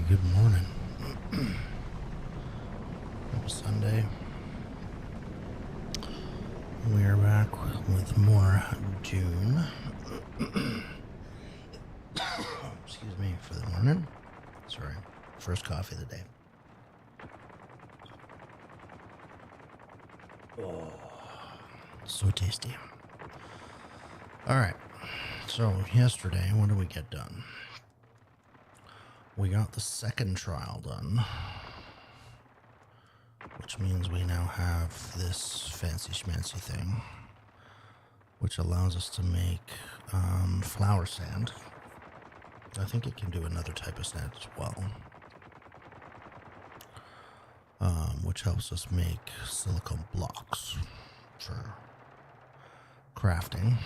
Good morning. Happy Sunday. We are back with more Dune. Excuse me for the morning. Sorry. First coffee of the day. Oh, so tasty. All right. So yesterday, what did we get done? We got the second trial done, which means we now have this fancy schmancy thing, which allows us to make flower sand. I think it can do another type of sand as well, which helps us make silicone blocks for crafting.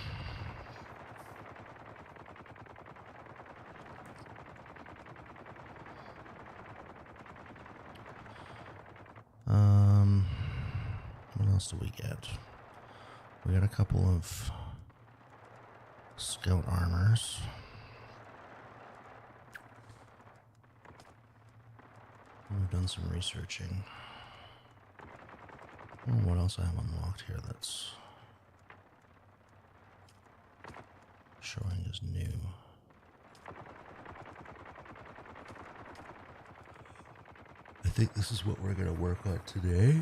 What else do we get? We got a couple of scout armors. We've done some researching. Oh, what else I have unlocked here that's showing as new? I think this is what we're going to work on today.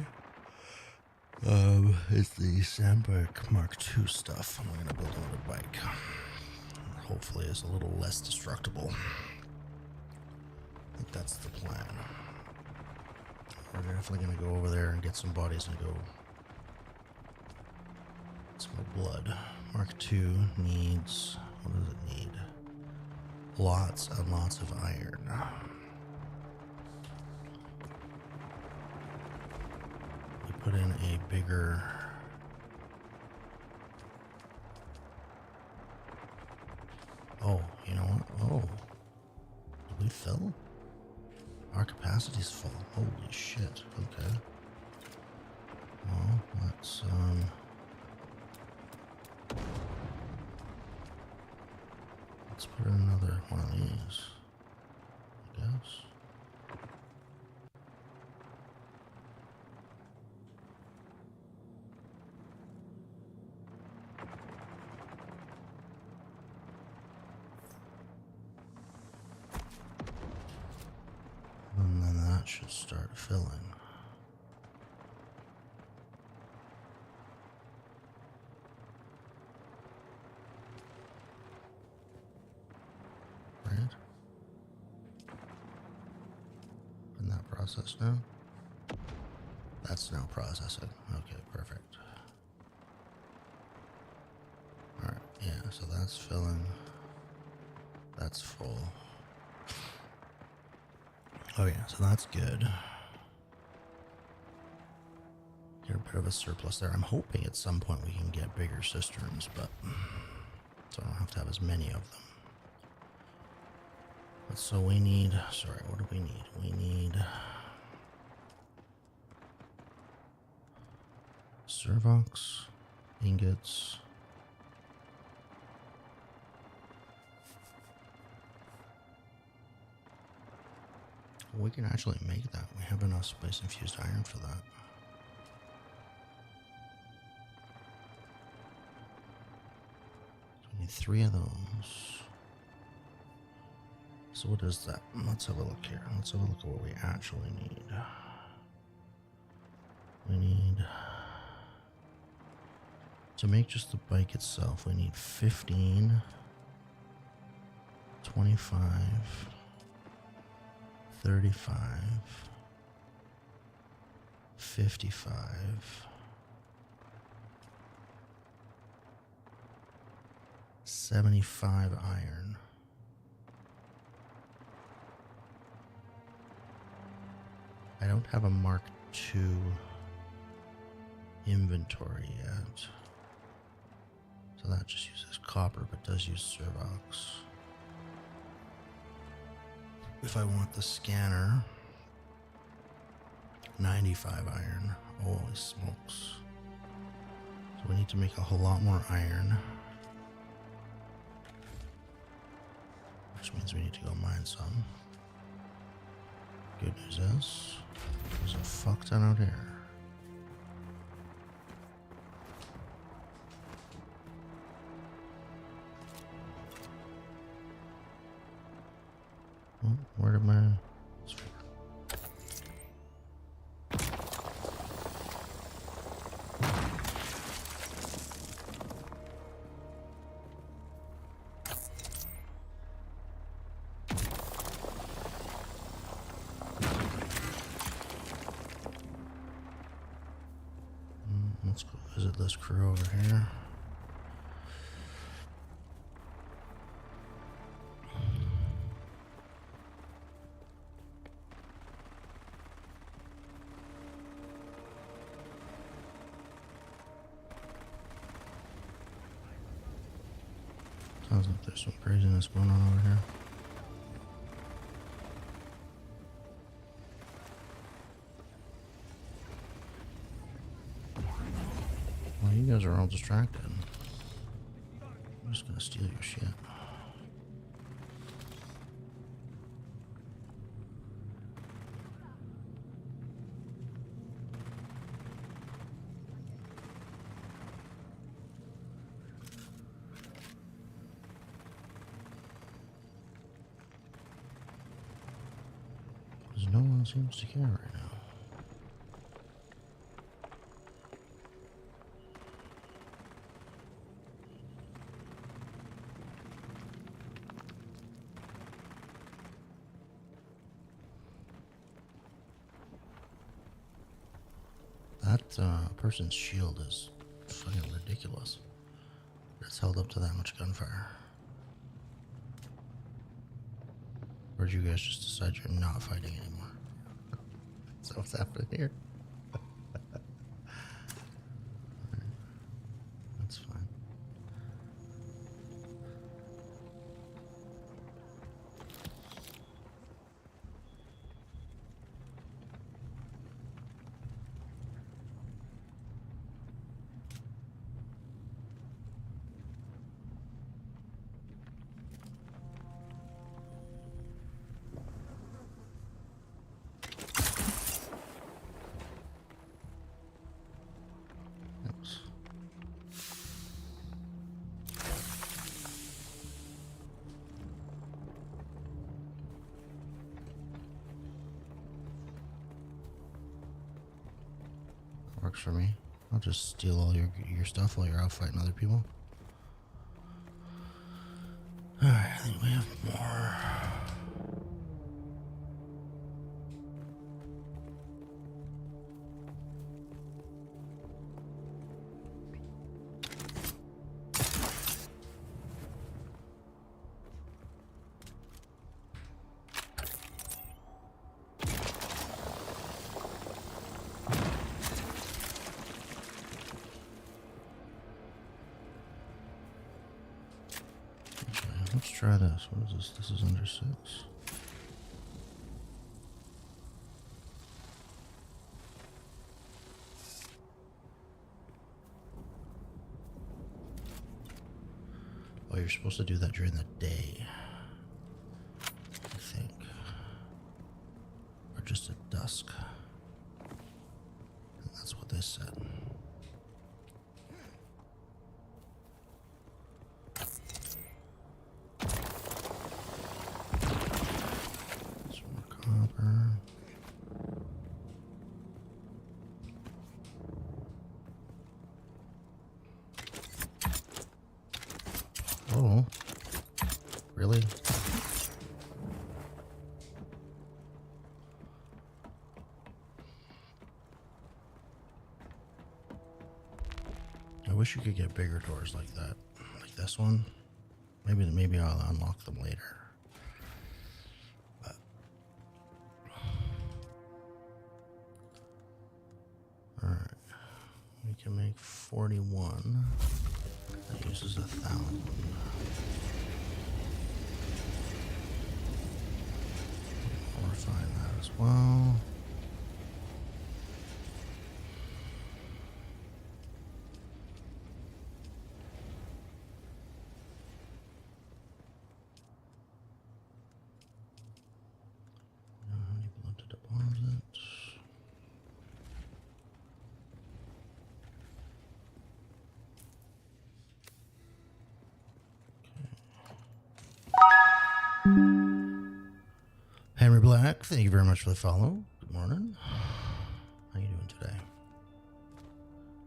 It's the Sandberg Mark II stuff. I'm going to build another bike. Hopefully it's a little less destructible. I think that's the plan. We're definitely going to go over there and get some bodies and go get some more blood. Mark II needs, what does it need? Lots and lots of iron. We put in a bigger oh, you know what? Oh, did we fill? Our capacity's full. Holy shit. Okay. Well, let's put in another one of these, I guess. And then that should start filling. Right? In that process now? That's now processing. Okay, perfect. Alright, yeah, so that's filling. That's full. Oh yeah, so that's good. Get a bit of a surplus there. I'm hoping at some point we can get bigger cisterns, but so I don't have to have as many of them. But so we need, sorry, what do we need? We need Servox, ingots. We can actually make that. We have enough space infused iron for that. So we need 3 of those. So what is that? Let's have a look here. Let's have a look at what we actually need. We need, to make just the bike itself, we need 15, 25, 35, 55, 75 iron. I don't have a Mark II inventory yet. So that just uses copper, but does use Servox. If I want the scanner, 95 iron. Holy smokes. So we need to make a whole lot more iron. Which means we need to go mine some. good news is, there's a fuck ton out here. Oh, where did my... Let's go visit this crew over here. Sounds like there's some craziness going on over here. Well, you guys are all distracted. I'm just gonna steal your shit. Because no one seems to care right now. That person's shield is fucking ridiculous. It's held up to that much gunfire. Or did you guys just decide you're not fighting anymore? That's what's happening here. That's fine. Oops. Works for me. I'll just steal all your stuff while you're out fighting other people. Alright, I think we have more. Let's try this. What is this? This is under 6. Oh, you're supposed to do that during the day, I think. Or just at dusk. And that's what they said. Copper. Oh, really? I wish you could get bigger doors like that, like this one. Maybe I'll unlock them later. Alright. We can make 41. That uses 1,000. I'll refine that as well. How many blood to Henry Black, thank you very much for the follow. Good morning. How you doing today?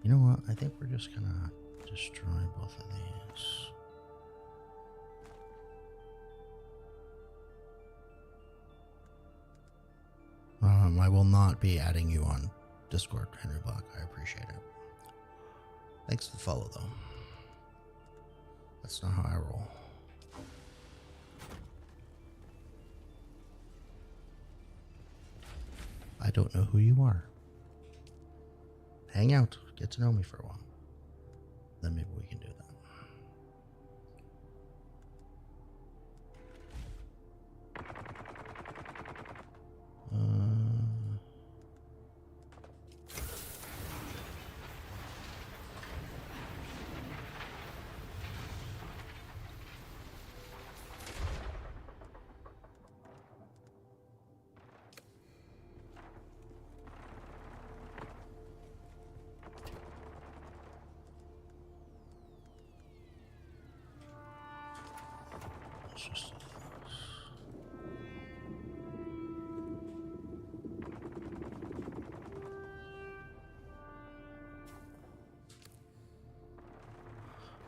You know what? I think we're just gonna destroy both of these. I will not be adding you on Discord, Henry Black. I appreciate it. Thanks for the follow, though. That's not how I roll. I don't know who you are. Hang out. Get to know me for a while. Then maybe we can do that. Let's just do this.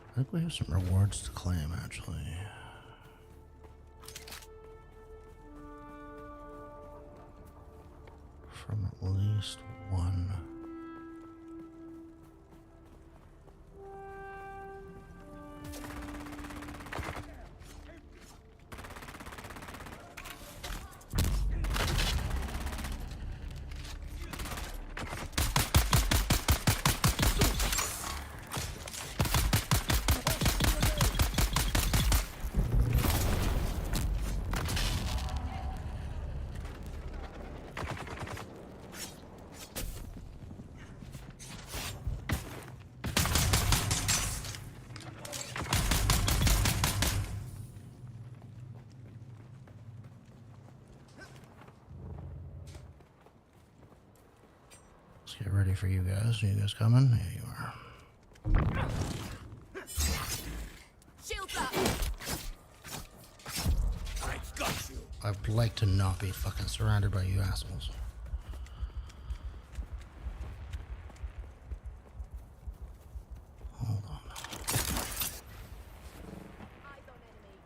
I think we have some rewards to claim, actually. From at least one. Get ready for you guys. Are you guys coming? Here you are. Shields up. I got you. I'd like to not be fucking surrounded by you assholes. Hold on. Eyes on enemy.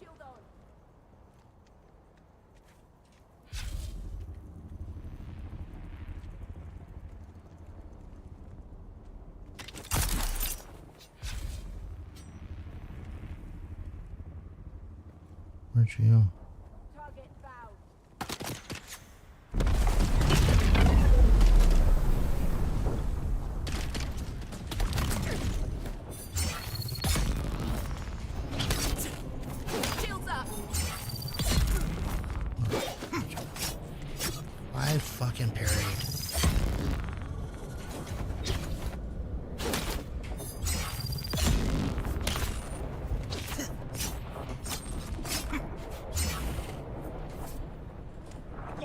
Shield on. Where'd you go? Target found. Shields up. I fucking parried.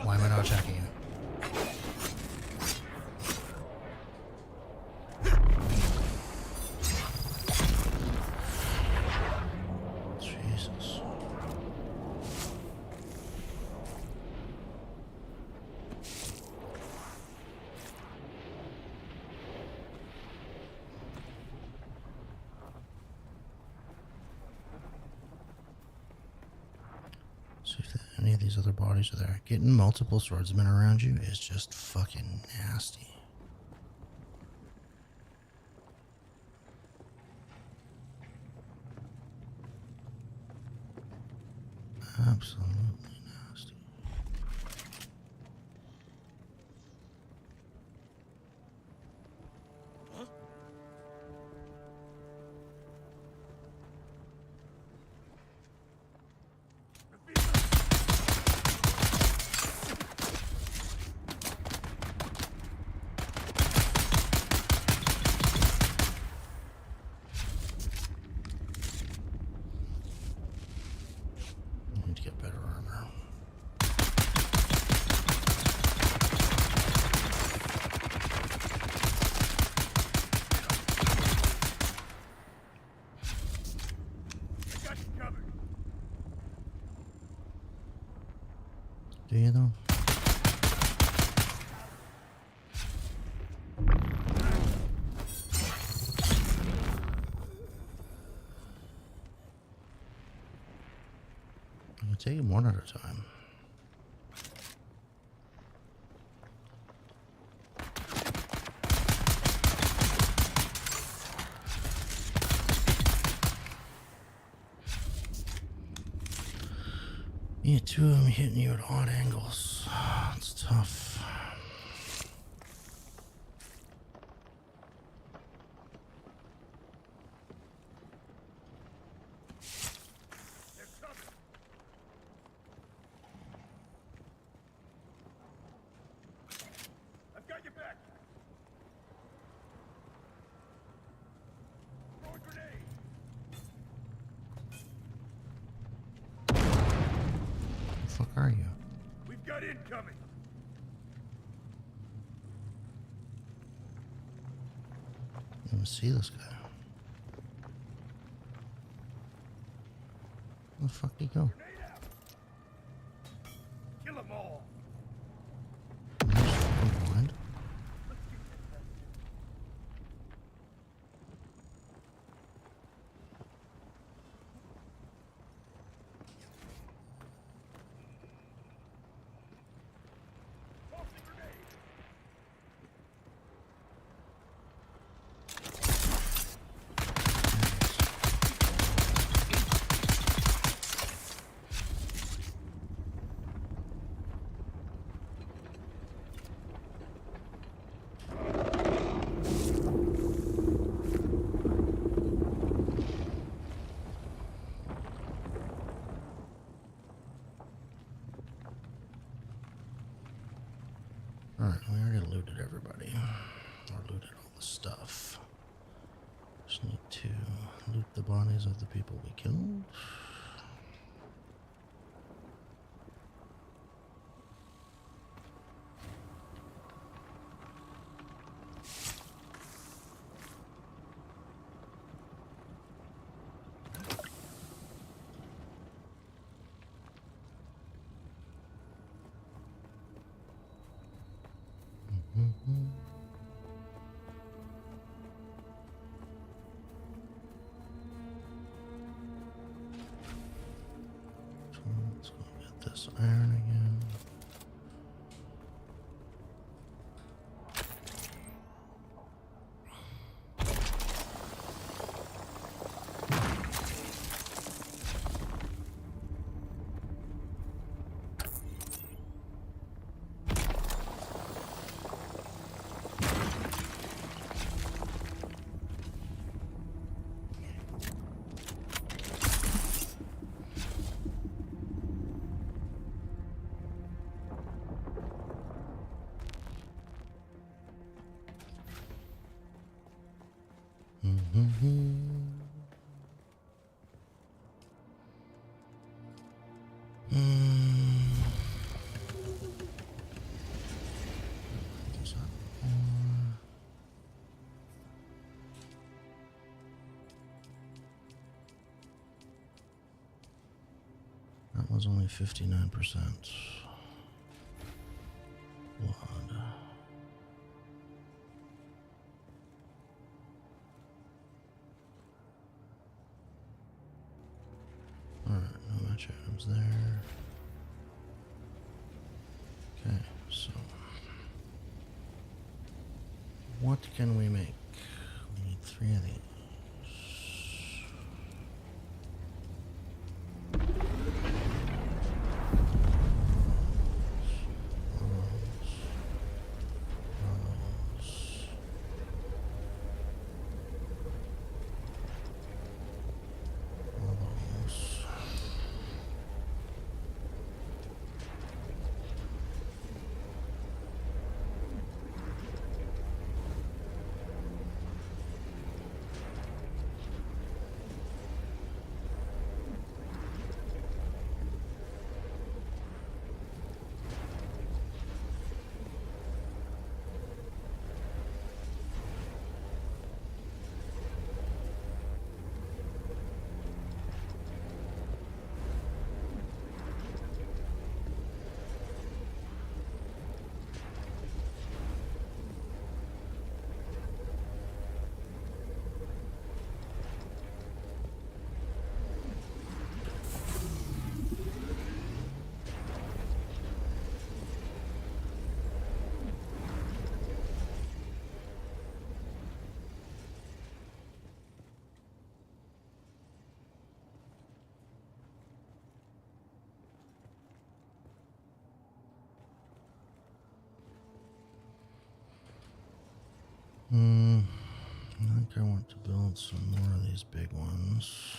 Why am I not attacking you? Jesus. See if any of these other bodies are there. Getting multiple swordsmen around you is just fucking nasty. Absolutely nasty. Do you though? You take them one at a time. Yeah, two of them hitting you at odd angles. It's tough. They're coming. I've got your back. Throw a grenade. The fuck are you? We've got incoming. I don't see this guy. Where the fuck did he go? Grenade out. Kill them all. Am I just fucking blind? Toss the grenade. Alright, we already looted everybody. Or looted all the stuff. Just need to loot the bodies of the people we killed. So let's go get this iron again. Is that more? That was only 59% blood. Alright, no match items there. Okay, so what can we make? We need 3 of these. I think I want to build some more of these big ones.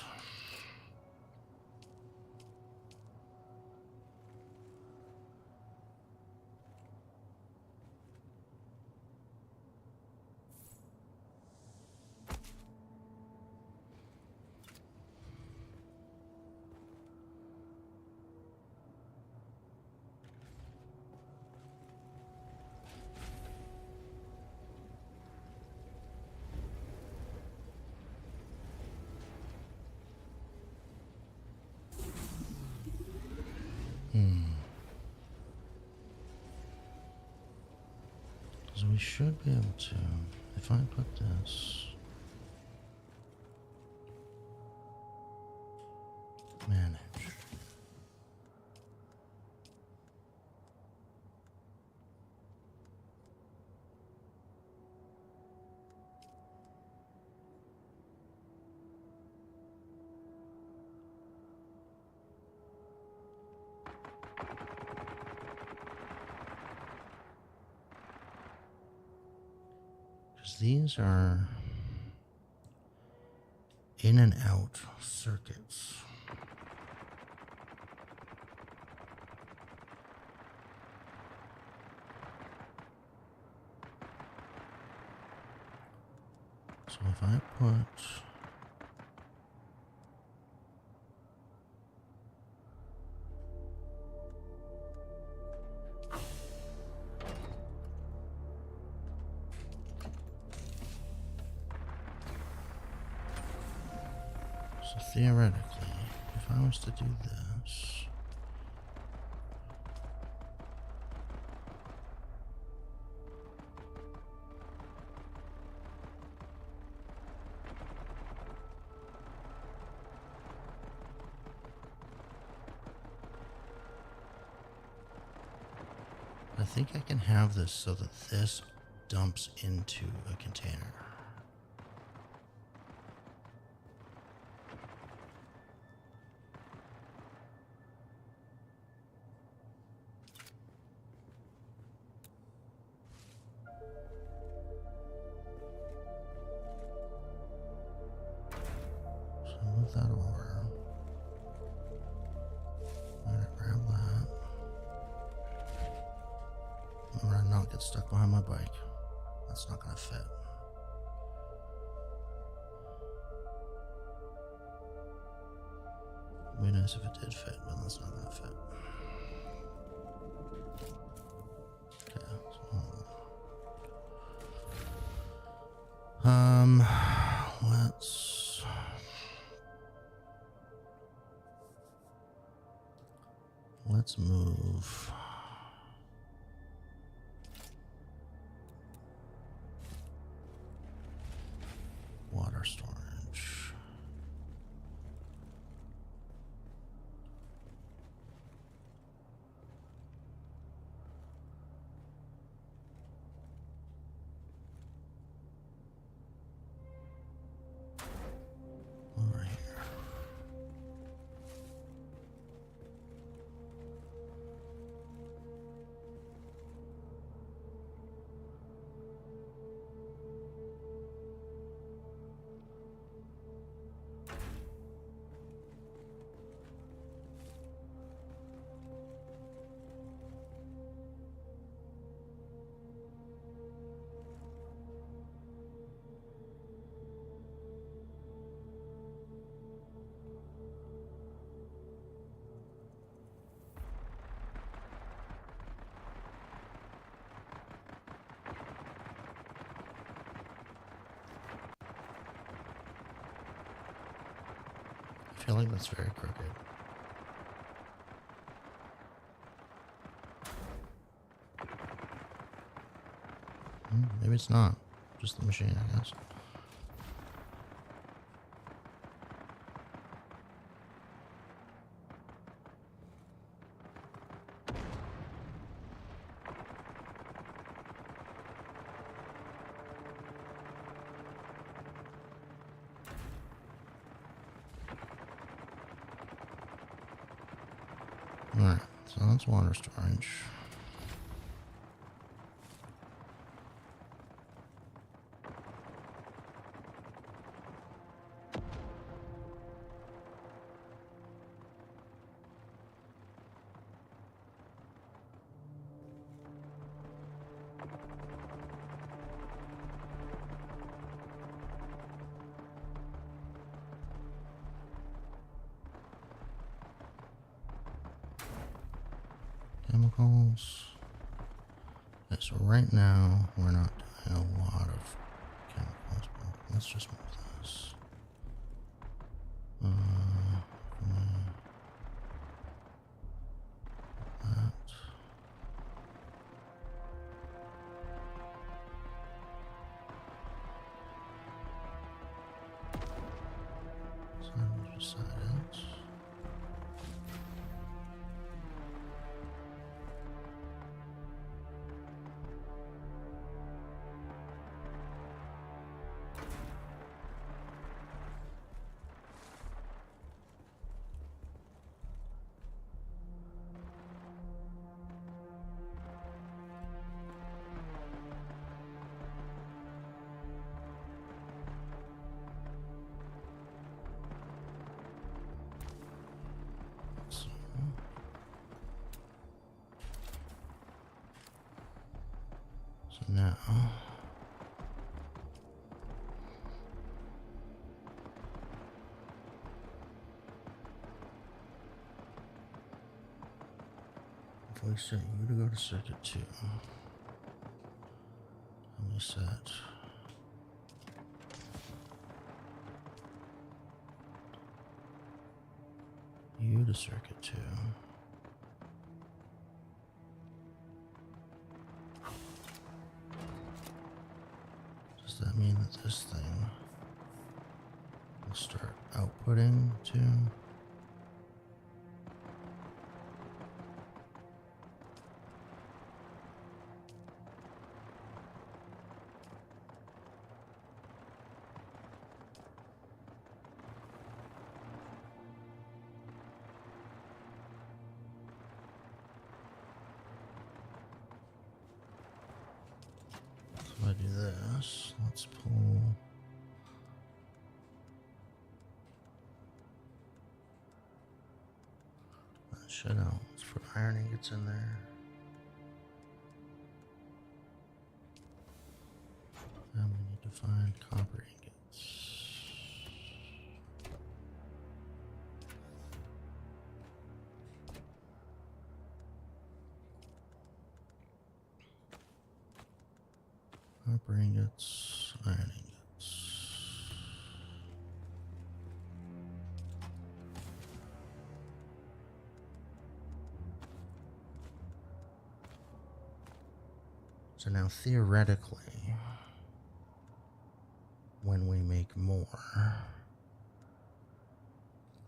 So we should be able to, if I put this, manage. Because these are in and out circuits. So if I put so theoretically, if I was to do this, I think I can have this so that this dumps into a container. So move that over. I'm gonna grab that. Remember to not get stuck behind my bike. That's not gonna fit. It'd be nice if it did fit, but that's not gonna fit. Okay, so let's move water storage. Over here. I feel like that's very crooked. Maybe it's not. Just the machine, I guess. Alright, so that's water storage. chemicals. Okay, so right now we're not doing a lot of chemicals, but let's just move this. Uh, that. So that was beside it. So, so now if we set you to go to circuit 2, let me set you to circuit 2. Does that mean that this thing will start outputting 2? So if I do this, let's pull. That shit out. Let's put iron ingots in there. And we need to find copper ingots. Copper ingots, iron ingots. So now theoretically, when we make more,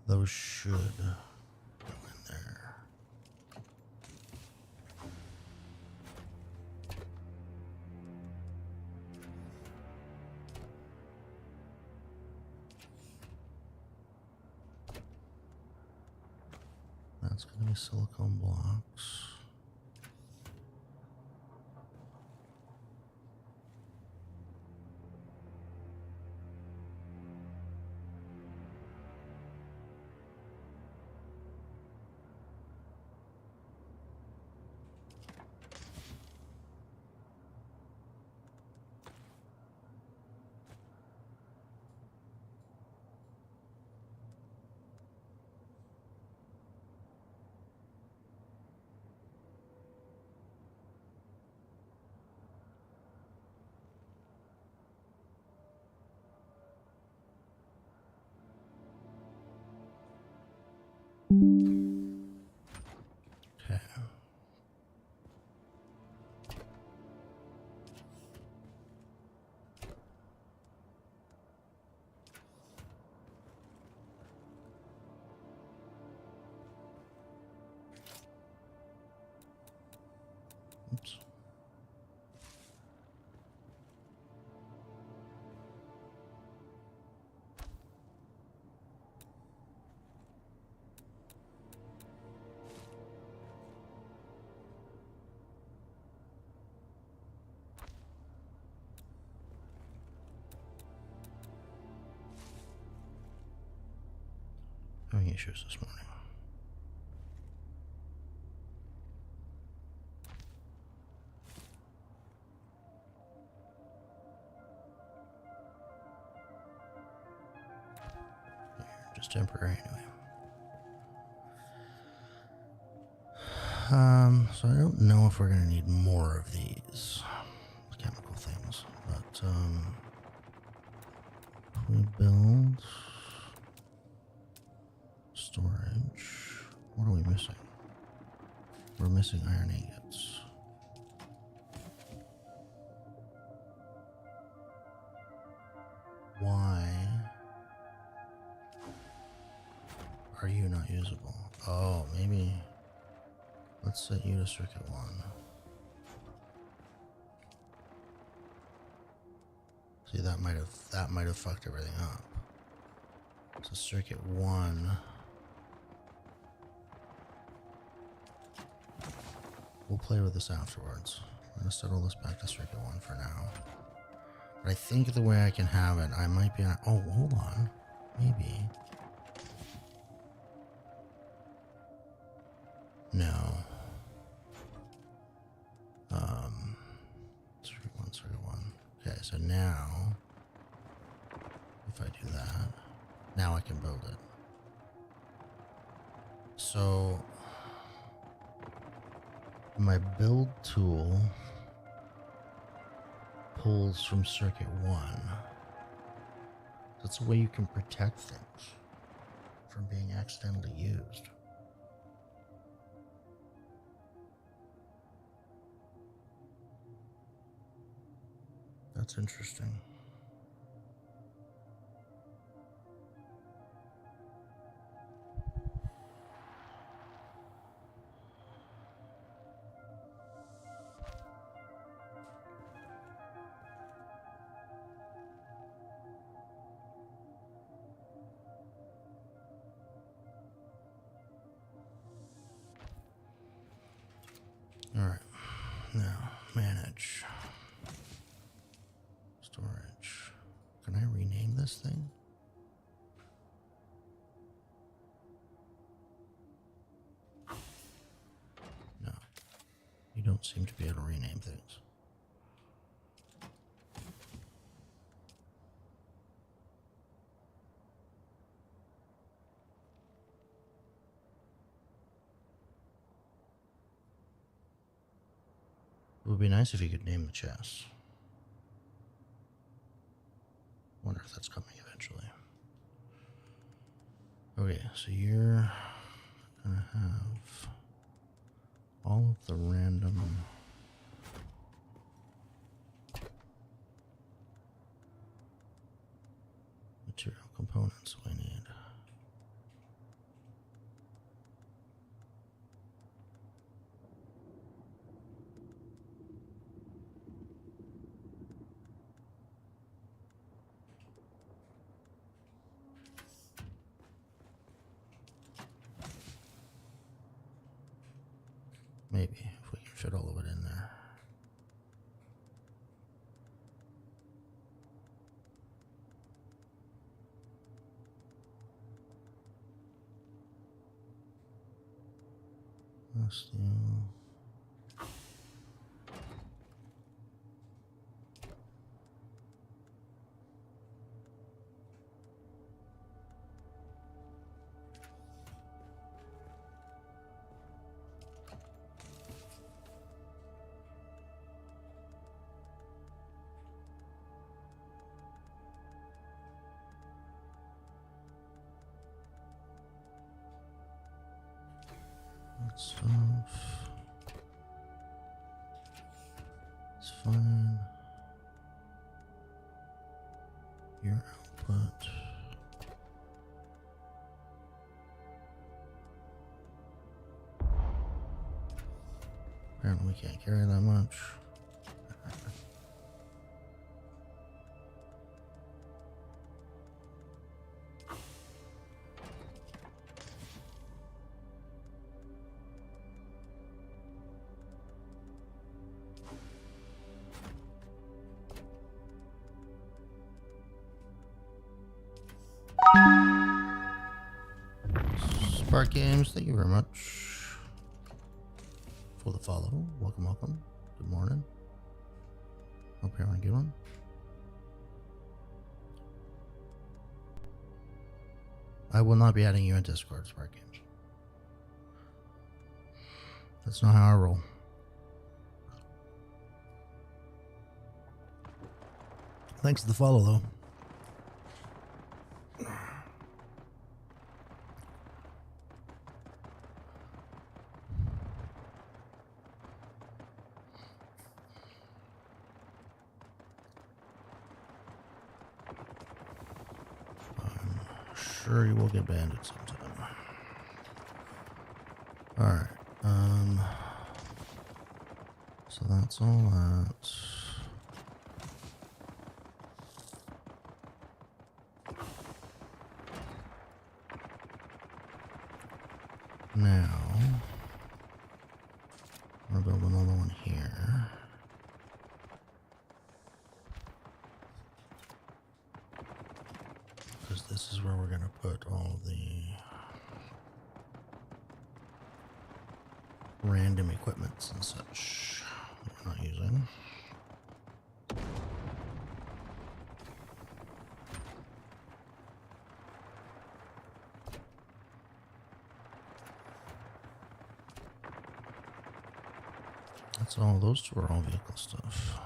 those should go in there. That's going to be silicone blocks. Okay. Oops. Having issues this morning. Just temporary anyway. So I don't know if we're gonna need more of these chemical things, but we build storage. What are we missing? We're missing iron ingots. Why are you not usable? Oh, maybe let's set you to circuit 1. See, that might have fucked everything up. So circuit 1. We'll play with this afterwards. I'm gonna settle this back to circuit 1 for now. But I think the way I can have it, I might be on. Oh, hold on. Maybe. No. Circuit 1. Okay, so now, if I do that, now I can build it. So, my build tool pulls from circuit 1. That's a way you can protect things from being accidentally used. That's interesting. All right, now manage storage. Can I rename this thing? No, you don't seem to be able to rename things. It would be nice if you could name the chest. Wonder if that's coming eventually. Okay, so you're gonna have all of the random material components we need. Maybe, if we can fit all of it in there. Let's do... Let's it's fine. Your output. Apparently we can't carry that much. Spark Games, thank you very much for the follow. Welcome, welcome. Good morning. Hope you're having a good one. I will not be adding you in Discord, Spark Games. That's not how I roll. Thanks for the follow, though. I'm sure you will get banded sometime. Alright, so that's all that. Now, I'm gonna build another one here. Because this is where we're gonna put all of the random equipments and such that we're not using. That's all. Those two are all vehicle stuff.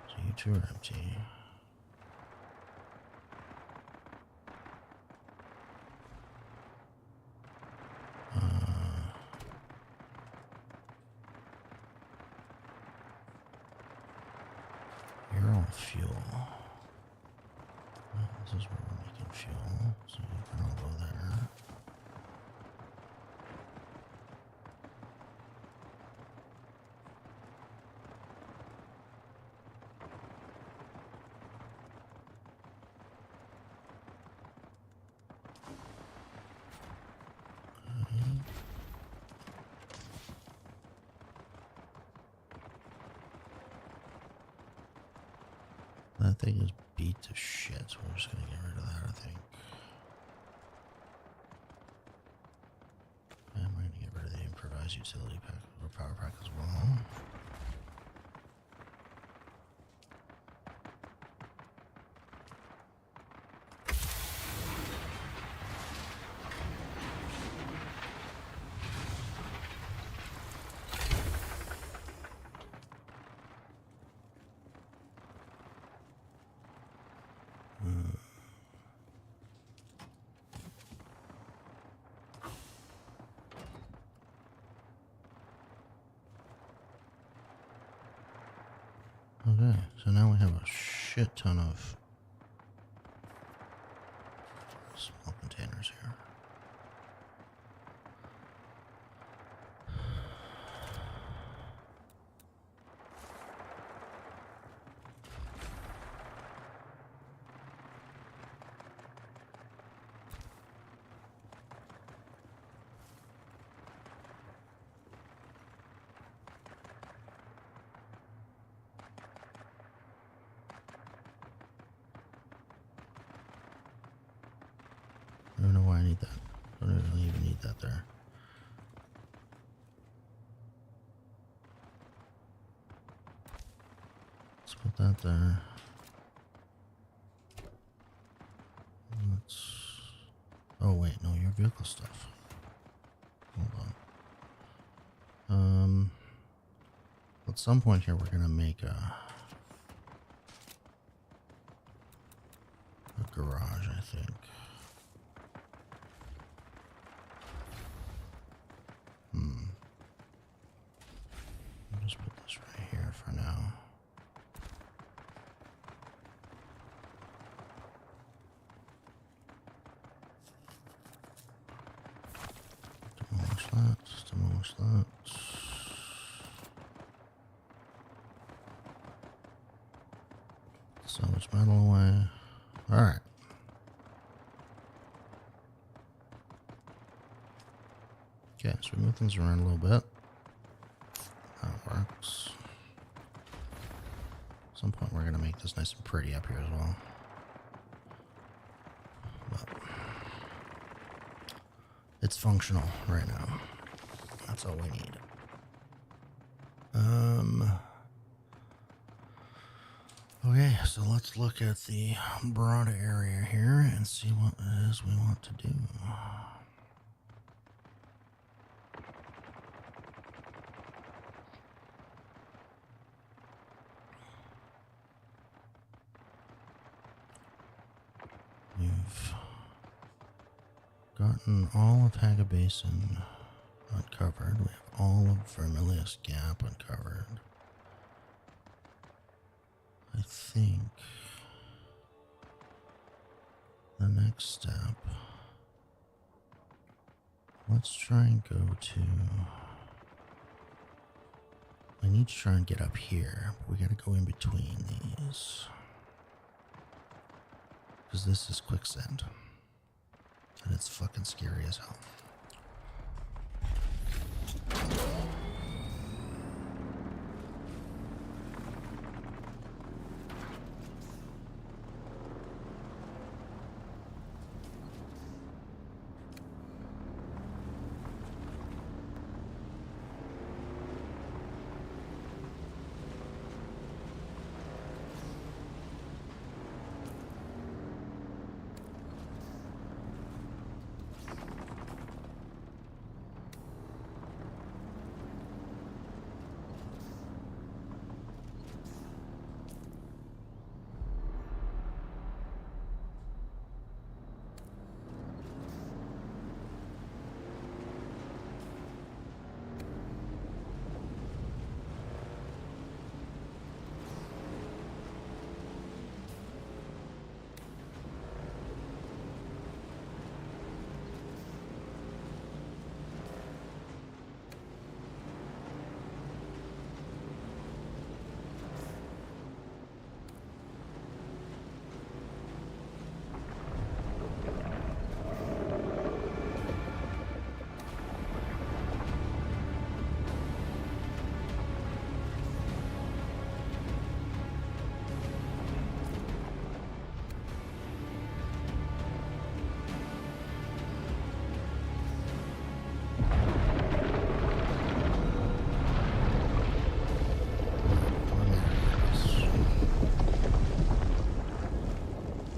So you two are empty. You're all fuel. Well, this is where we're making fuel, so you can all go there. That thing is beat to shit, so we're just gonna get rid of that, I think. And we're gonna get rid of the improvised utility pack or power pack as well. Okay, so now we have a shit ton of small containers here. I don't know why I need that. I don't really even need that there. Let's put that there. Let's... Oh wait, no, your vehicle stuff. Hold on. At some point here we're gonna make a garage, I think. I'll just put this right here for now. Demolish that, demolish that. Salvage metal away. Alright. Okay, so we move things around a little bit. That works. At some point we're going to make this nice and pretty up here as well. But it's functional right now. That's all we need. Oh Okay, so let's look at the broad area here and see what it is we want to do. We've gotten all of Haga Basin uncovered. We have all of Vermilius Gap uncovered. I think the next step, let's try and go to, I need to try and get up here, but we gotta go in between these, because this is quicksand, and it's fucking scary as hell.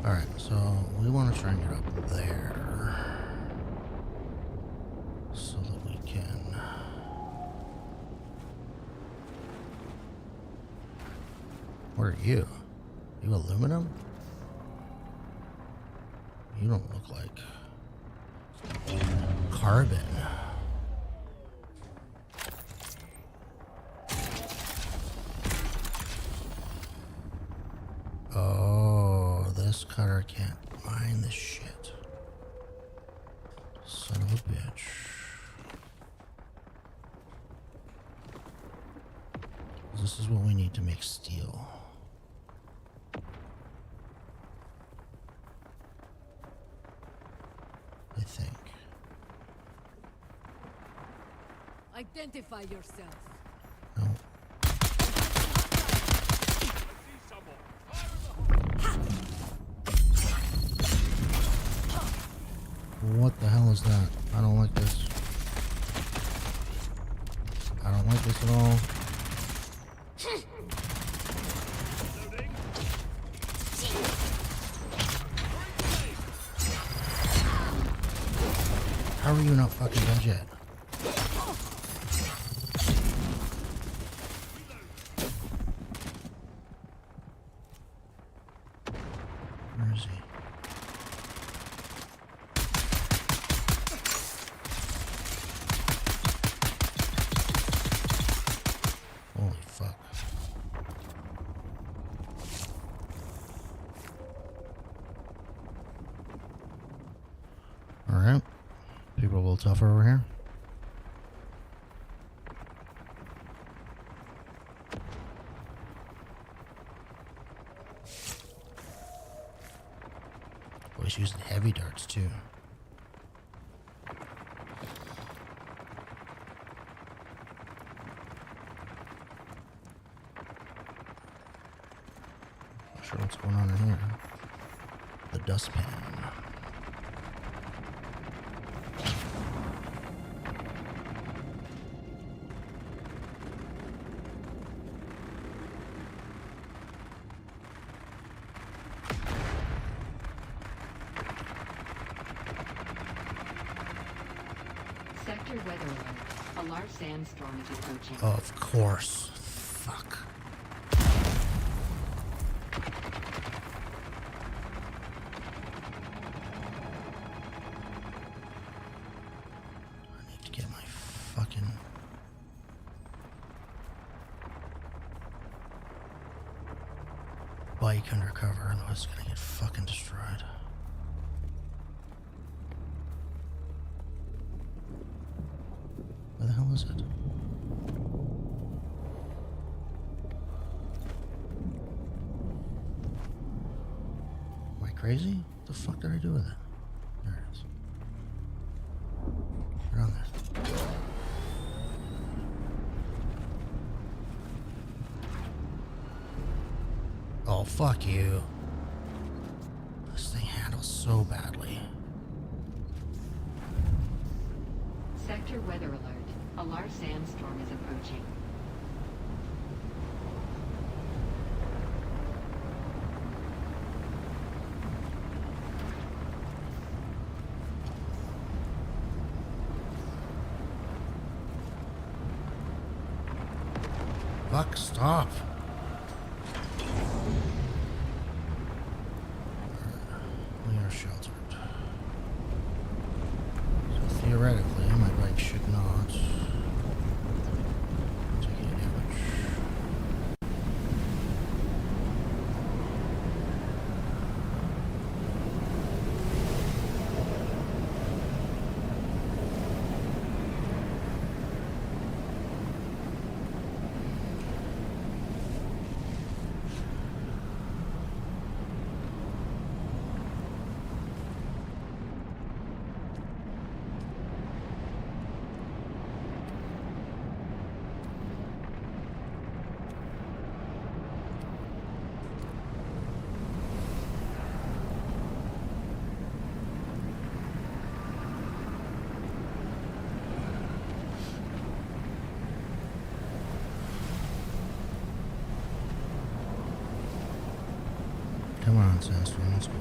Alright, so we want to try and get up there so that we can. What are you? You aluminum? You don't look like carbon. Oh, this cutter can't mine this shit. Son of a bitch. This is what we need to make steel. I think. Identify yourself. No. What the hell is that? I don't like this. I don't like this at all. How are you not fucking dead yet? Where is he? Holy fuck. Alright. People a little tougher over here. Oh, he's using heavy darts too. Not sure what's going on in here. The dustpan. Sector weather alert. A large sandstorm is approaching. Of course. Fuck. I need to get my fucking... bike under cover, otherwise it's gonna get fucking destroyed. Where the hell is it? Am I crazy? What the fuck did I do with it? There it is. Put it on there. Oh, fuck you. This thing handles so badly. Sector weather alert. A large sandstorm is approaching. Fuck, stop. We are sheltered. So theoretically, my bike should not take any damage. Come on, Sandstorm, let's go.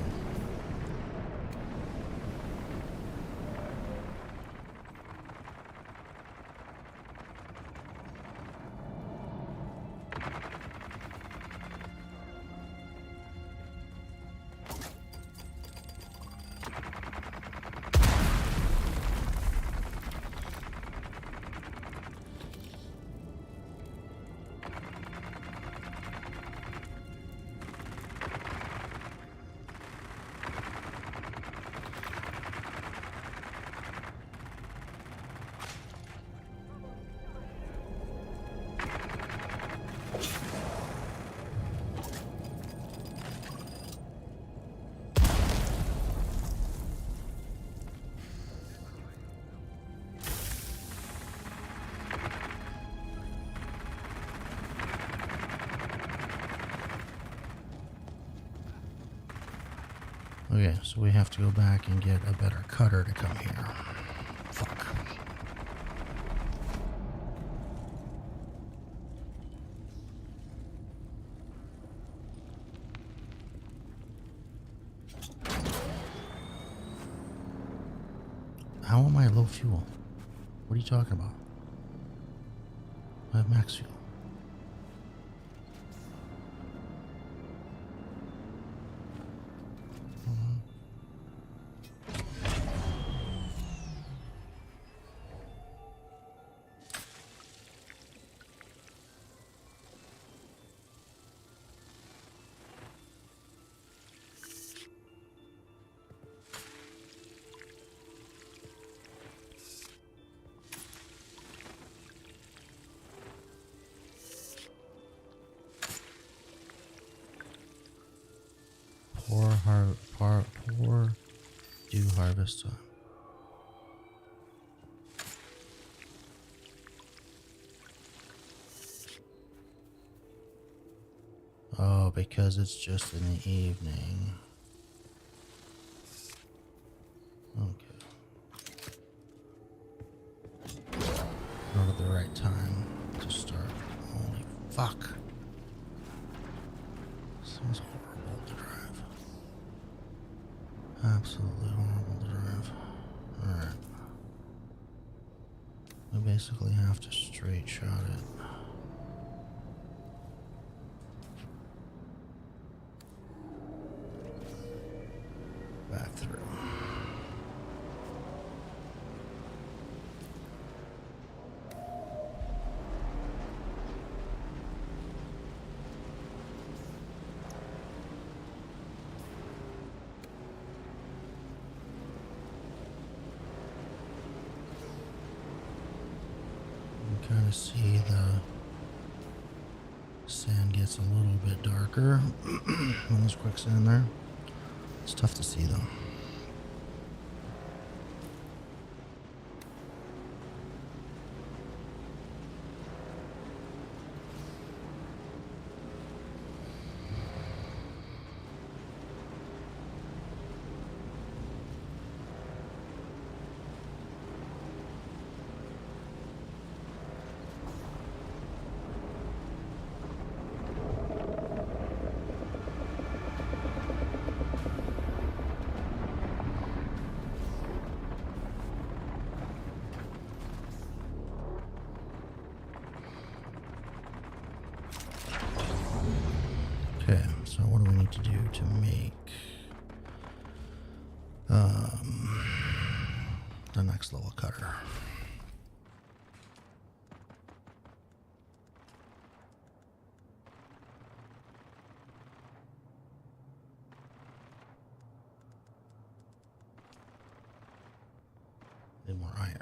Okay, so we have to go back and get a better cutter to come here. Fuck. How am I low fuel? What are you talking about? I have max fuel. Poor dew harvest time. Oh, because it's just in the evening. Okay. Not at the right time to start. Holy fuck. This is horrible to drive. Absolutely horrible to drive. Alright. basically have to straight shot it. Back through. You kind of see the sand gets a little bit darker when there's quicksand there. It's tough to see though. Okay, so what do we need to do to make the next level cutter? Need more iron.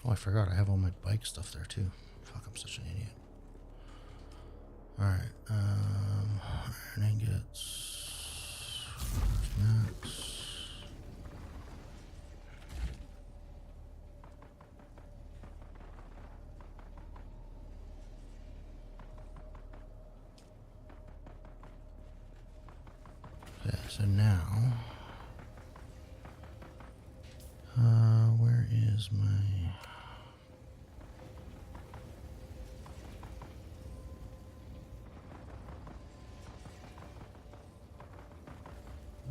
Oh, I forgot. I have all my bike stuff there too. Fuck, I'm such an idiot. Alright, iron ingots. Next. Okay, so now, where is my...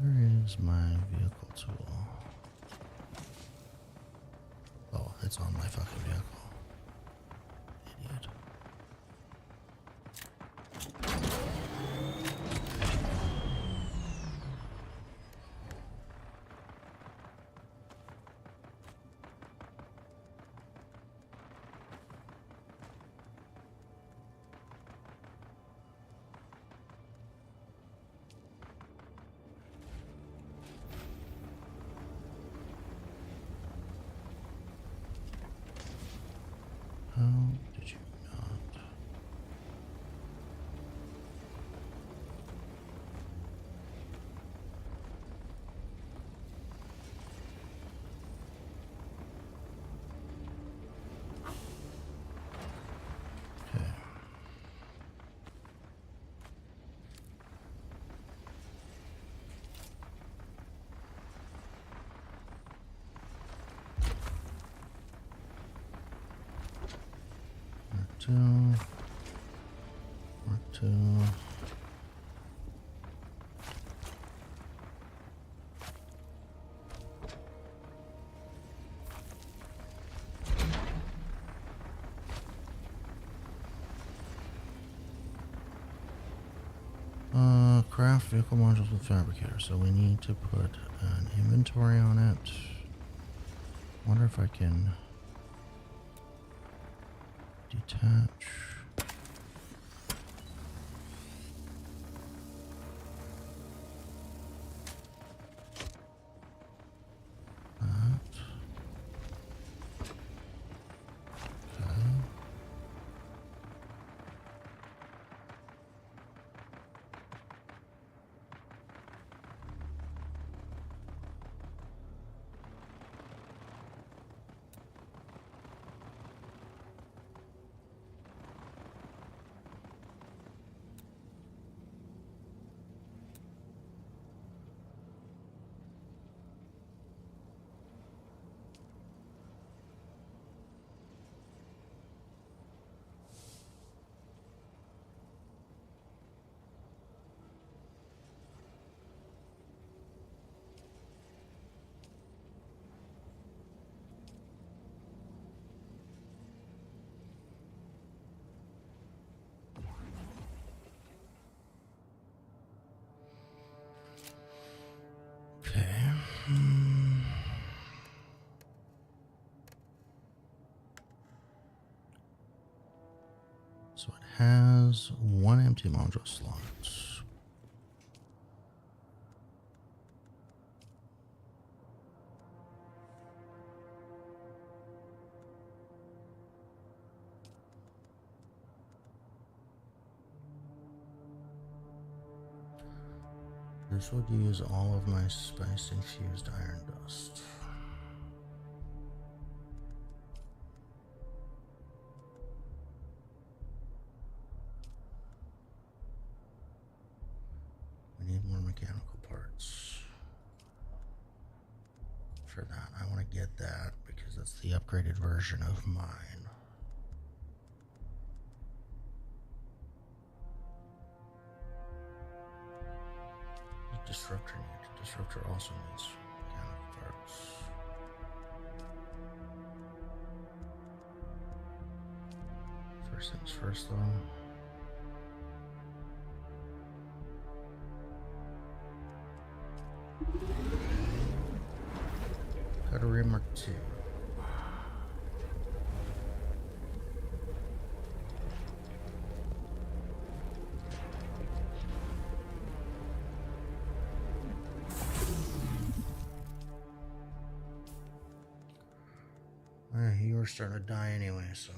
Where is my vehicle tool? Oh, it's on my fucking vehicle. Idiot. How did you not? Okay. Mark 2. Mark 2. Craft vehicle modules with fabricator. So we need to put an inventory on it. Wonder if I can detach. That. has one empty module slot. This would use all of my spice-infused iron dust. We need more mechanical parts. For that, I want to get that because that's the upgraded version of mine. Disruptor need. Disruptor also needs mechanical parts. First things first, though. Cutlery Mark II. You were starting to die anyway, so.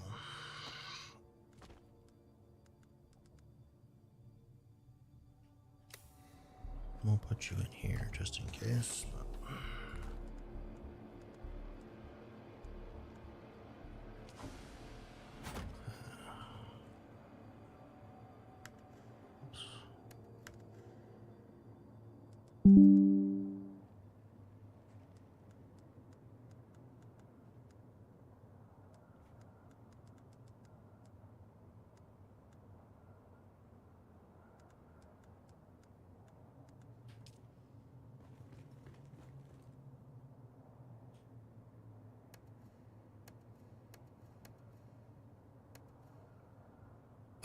We'll put you in here just in case. But...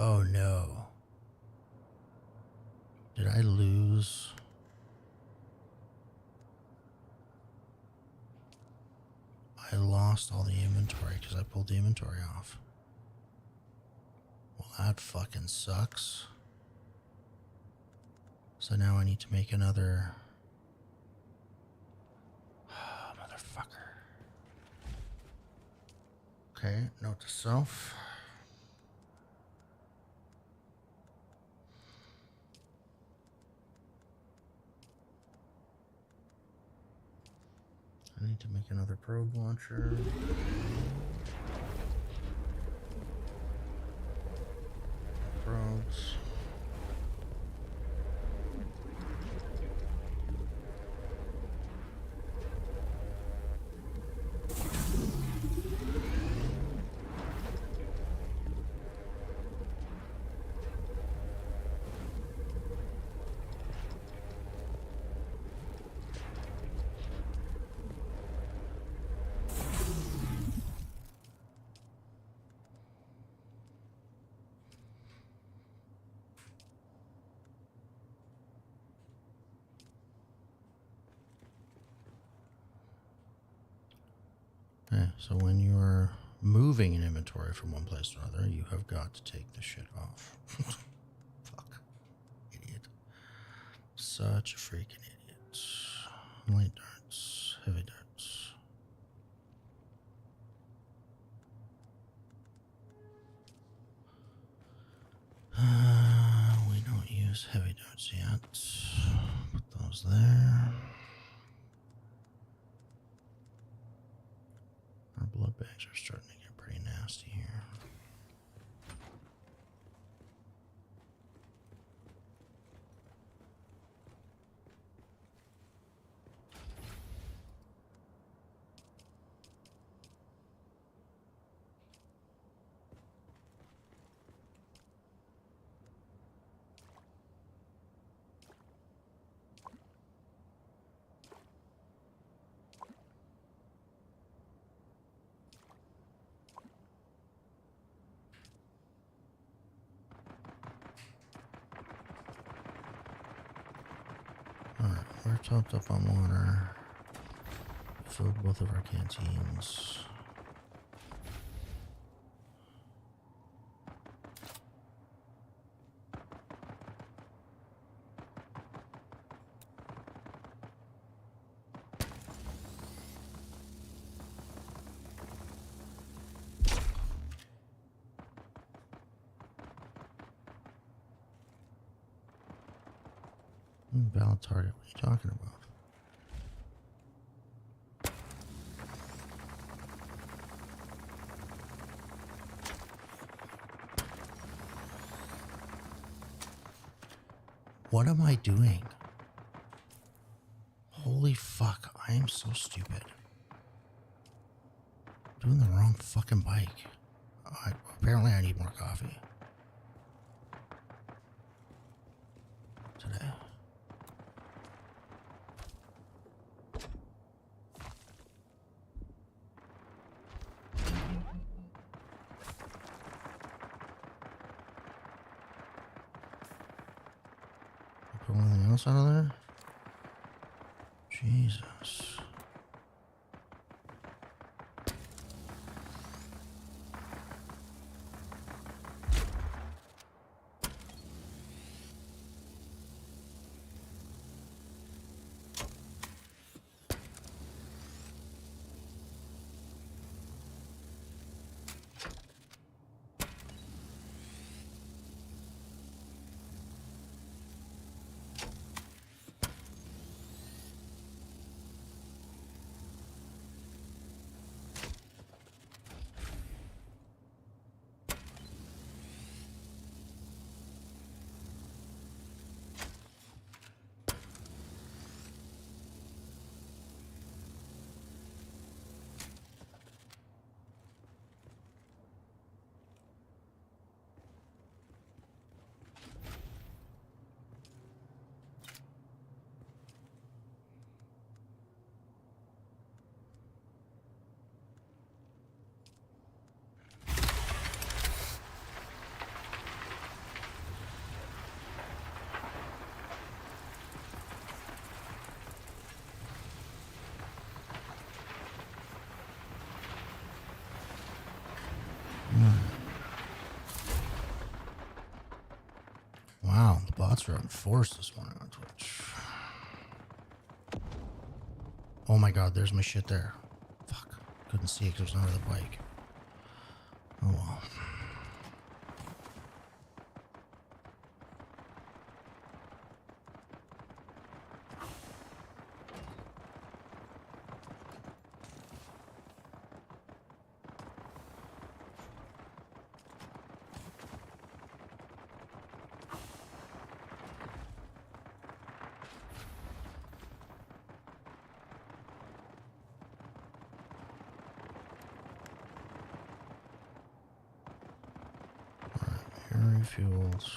Oh no. Did I lose? I lost all the inventory because I pulled the inventory off. Well, that fucking sucks. So now I need to make another... Motherfucker. Okay, note to self. I need to make another probe launcher. Probes. Okay, so when you're moving an inventory from one place to another, you have got to take the shit off. Fuck. Idiot. Such a freaking idiot. Light darts, heavy darts. We don't use heavy darts yet. Put those there. Our blood bags are starting to get pretty nasty here. Alright, we're topped up on water. Filled both of our canteens. Valid target. What are you talking about? What am I doing? Holy fuck, I am so stupid. I'm doing the wrong fucking bike. Apparently I need more coffee. Today. Pull anything else out of there? Jesus. Wow, the bots are enforced this morning on Twitch. Oh my god, there's my shit there. Fuck. Couldn't see it because it was under the bike. Oh well. Air refuels.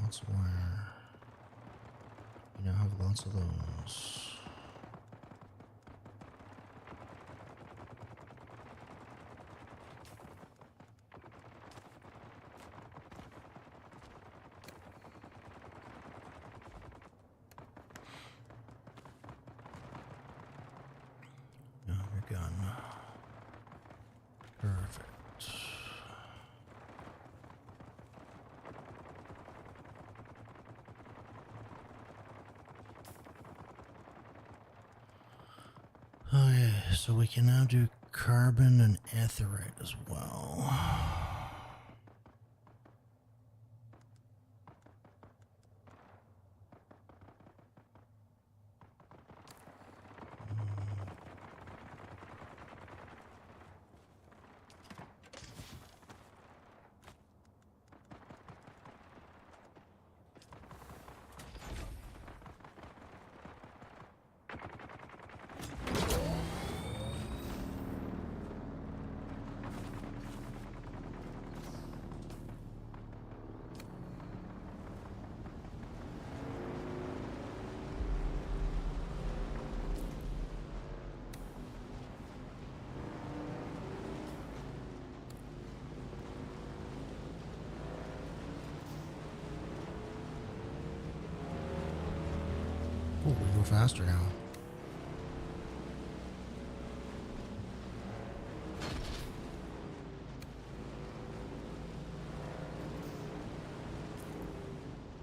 Lots of wire. We now have lots of those. Now your gun. Perfect. Okay, so we can now do carbon and etherite as well. Oh, we go faster now.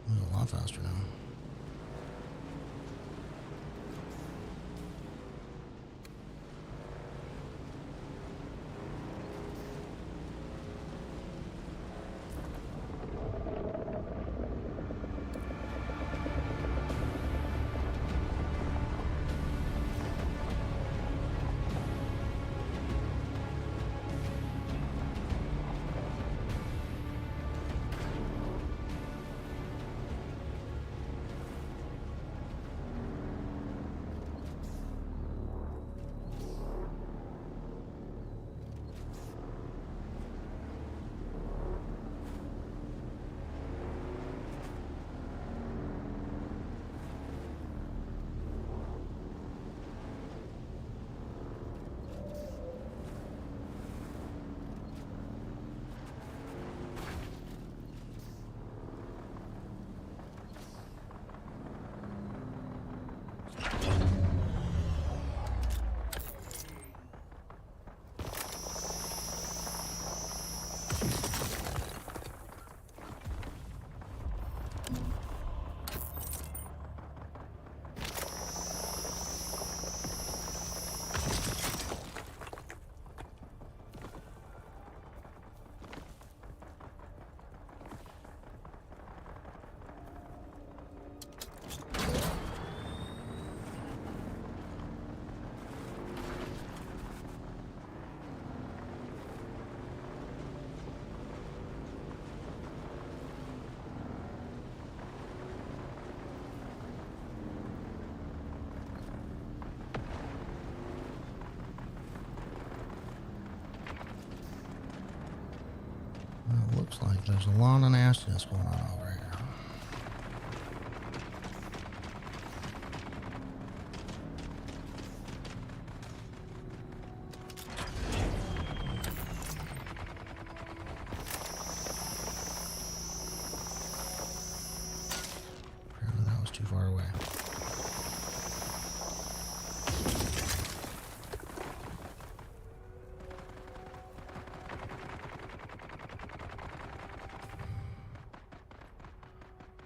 We go a lot faster now. Looks like there's a lot of nastiness going on over here. Apparently that was too far away.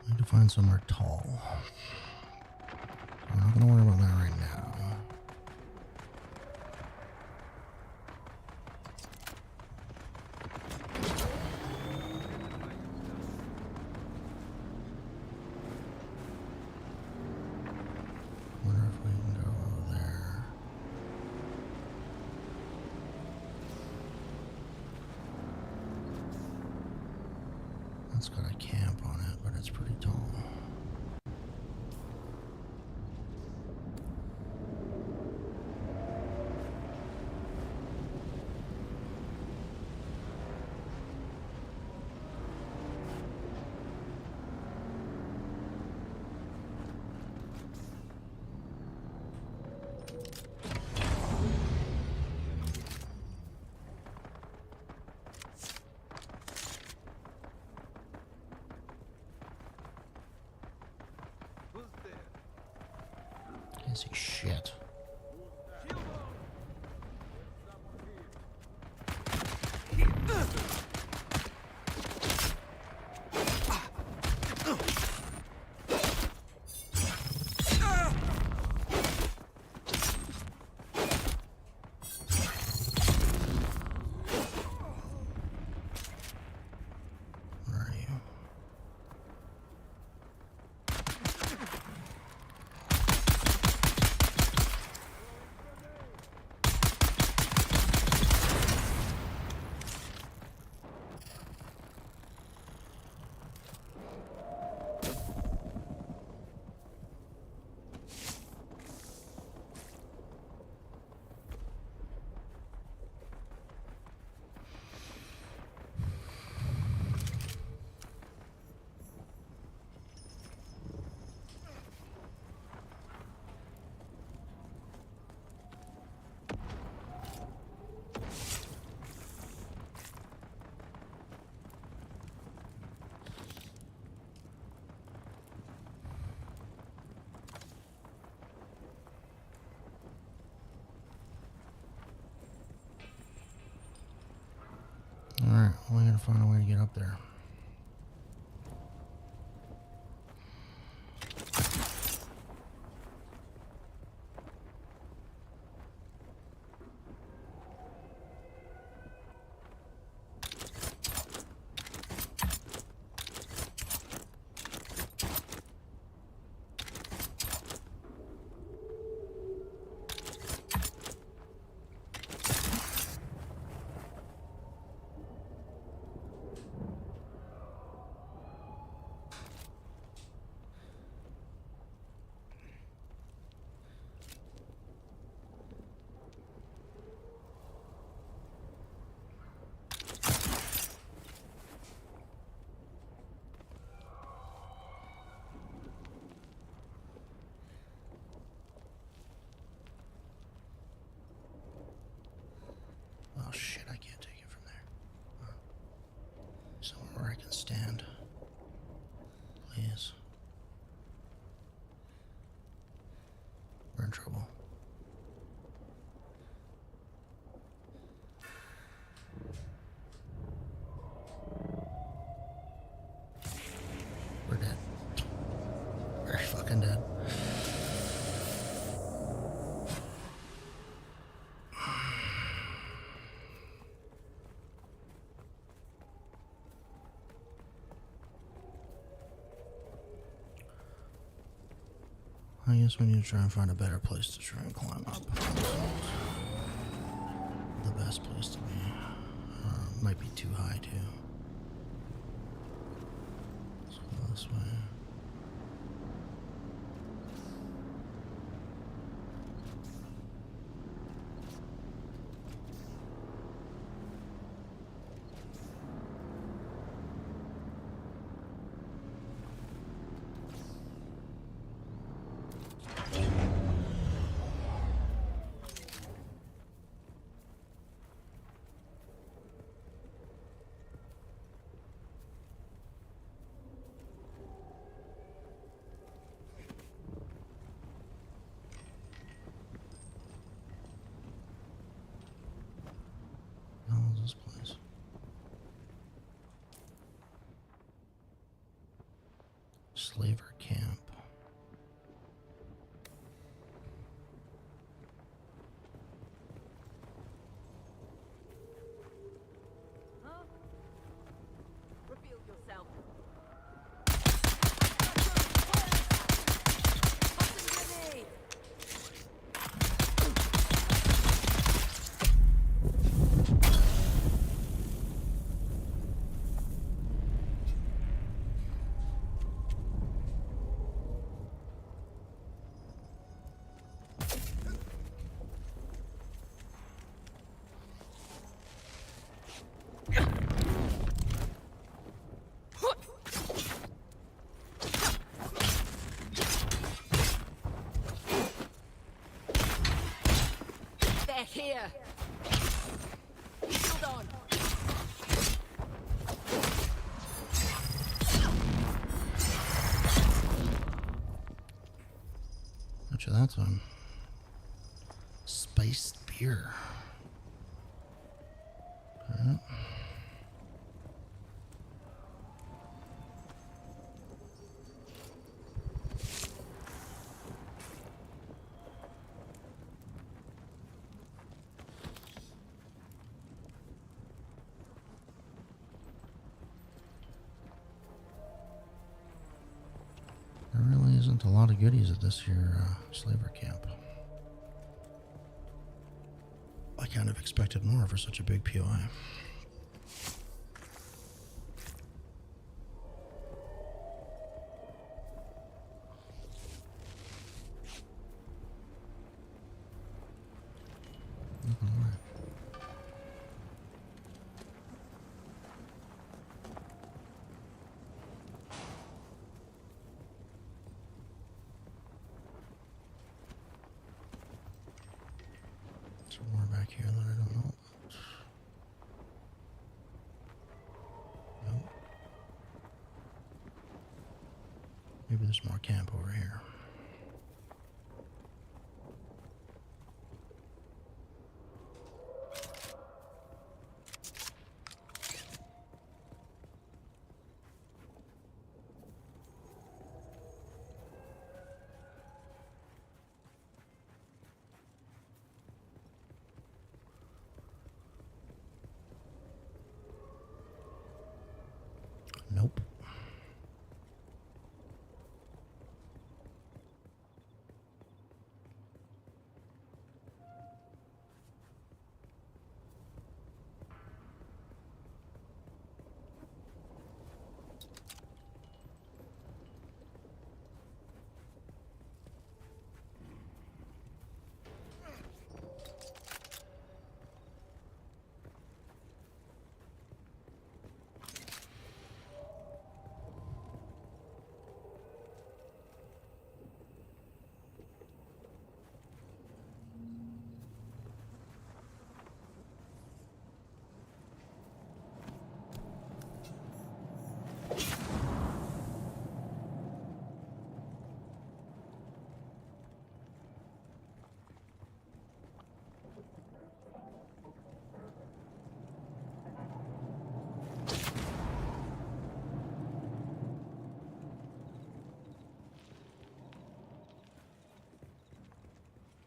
I need to find somewhere tall. I'm not going to worry about that right now. Wonder if we can go over there. That's got a camp on it, but it's pretty tall. Who's there? Can't see shit. Shield on! Where are you? Alright, well, I gotta find a way to get up there. Oh shit, I can't take it from there. Somewhere where I can stand. Please. We're in trouble. We're dead. Very fucking dead. I guess we need to try and find a better place to try and climb up. The best place to be. Might be too high too. Let's go this way. Slaver camp. Huh? Reveal yourself. Tossing grenade. They're here. Shield on. Much of that time. Spiced beer. Alright. There really isn't a lot of goodies at this here slaver camp. I kind of expected more for such a big POI. Nothing to worry. Some more back here that I don't know about. Nope. Maybe there's more camp over here. Nope.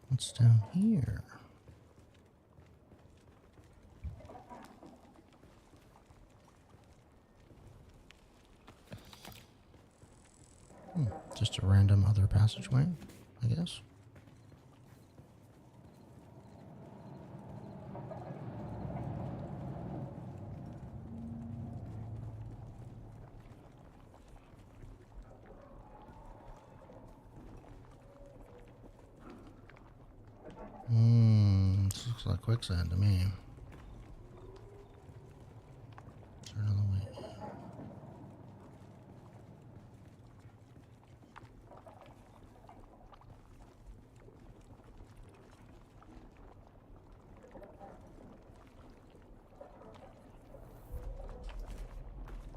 What's down here? Just a random other passageway, I guess. This looks like quicksand to me. Is there another way?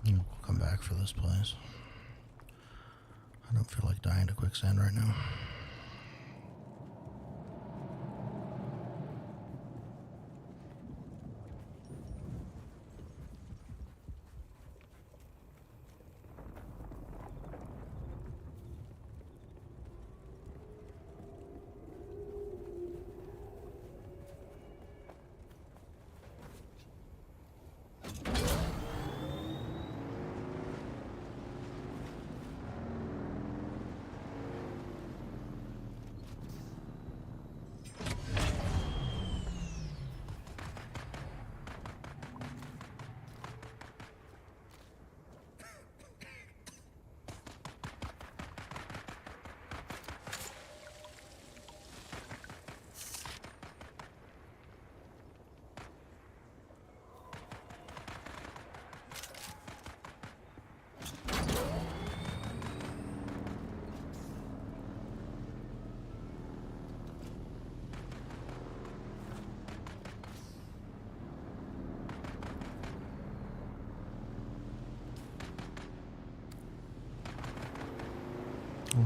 We'll come back for this place. I don't feel like dying to quicksand right now.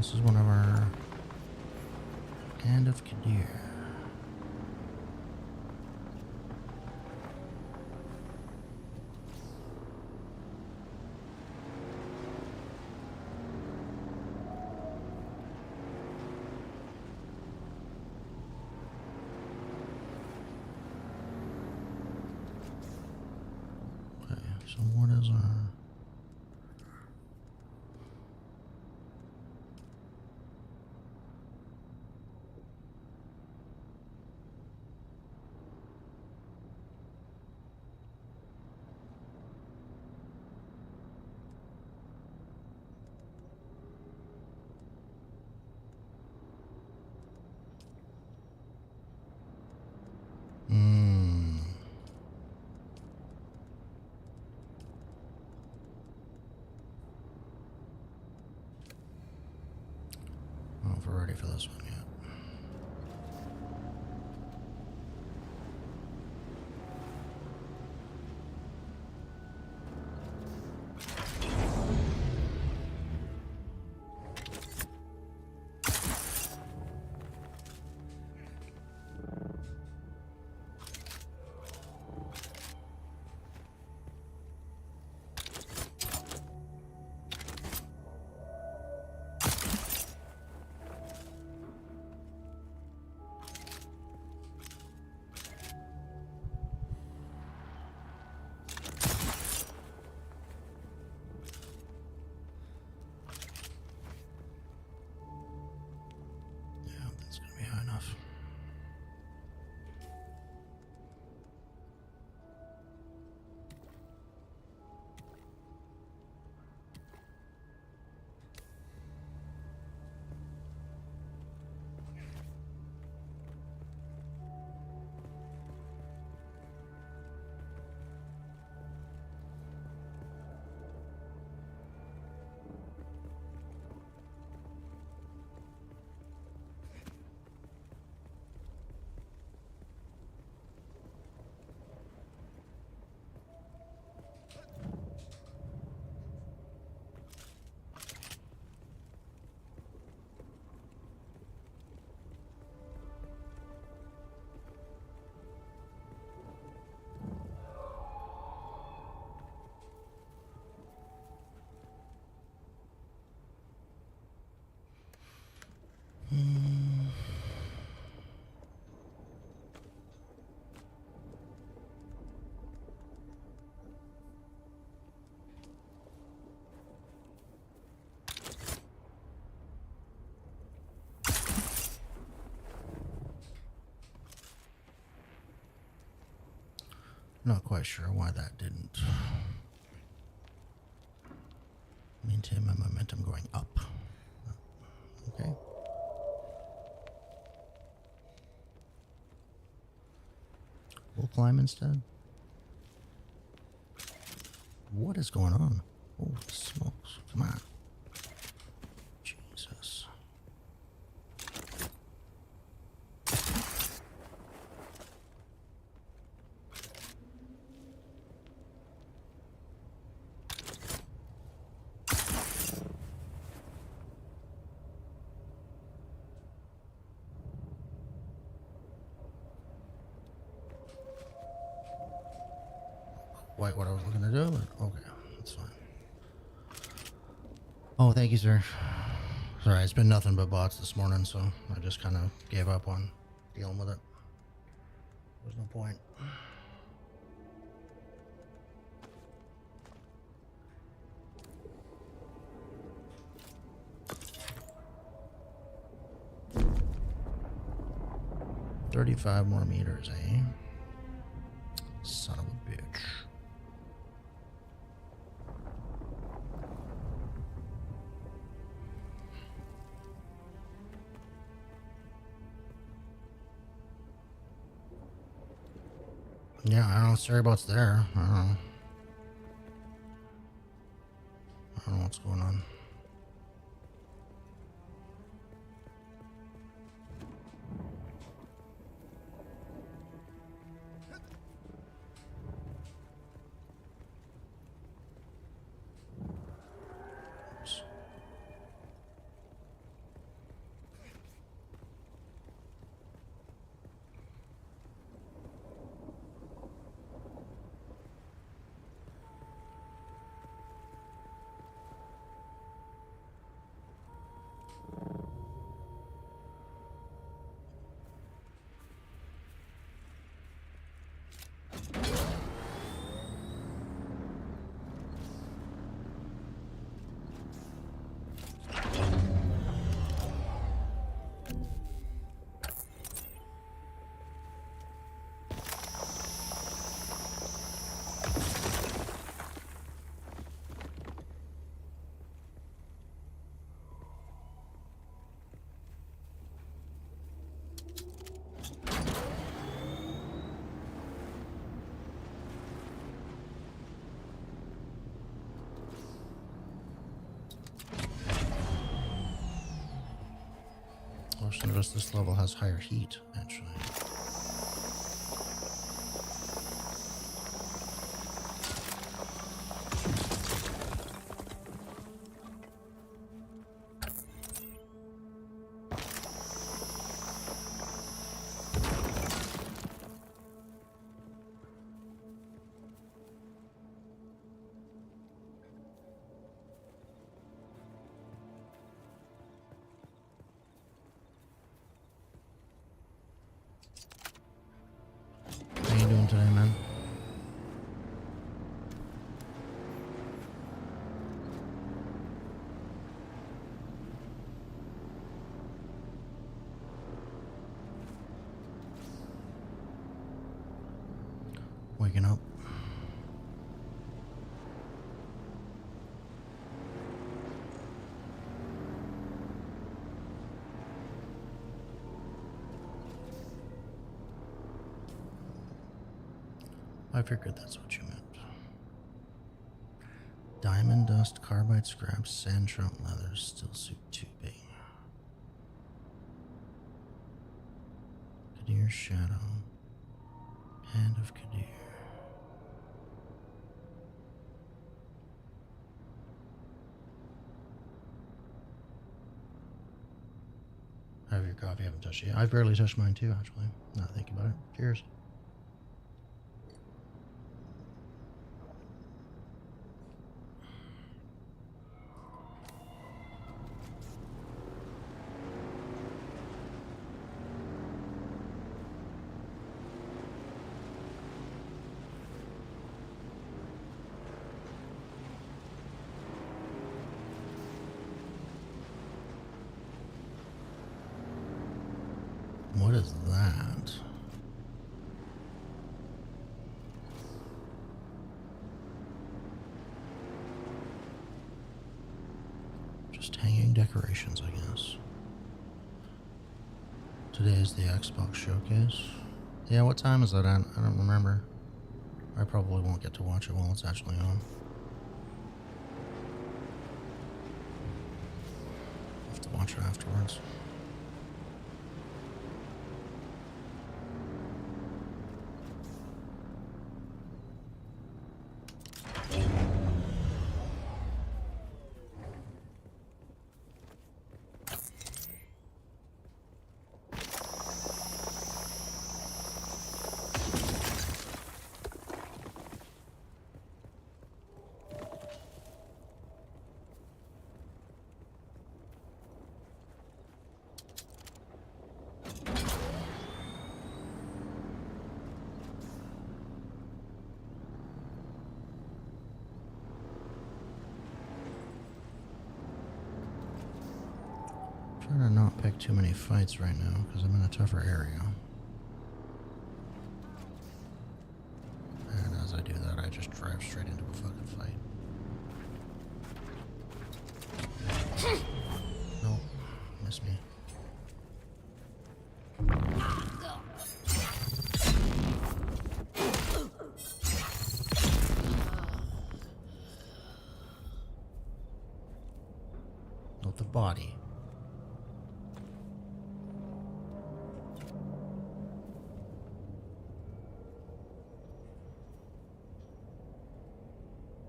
This is one of our Hand of Kadir. Okay, so what is our... Hmm. I don't know if we're ready for this one yet. Yeah, that's gonna be high enough. Not quite sure why that didn't maintain my momentum going up. Okay. We'll climb instead. What is going on? Oh, smokes. Come on. Jesus. Quite what I was looking to do, but okay, that's fine. Oh, thank you, sir. Sorry, it's been nothing but bots this morning, so I just kind of gave up on dealing with it. There's no point. $35 more meters, eh? Son of a bitch. Yeah, I don't know. Sorry about there. I don't know. I don't know what's going on. Oops. just noticed this level has higher heat, actually. How you doing today, man? Waking up. I figured that's what you meant. Diamond dust, carbide scraps, sand trunk leather, steel suit tubing. Kadir shadow. Hand of Kadir. Have your coffee? I haven't touched it yet. I've barely touched mine too, actually. Not thinking about it. Cheers. What is that? Just hanging decorations, I guess. Today is the Xbox showcase. Yeah, what time is that at? I don't remember. I probably won't get to watch it while it's actually on. I'll have to watch it afterwards. Trying to not pick too many fights right now because I'm in a tougher area. And as I do that, I just drive straight into a fucking fight. Nope, miss me. Not the body.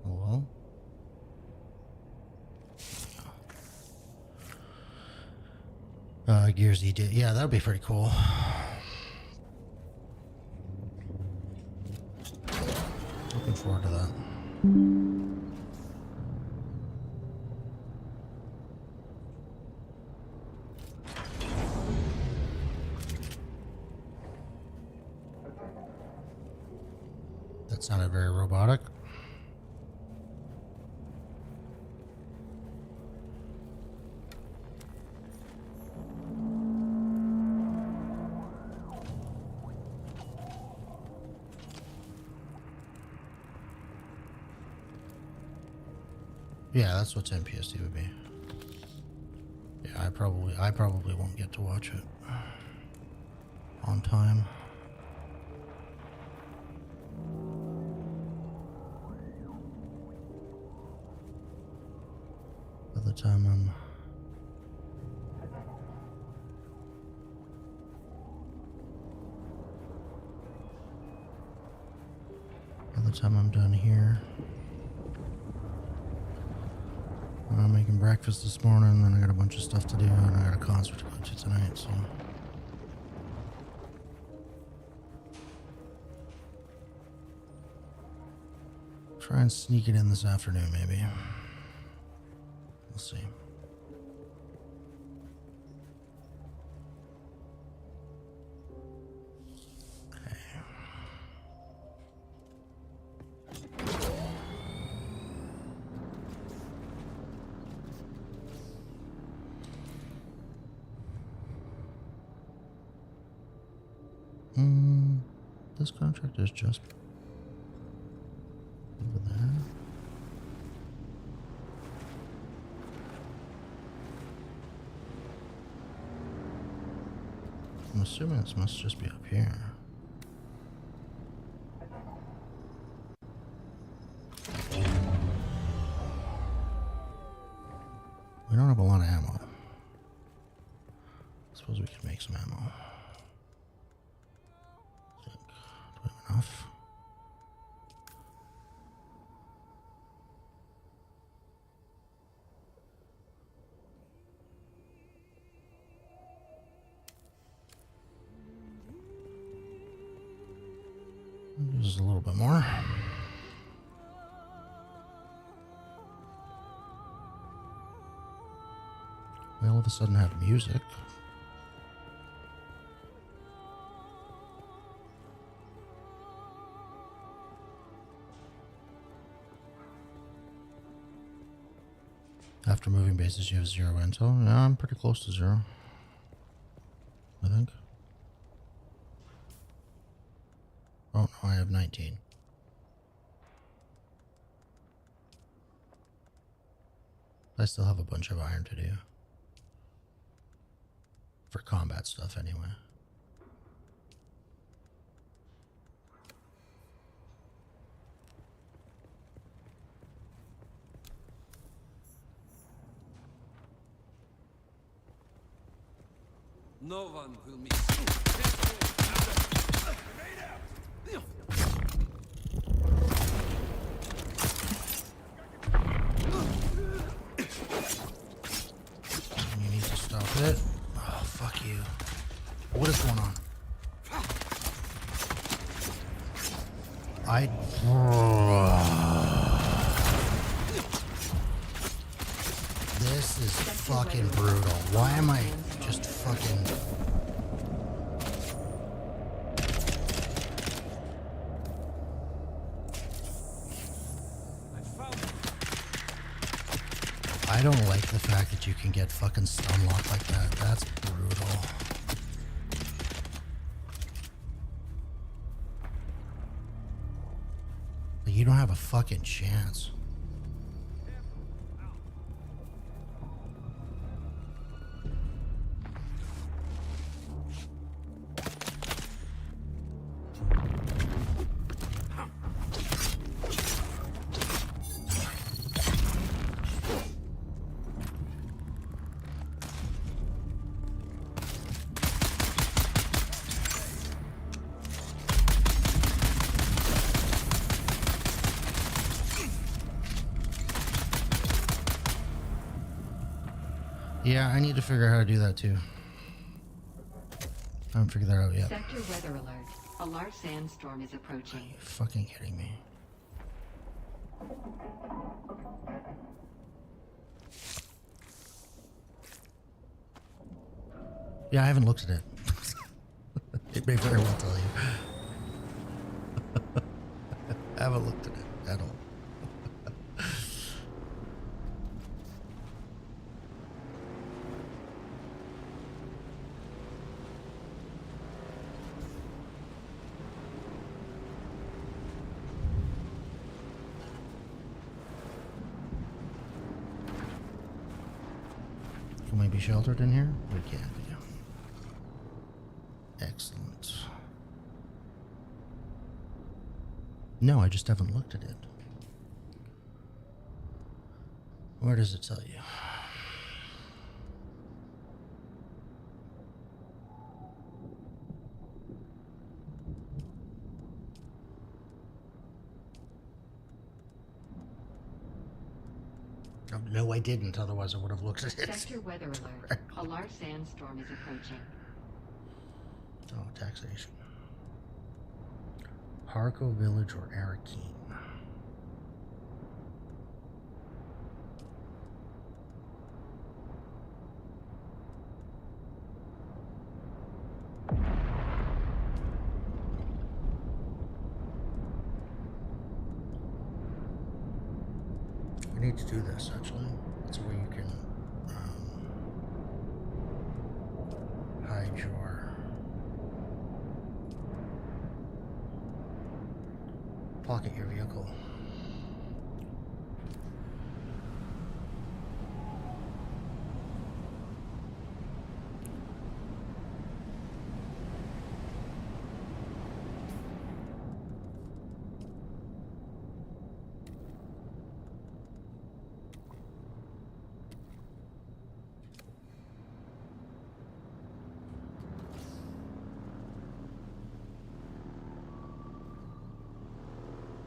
Well, Gears ED. Yeah, that'd be pretty cool. Looking forward to that. That sounded very robotic. Yeah, that's what NPSD would be. Yeah, I probably won't get to watch it on time. By the time I'm the time I'm done here. I'm making breakfast this morning, then I got a bunch of stuff to do, and I got a concert to go to tonight, so. Try and sneak it in this afternoon, maybe. We'll see. Okay. This contract is just over there. I'm assuming this must just be up here. We don't have a lot of ammo. I suppose we could make some ammo. Do we have enough? Just a little bit more. We all of a sudden have music. After moving bases, you have 0 intel. Yeah, I'm pretty close to 0. I think. Oh no, I have 19. I still have a bunch of iron to do. For combat stuff, anyway. No one will miss. You need to stop it. Oh, fuck you. What is going on? This is fucking brutal. Why am I just fucking... I don't like the fact that you can get fucking stun locked like that. That's brutal. Like, you don't have a fucking chance. Yeah, I need to figure out how to do that too. I haven't figured that out yet. Sector weather alert. A large sandstorm is approaching. Are you fucking kidding me? Yeah, I haven't looked at it. It may very well tell you. I haven't looked at it at all. Can we be sheltered in here? We can be. Excellent. No, I just haven't looked at it. Where does it tell you? Oh, no, I didn't. Otherwise, I would have looked at it. Sector weather alert. A large sandstorm is approaching. Oh, taxation. Harco Village or Arakeen. We need to do this, actually. It's where you can hide your pocket your vehicle.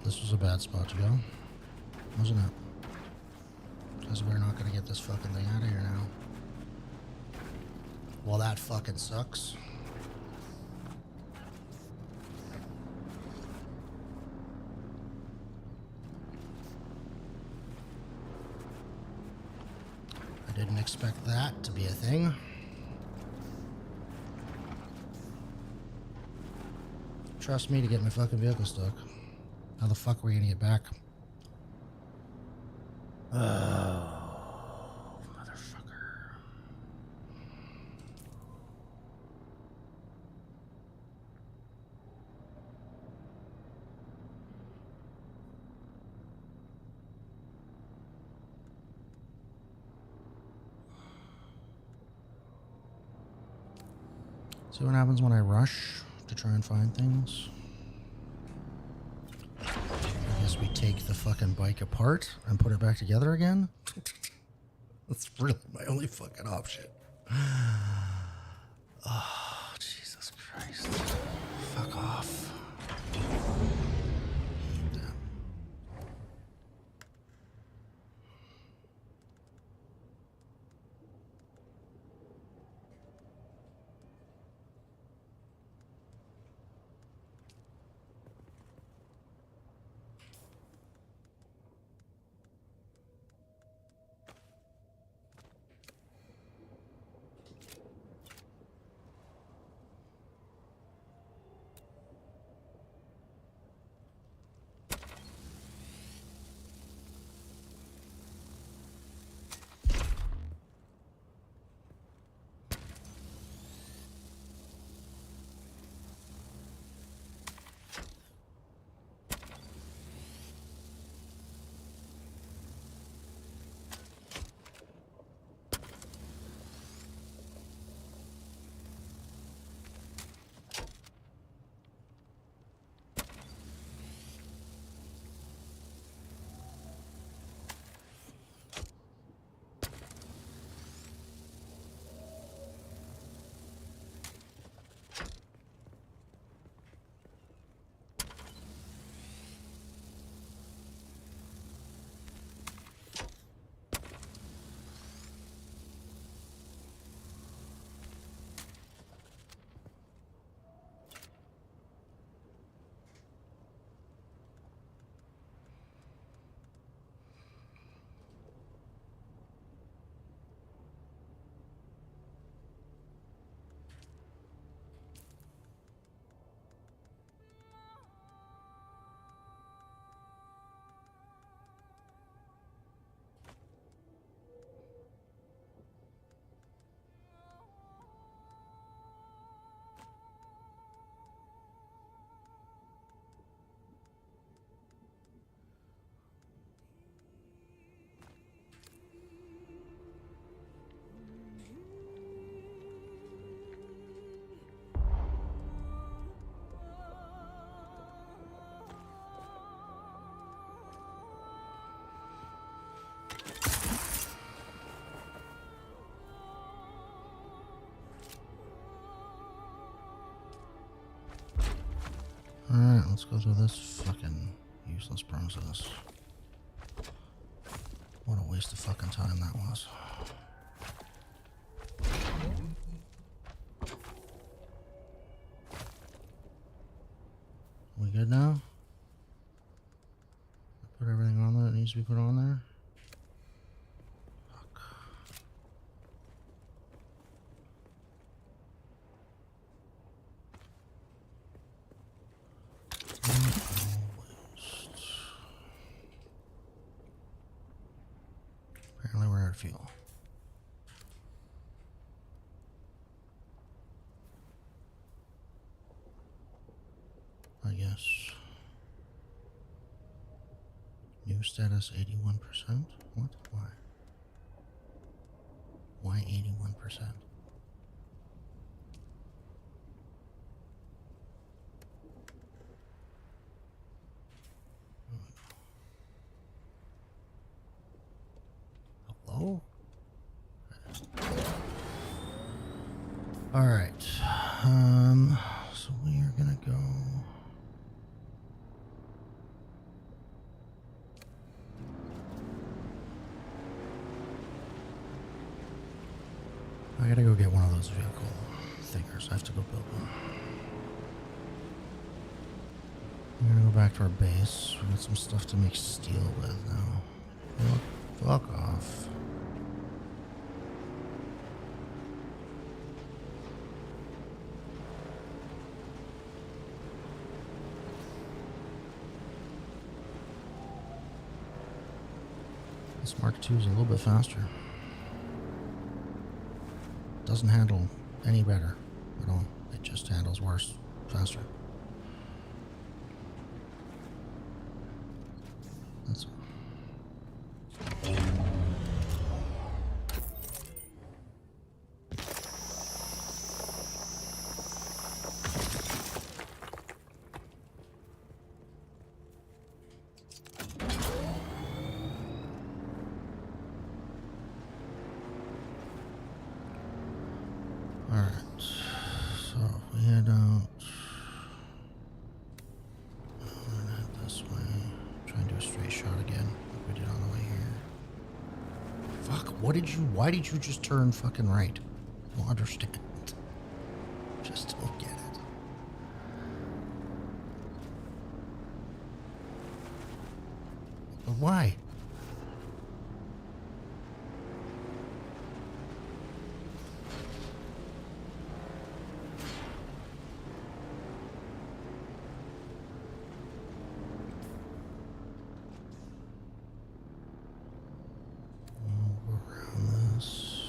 This was a bad spot to go, wasn't it? Because we're not going to get this fucking thing out of here now. Well, that fucking sucks. I didn't expect that to be a thing. Trust me to get my fucking vehicle stuck. How the fuck were we gonna get back? Oh, motherfucker. See what happens when I rush to try and find things? I guess we take the fucking bike apart and put it back together again? That's really my only fucking option. Oh, Jesus Christ. Fuck off. Damn. Alright, let's go through this fucking useless process. What a waste of fucking time that was. We good now? Put everything on that needs to be put on there. Fuck. Apparently we're out of fuel. I guess. New status 81%? What? Why? Why 81%? Hello? Alright. So we are gonna go. I gotta go get one of those vehicle thingers. I have to go build one. We're gonna go back to our base. We got some stuff to make steel with now. Fuck off. This Mark II is a little bit faster. Doesn't handle any better at all. It just handles worse, faster. That's all. Alright, so if we head out, we're gonna head this way, try and do a straight shot again, like we did on the way here. Fuck, why did you just turn fucking right? I don't understand. Just don't get it. But why? Around this.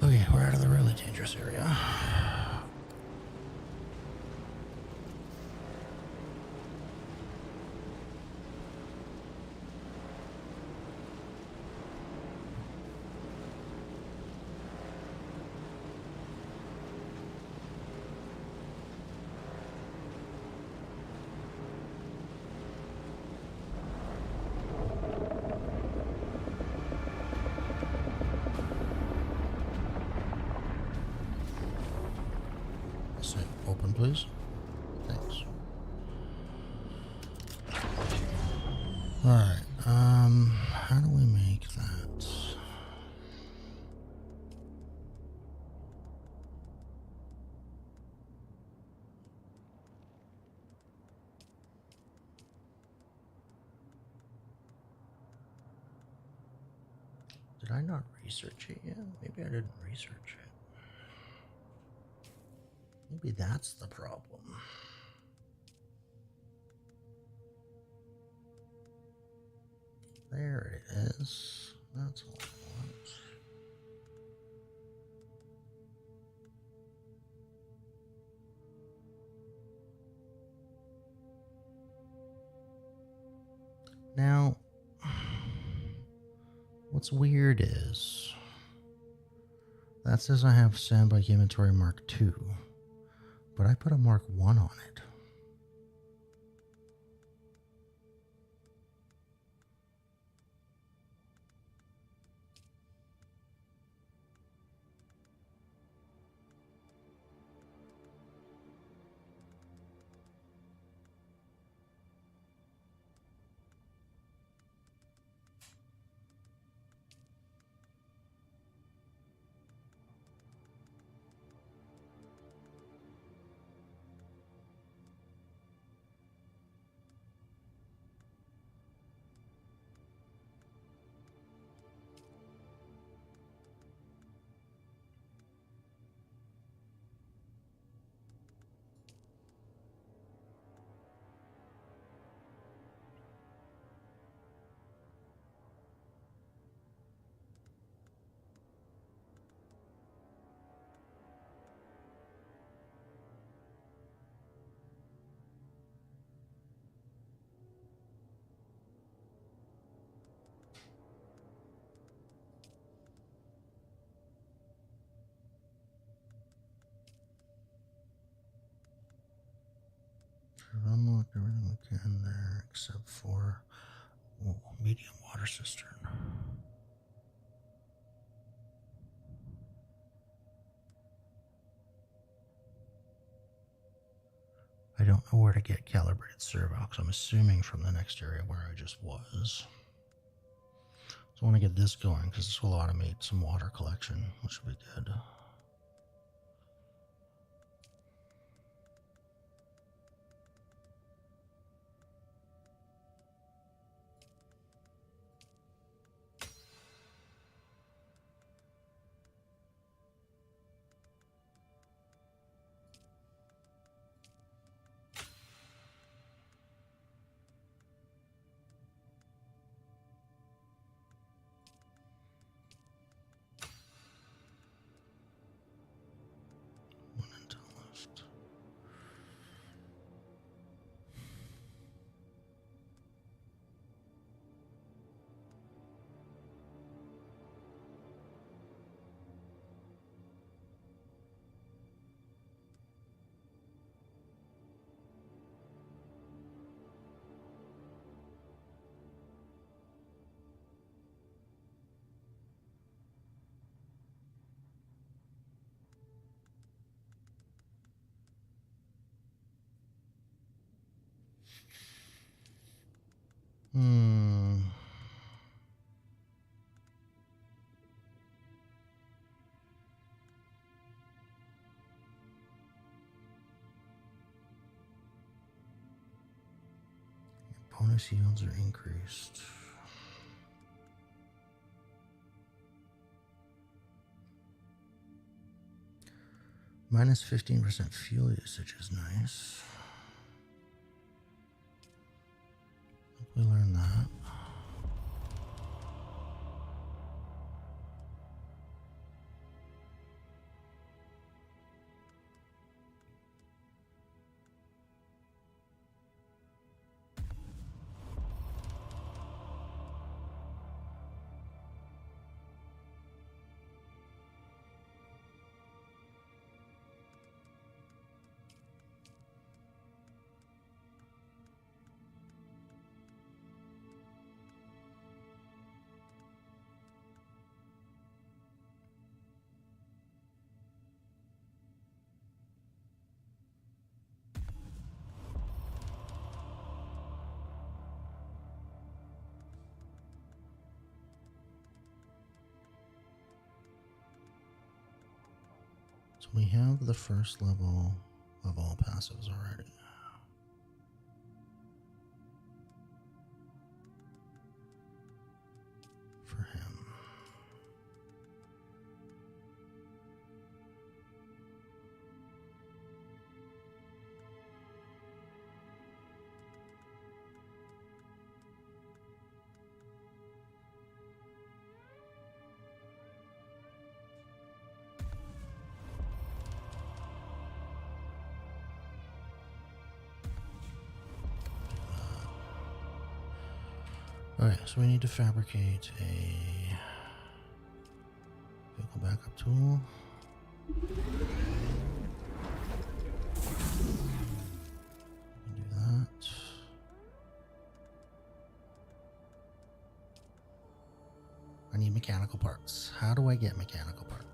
Okay, we're out of the really dangerous area. Say, open, please. Thanks. Alright, how do we make that? Did I not research it yet? Maybe I didn't research it. Maybe that's the problem. There it is. That's all I want. Now, what's weird is that says I have Sandbike Inventory Mark II, but I put a Mark I on it. I've unlocked everything we can there except for medium water cistern. I don't know where to get calibrated servox. I'm assuming from the next area where I just was. So I want to get this going because this will automate some water collection, which will be good. One intel left. Bonus yields are increased. Minus 15% fuel usage is nice. We learned that. So we have the first level of all passives already. For him. Okay, so we need to fabricate a vehicle backup tool. We can do that. I need mechanical parts. How do I get mechanical parts?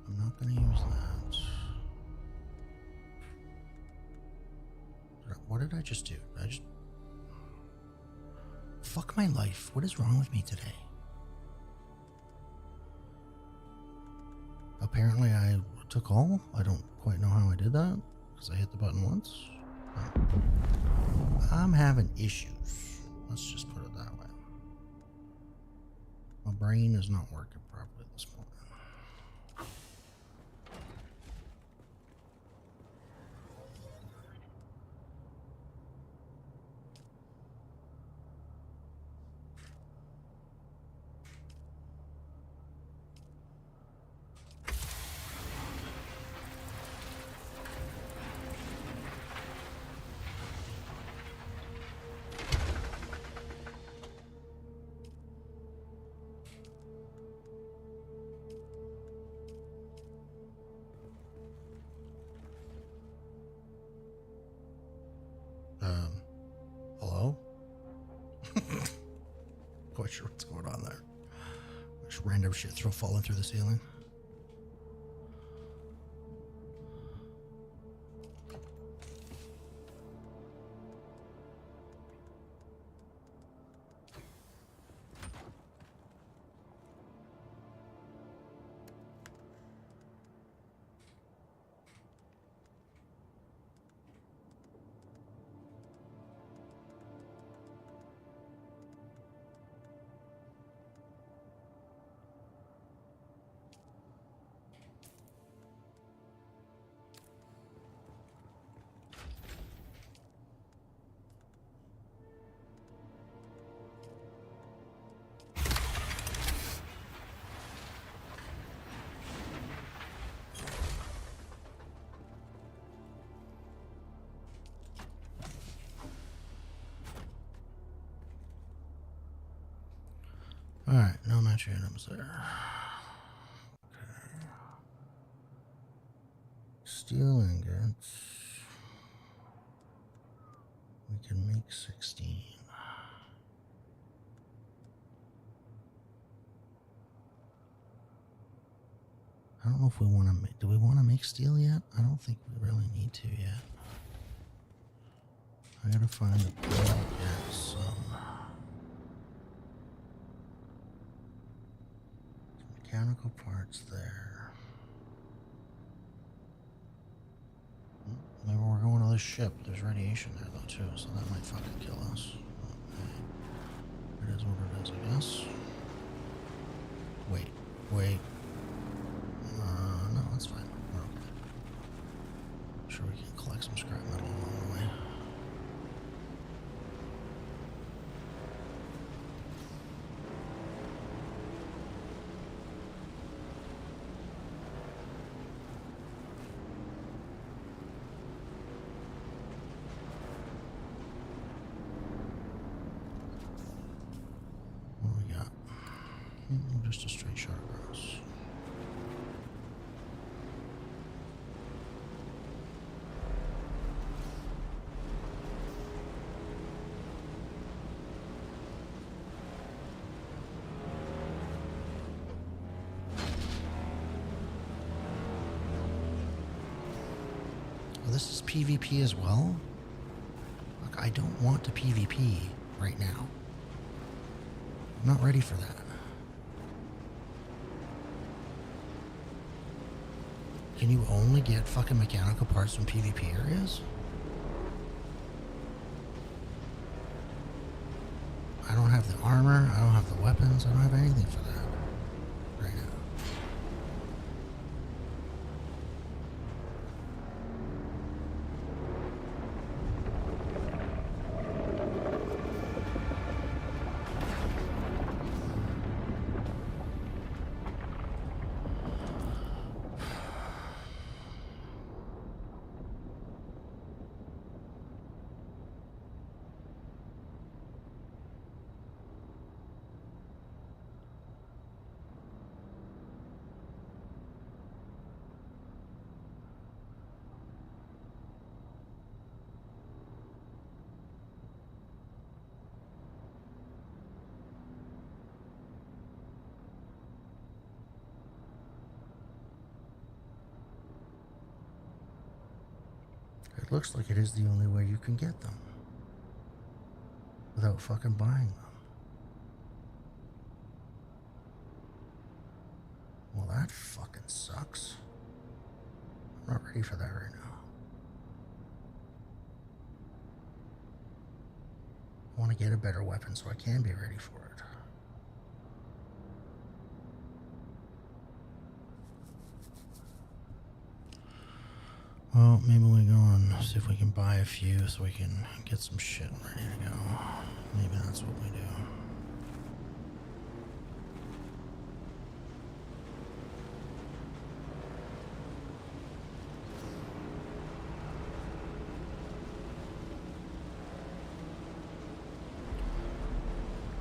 I'm not going to use that. What did I just do? Fuck my life. What is wrong with me today? Apparently I took all. I don't quite know how I did that because I hit the button once. I'm having issues. Let's just put it that way. My brain is not working properly at this point. Hello? Quite sure what's going on there. Just random shit falling through the ceiling. Alright, no match items there. Okay. Steel ingots. We can make 16. I don't know if we want to make... Do we want to make steel yet? I don't think we really need to yet. I gotta find a place to get some mechanical parts there. Maybe we're going to this ship. There's radiation there though too, so that might fucking kill us. But, it is what it is, I guess. Wait. No, that's fine. We're okay. I'm sure we can collect some scrap metal along the way. What do we got? Just a straight shot across. Oh, this is PvP as well? Look, I don't want to PvP right now. I'm not ready for that. Can you only get fucking mechanical parts from PvP areas? I don't have the armor, I don't have the weapons, I don't have anything for that right now. It looks like it is the only way you can get them without fucking buying them. Well, that fucking sucks. I'm not ready for that right now. I want to get a better weapon so I can be ready for it. Well, maybe we go and see if we can buy a few so we can get some shit ready to go. Maybe that's what we do.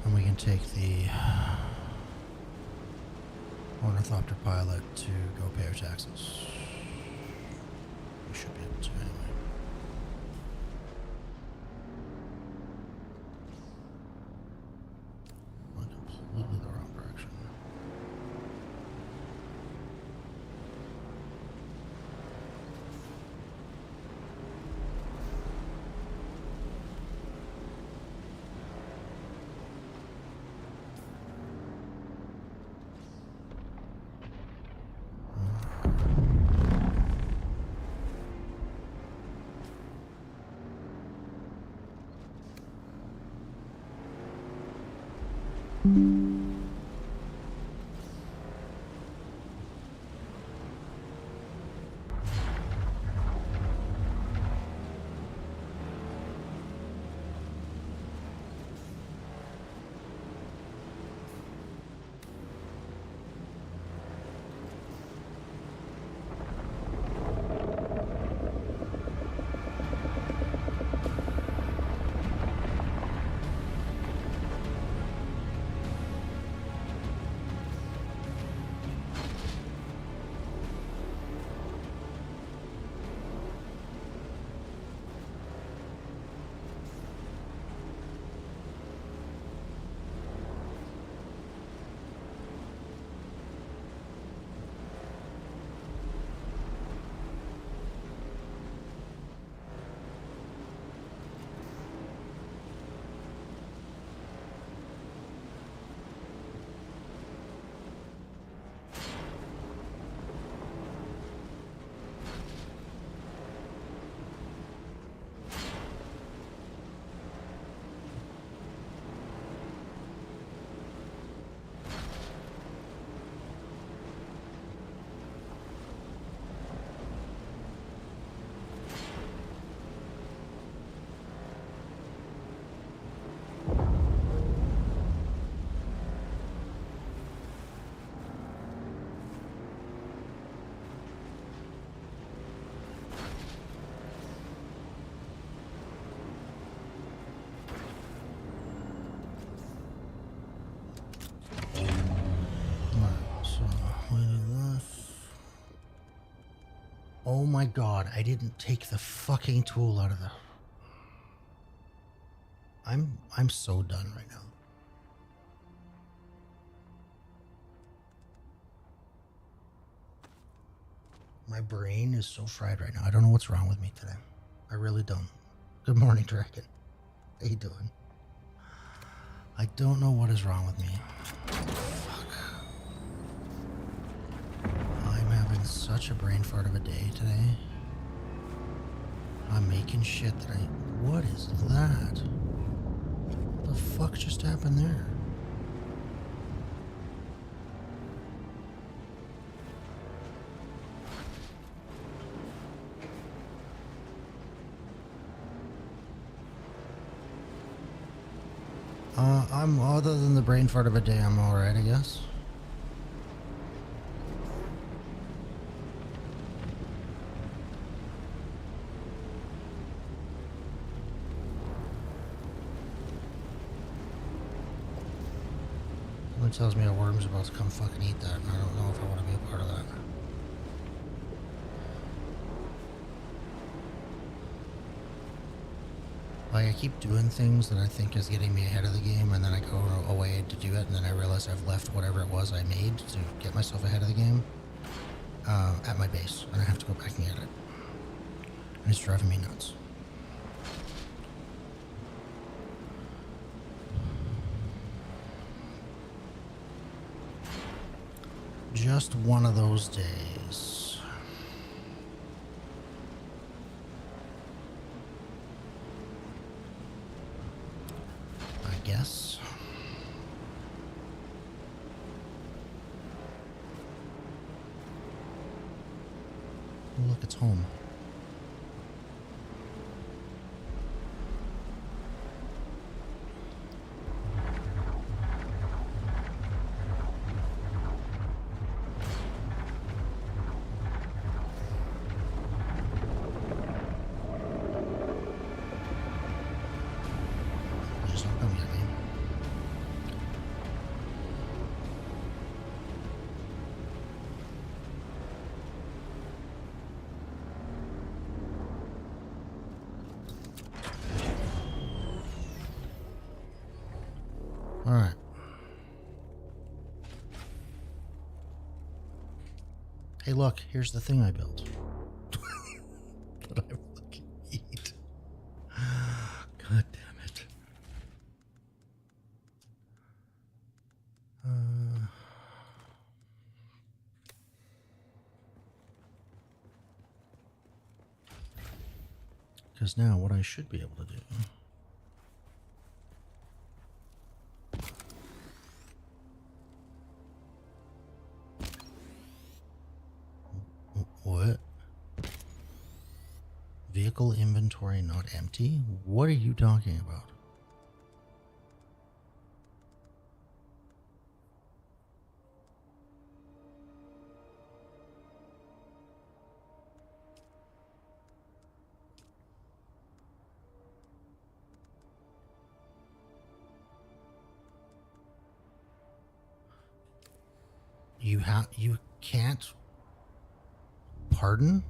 And we can take the ornithopter pilot to go pay our taxes. We should be able to anyway. Went completely the wrong direction. Oh my god, I didn't take the fucking tool out of the... I'm so done right now. My brain is so fried right now. I don't know what's wrong with me today. I really don't. Good morning, Dragon. How you doing? I don't know what is wrong with me. Fuck. I'm having such a brain fart of a day today. I'm making shit that What is that? What the fuck just happened there? I'm other than the brain fart of a day, I'm alright, I guess. Someone tells me a worm's about to come fucking eat that, and I don't know if I want to be a part of that. Like, I keep doing things that I think is getting me ahead of the game, and then I go away to do it, and then I realize I've left whatever it was I made to get myself ahead of the game at my base, and I have to go back and get it. And it's driving me nuts. Just one of those days. I guess. Look, it's home. Just don't come get me. All right. Hey, look, here's the thing I built. That I fucking eat. God damn it. Because now what I should be able to do. What? Vehicle inventory not empty? What are you talking about? You can't. Pardon?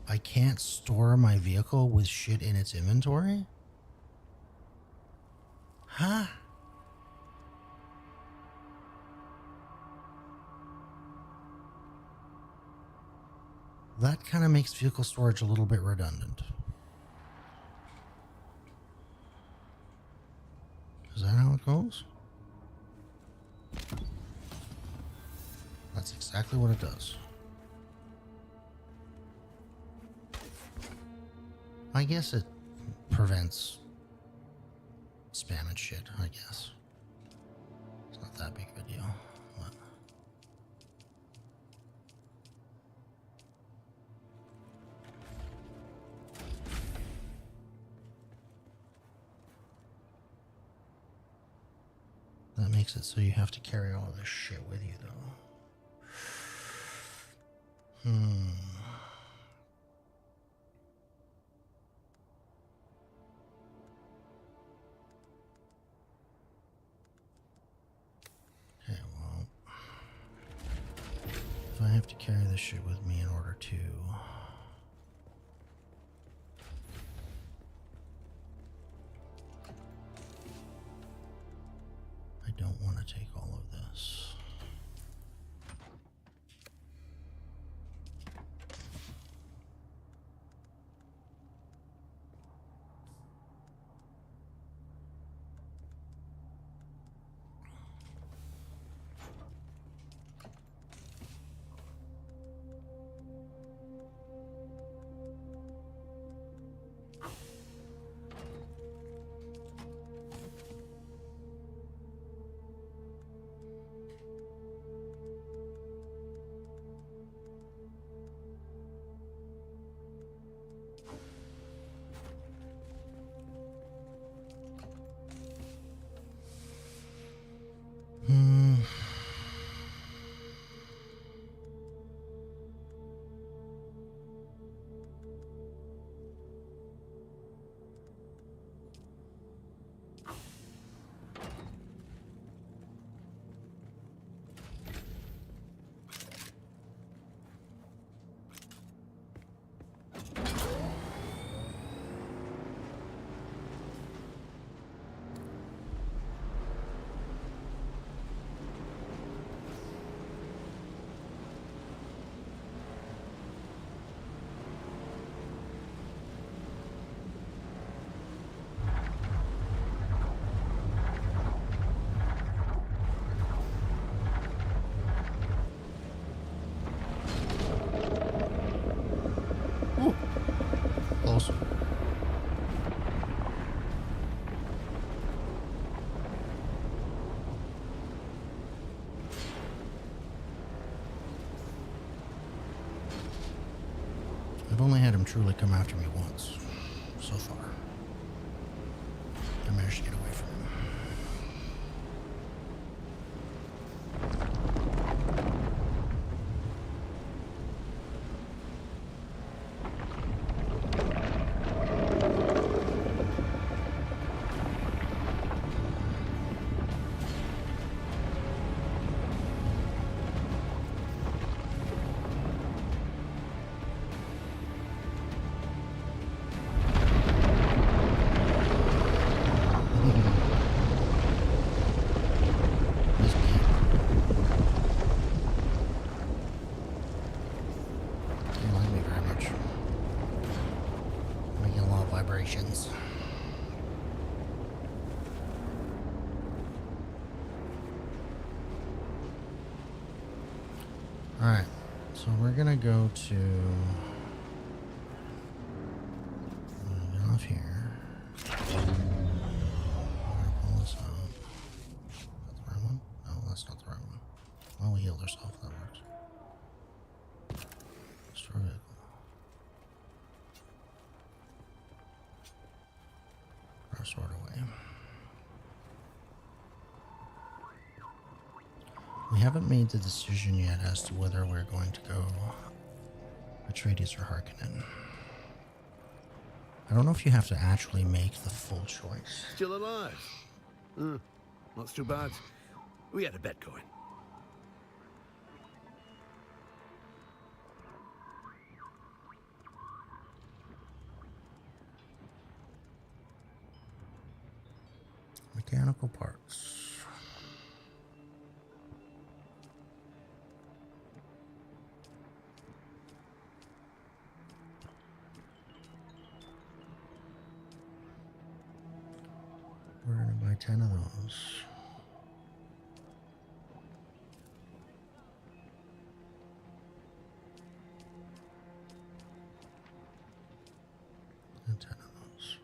I can't store my vehicle with shit in its inventory? Huh? That kind of makes vehicle storage a little bit redundant. Is that how it goes? That's exactly what it does. I guess it prevents spam and shit, I guess. It's not that big of a deal. But that makes it so you have to carry all of this shit with you, though. Okay, well, if I have to carry this shit with me in order to I don't want to take all of this. truly come after me once so far. I managed to get away from him. This man. Didn't like me very much. Making a lot of vibrations. Alright, so we're gonna go to get off here. We're gonna pull this out. Is that the right one? No, that's not the right one. Well, we healed ourselves, that works. Destroy vehicle. Our sword away. We haven't made the decision yet as to whether we're going to go Atreides or Harkonnen. I don't know if you have to actually make the full choice. Still alive? That's too bad. We had a bet going. Mechanical parts. We're gonna buy 10 of those. And 10 of those.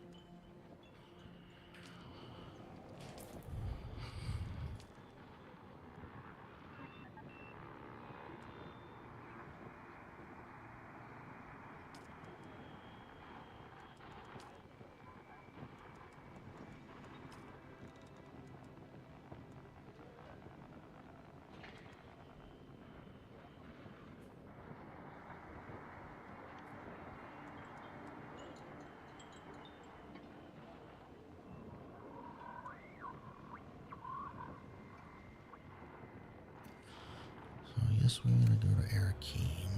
So I guess we're gonna go to Arakeen.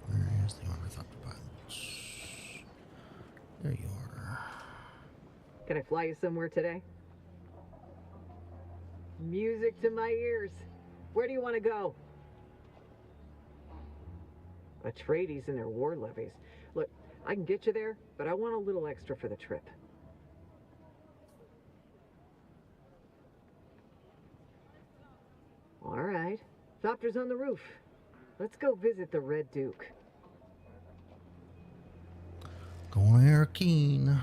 Where is the ornithopter pilots? There you are. Can I fly you somewhere today? Music to my ears. Where do you want to go? Atreides and their war levies. Look, I can get you there, but I want a little extra for the trip. All right. Thopter's on the roof. Let's go visit the Red Duke. Going to Arakeen.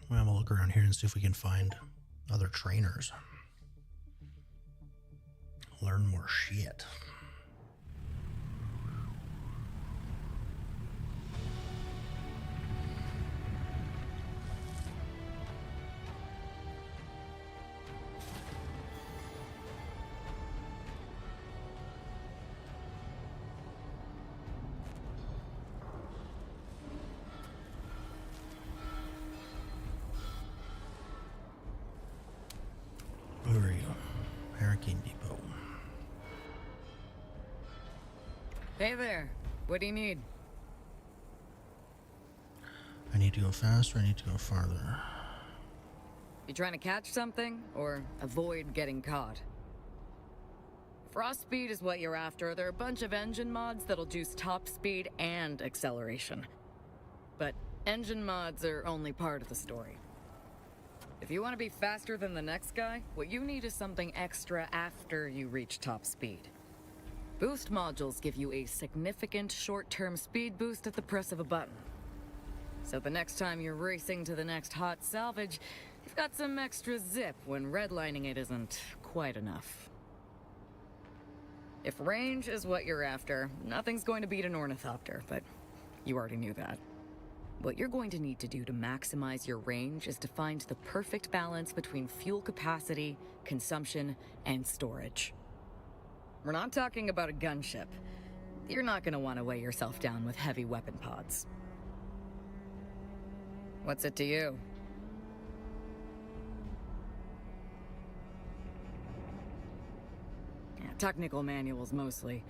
We'll have a look around here and see if we can find other trainers. Learn more shit. Where are you? Arakeen Depot. Hey there. What do you need? I need to go faster, I need to go farther. You trying to catch something or avoid getting caught? Frost speed is what you're after. There are a bunch of engine mods that'll juice top speed and acceleration. But engine mods are only part of the story. If you want to be faster than the next guy, what you need is something extra after you reach top speed. Boost modules give you a significant short-term speed boost at the press of a button. So the next time you're racing to the next hot salvage, you've got some extra zip when redlining it isn't quite enough. If range is what you're after, nothing's going to beat an ornithopter, but you already knew that. What you're going to need to do to maximize your range is to find the perfect balance between fuel capacity, consumption, and storage. We're not talking about a gunship. You're not going to want to weigh yourself down with heavy weapon pods. What's it to you? Yeah, technical manuals mostly.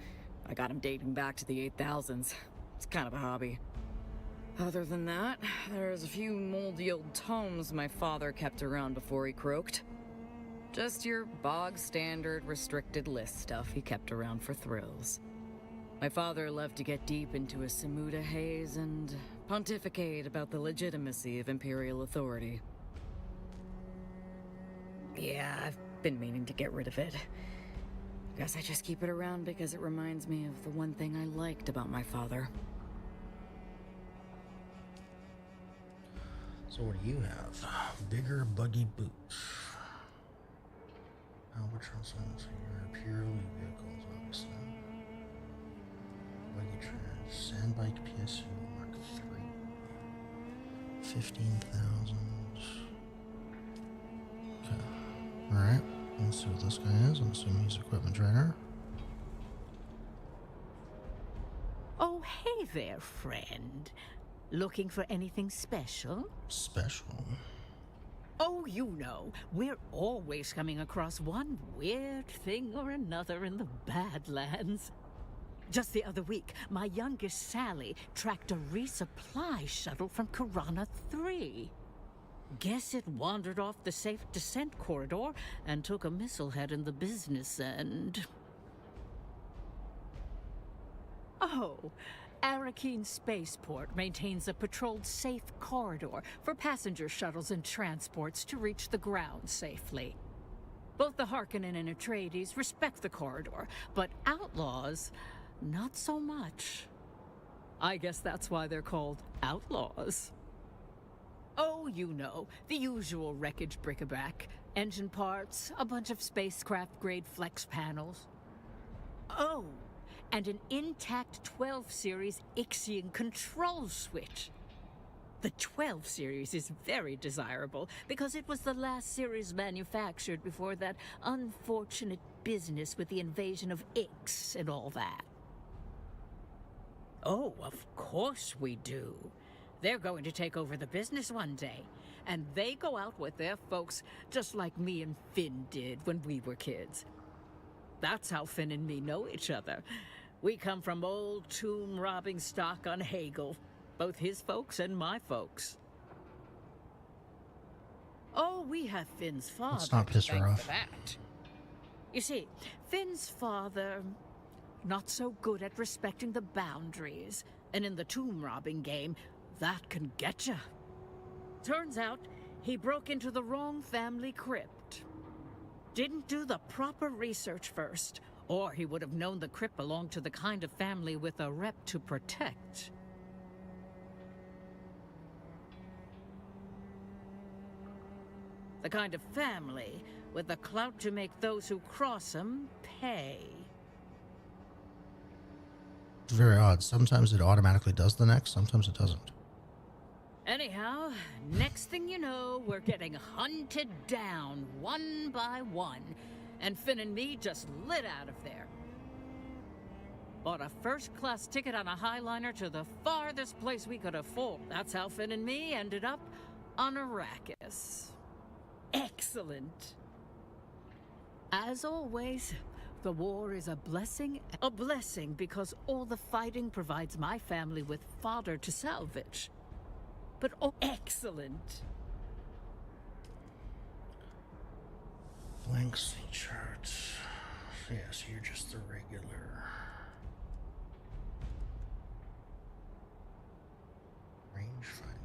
I got them dating back to the 8000s. It's kind of a hobby. Other than that, there's a few moldy old tomes my father kept around before he croaked. Just your bog standard restricted list stuff he kept around for thrills. My father loved to get deep into a Samuda haze and pontificate about the legitimacy of Imperial authority. Yeah, I've been meaning to get rid of it. Guess I just keep it around because it reminds me of the one thing I liked about my father. So what do you have? Bigger buggy boots. Albatross ones are purely vehicles, obviously. Buggy trench. Sandbike PSU Mark III. 15,000. Okay. Alright. Let's see what this guy is. I'm assuming he's equipment trainer. Oh, hey there, friend. Looking for anything special? Special. Oh, you know, we're always coming across one weird thing or another in the Badlands. Just the other week, my youngest Sally tracked a resupply shuttle from Karana 3. Guess it wandered off the safe descent corridor and took a missile head in the business end. Oh, Arakeen Spaceport maintains a patrolled safe corridor for passenger shuttles and transports to reach the ground safely. Both the Harkonnen and Atreides respect the corridor, but outlaws, not so much. I guess that's why they're called outlaws. Oh, you know, the usual wreckage bric-a-brac, engine parts, a bunch of spacecraft-grade flex panels. Oh, and an intact 12 series Ixion control switch. The 12 series is very desirable because it was the last series manufactured before that unfortunate business with the invasion of Ix and all that. Oh, of course we do. They're going to take over the business one day, and they go out with their folks just like me and Finn did when we were kids. That's how Finn and me know each other. We come from old tomb-robbing stock on Hagel, both his folks and my folks. Oh, we have Finn's father. Let's not piss to her thank off. for that. You see, Finn's father, not so good at respecting the boundaries, and in the tomb-robbing game, that can get ya. Turns out, he broke into the wrong family crypt. Didn't do the proper research first, or he would have known the crypt belonged to the kind of family with a rep to protect. The kind of family with the clout to make those who cross them pay. It's very odd. Sometimes it automatically does the next, sometimes it doesn't. Anyhow, next thing you know, we're getting hunted down one by one, and Finn and me just lit out of there. Bought a first-class ticket on a Highliner to the farthest place we could afford. That's how Finn and me ended up on Arrakis. Excellent. As always, the war is a blessing. A blessing because all the fighting provides my family with fodder to salvage. But oh, excellent. Blank sea chart. Yes, you're just the regular. Rangefinder.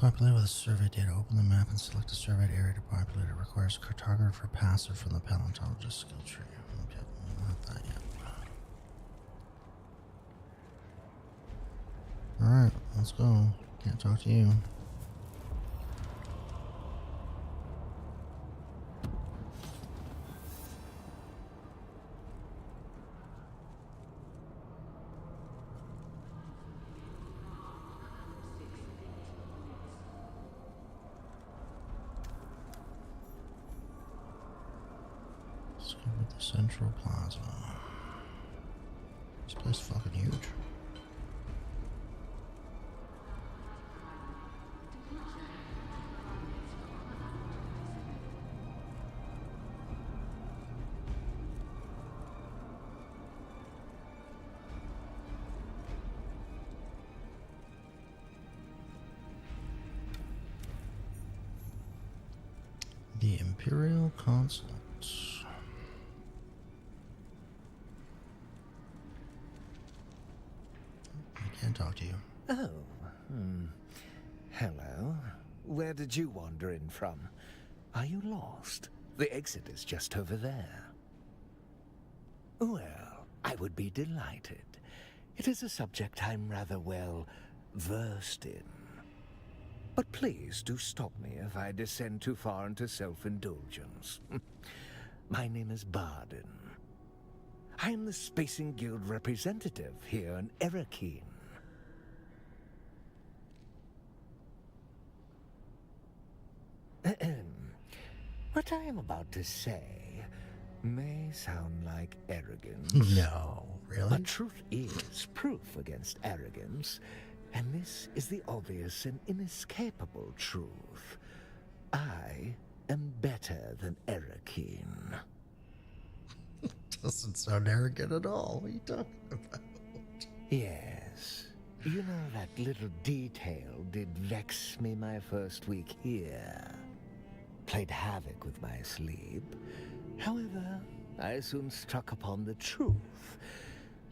Populated with survey data. Open the map and select a surveyed area to populate. It requires cartographer passive from the paleontologist skill tree. Okay, we don't have that yet. Alright, let's go. Can't talk to you. Discovered the Central Plaza. This place is fucking huge. The Imperial Consulate. I can't talk to you. Oh, hello. Where did you wander in from? Are you lost? The exit is just over there. Well, I would be delighted. It is a subject I'm rather well versed in. But please do stop me if I descend too far into self-indulgence. My name is Bardin. I am the Spacing Guild representative here in Erakeen. What I am about to say may sound like arrogance. No, really? But truth is proof against arrogance, and this is the obvious and inescapable truth. I am better than Erakeen. Doesn't sound arrogant at all. What are you talking about? Yes. You know, that little detail did vex me my first week here. Played havoc with my sleep. However, I soon struck upon the truth,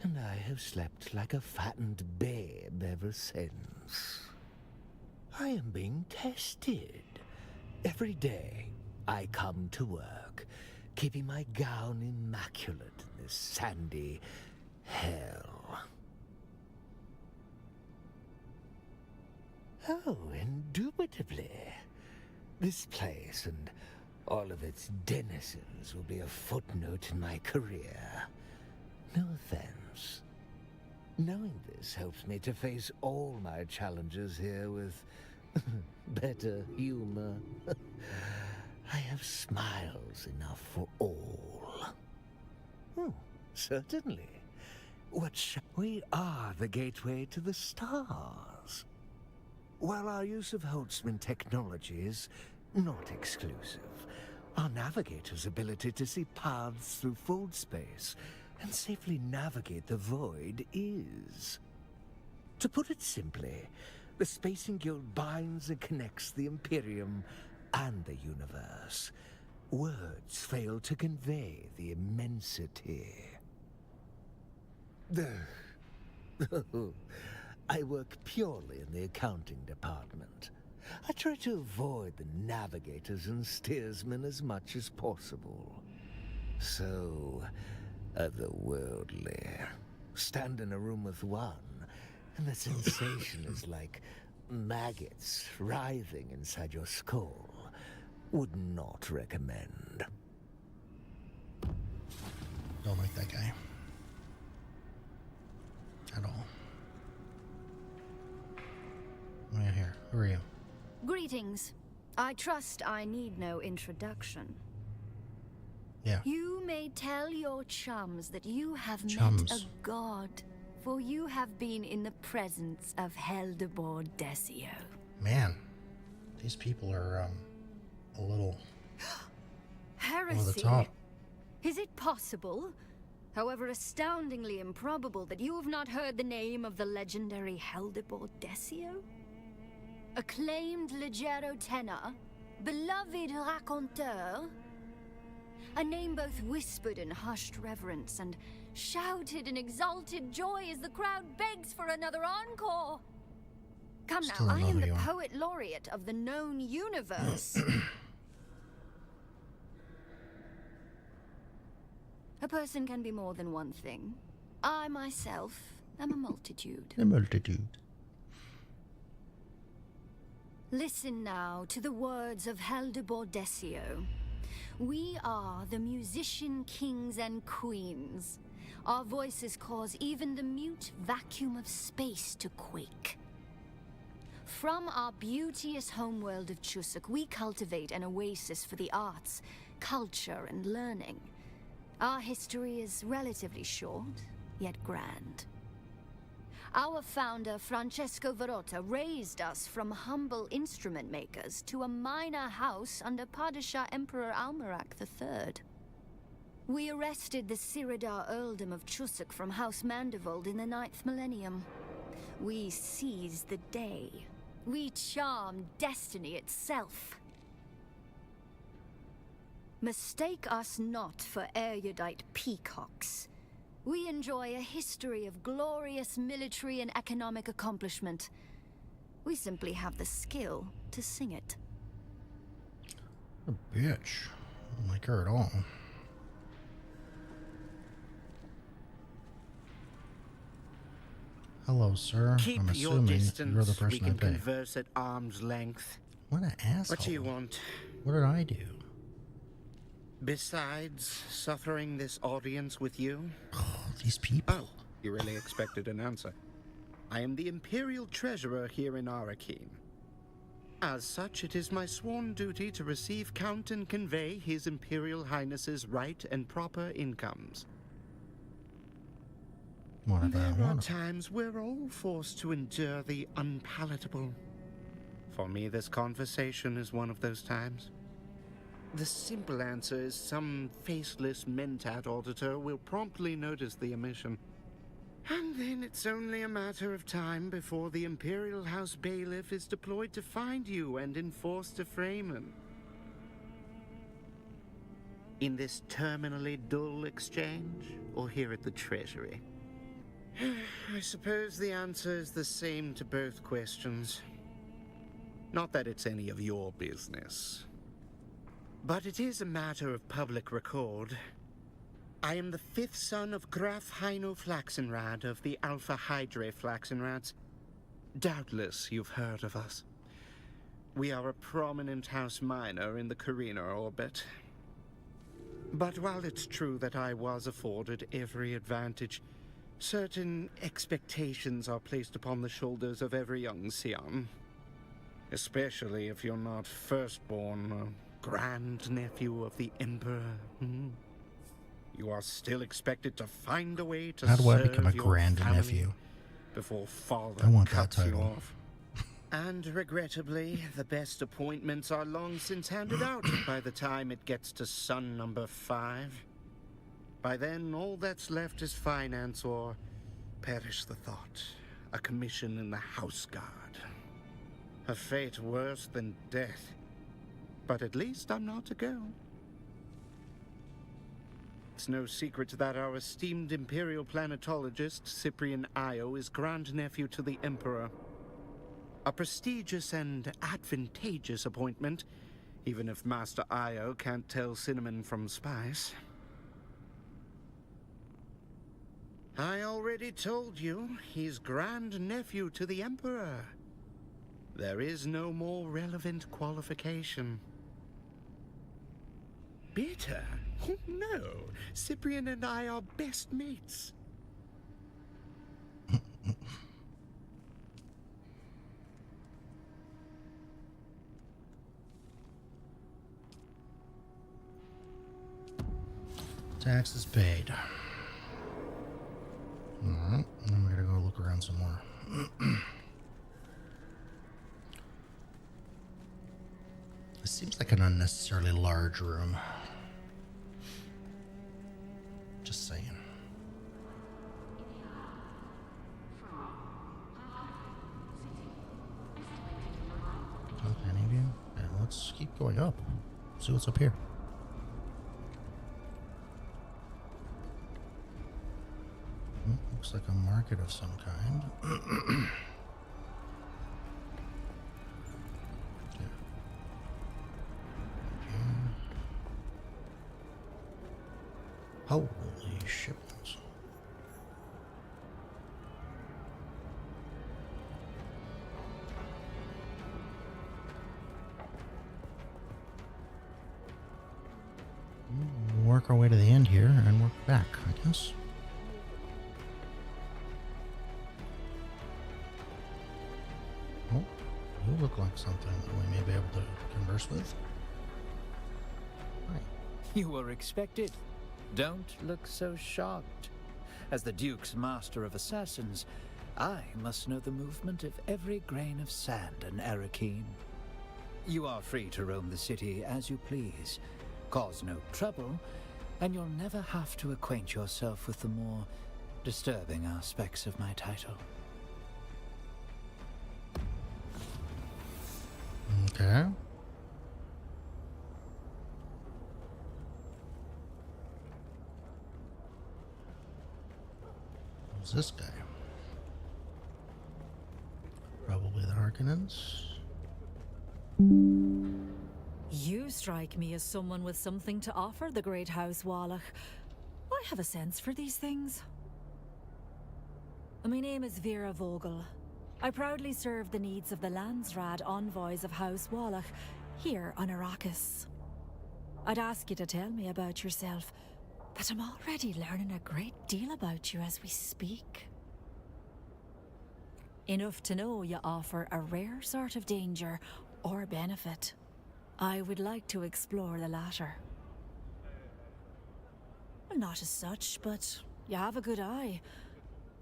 and I have slept like a fattened babe ever since. I am being tested. Every day, I come to work, keeping my gown immaculate in this sandy hell. Oh, indubitably. This place and all of its denizens will be a footnote in my career. No offense. Knowing this helps me to face all my challenges here with better humor. I have smiles enough for all. Certainly. We are the gateway to the stars. While our use of Holtzman technology is not exclusive, our navigator's ability to see paths through fold space and safely navigate the void is. To put it simply, the Spacing Guild binds and connects the Imperium and the universe. Words fail to convey the immensity. I work purely in the accounting department. I try to avoid the navigators and steersmen as much as possible. So otherworldly. Stand in a room with one, and the sensation is like maggots writhing inside your skull. Would not recommend. Don't like that guy. At all. What do you hear? Who are you? Greetings. I trust I need no introduction. Yeah. You may tell your chums that you have Chums. met a god, for you have been in the presence of Heldebor Desio. Man, these people are a little Heresy. over the top. Is it possible, however astoundingly improbable, that you have not heard the name of the legendary Heldebor Desio? Acclaimed leggero tenor, beloved raconteur, a name both whispered in hushed reverence and shouted in exalted joy as the crowd begs for another encore. Come Still now, don't I know am who the you are. poet laureate of the known universe. A person can be more than one thing. I myself am a multitude. A multitude. Listen now to the words of Haldebor Desio. We are the musician kings and queens. Our voices cause even the mute vacuum of space to quake. From our beauteous homeworld of Chusuk, we cultivate an oasis for the arts, culture, and learning. Our history is relatively short, yet grand. Our founder, Francesco Verota, raised us from humble instrument makers to a minor house under Padishah Emperor Almarak III. We arrested the Siridar earldom of Chusuk from House Mandivold in the 9th millennium. We seized the day. We charmed destiny itself. Mistake us not for erudite peacocks. We enjoy a history of glorious military and economic accomplishment. We simply have the skill to sing it. A bitch. I don't like her at all. Hello, sir. Keep I'm your assuming distance. you're the We person I can pay. converse at arm's length. What an asshole. What do you want? What did I do? Besides suffering this audience with you? Oh, these people. Oh, you really expected an answer. I am the Imperial Treasurer here in Arakeen. As such, it is my sworn duty to receive, count, and convey His Imperial Highness's right and proper incomes. What There about are one? times we're all forced to endure the unpalatable. For me, this conversation is one of those times. The simple answer is some faceless Mentat auditor will promptly notice the omission. And then it's only a matter of time before the Imperial House bailiff is deployed to find you and enforce defrayment. In this terminally dull exchange, or here at the Treasury? I suppose the answer is the same to both questions. Not that it's any of your business. But it is a matter of public record. I am the 5th son of Graf Heino Flaxenrad of the Alpha Hydrae Flaxenrads. Doubtless you've heard of us. We are a prominent house minor in the Carina orbit. But while it's true that I was afforded every advantage, certain expectations are placed upon the shoulders of every young Sion. Especially if you're not firstborn, grandnephew of the Emperor. You are still expected to find a way to How do I serve become a your grandnephew? family before father I want that cuts you title. off. And regrettably, the best appointments are long since handed out by the time it gets to son number 5. By then, all that's left is finance or, perish the thought, a commission in the House Guard. A fate worse than death. But at least I'm not a girl. It's no secret that our esteemed Imperial planetologist, Cyprian Io, is grandnephew to the Emperor. A prestigious and advantageous appointment, even if Master Io can't tell cinnamon from spice. I already told you, he's grandnephew to the Emperor. There is no more relevant qualification. Bitter? Oh, no. Cyprian and I are best mates. Taxes paid. Alright, then we gotta go look around some more. This seems like an unnecessarily large room. Just saying. Oh, any of you? Yeah, let's keep going up. See what's up here. Looks like a market of some kind. work our way to the end here and work back, I guess. Oh, you look like something that we may be able to converse with. Hi. You were expected. Don't look so shocked. As the Duke's master of assassins, I must know the movement of every grain of sand in Arakeen. You are free to roam the city as you please. Cause no trouble, and you'll never have to acquaint yourself with the more disturbing aspects of my title. Okay. Who's this guy? Probably the Harkonnens. You strike me as someone with something to offer the Great House Wallach. I have a sense for these things. My name is Vera Vogel. I proudly serve the needs of the Landsraad envoys of House Wallach here on Arrakis. I'd ask you to tell me about yourself, but I'm already learning a great deal about you as we speak. Enough to know you offer a rare sort of danger or benefit. I would like to explore the latter. Well, not as such, but you have a good eye.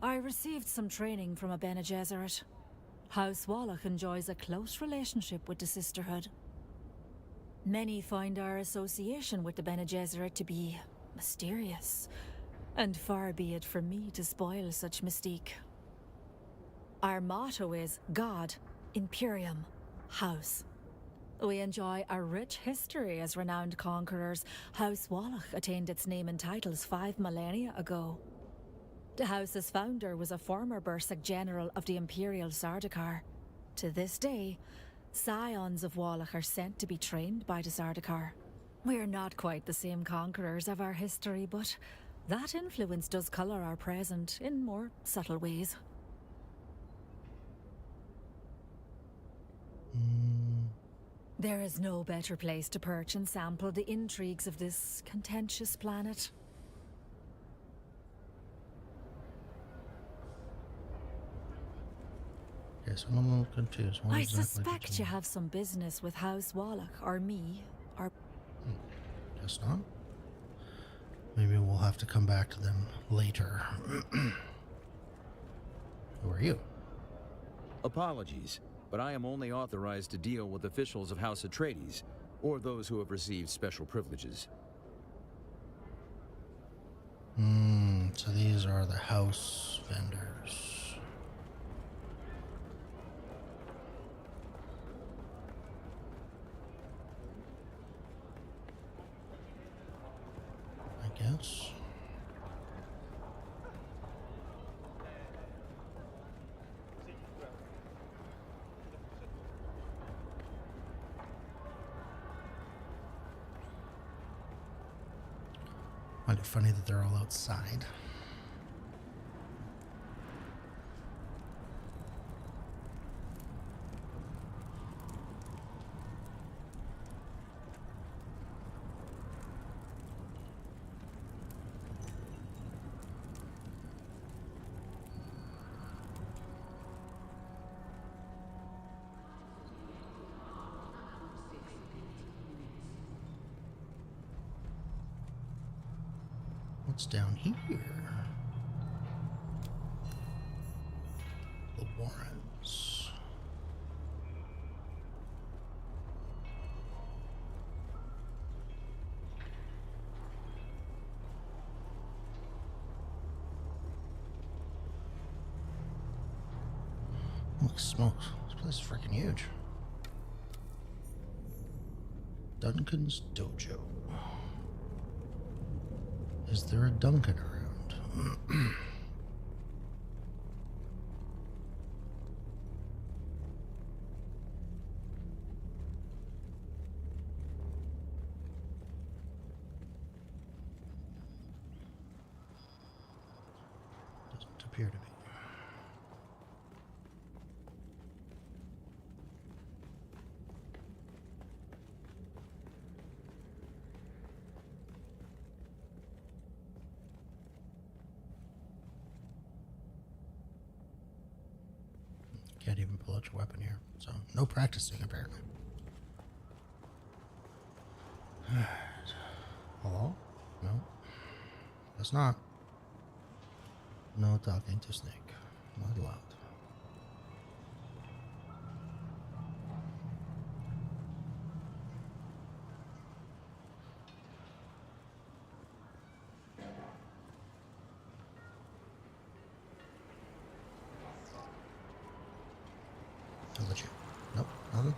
I received some training from a Bene Gesserit. House Wallach enjoys a close relationship with the Sisterhood. Many find our association with the Bene Gesserit to be mysterious, and far be it from me to spoil such mystique. Our motto is God, Imperium, House. We enjoy a rich history as renowned conquerors. House Wallach attained its name and titles 5 millennia ago. The house's founder was a former Bursik general of the Imperial Sardaukar. To this day, scions of Wallach are sent to be trained by the Sardaukar. We're not quite the same conquerors of our history, but that influence does colour our present in more subtle ways. There is no better place to perch and sample the intrigues of this contentious planet. Yes, I'm a little confused. What I exactly suspect you have some business with House Wallach, or me, or... Guess not. Maybe we'll have to come back to them later. Who are you? Apologies, but I am only authorized to deal with officials of House Atreides, or those who have received special privileges. So these are the house vendors. I guess. Find it funny that they're all outside. What's down here? The Warrens. Holy smokes, this place is freaking huge. Duncan's Dojo. Is there a Duncan around? Doesn't appear to be. such a weapon here. So, no practicing, apparently. Hello? No. Guess not. No talking to Snake. Not allowed. How about you? Nope, nothing.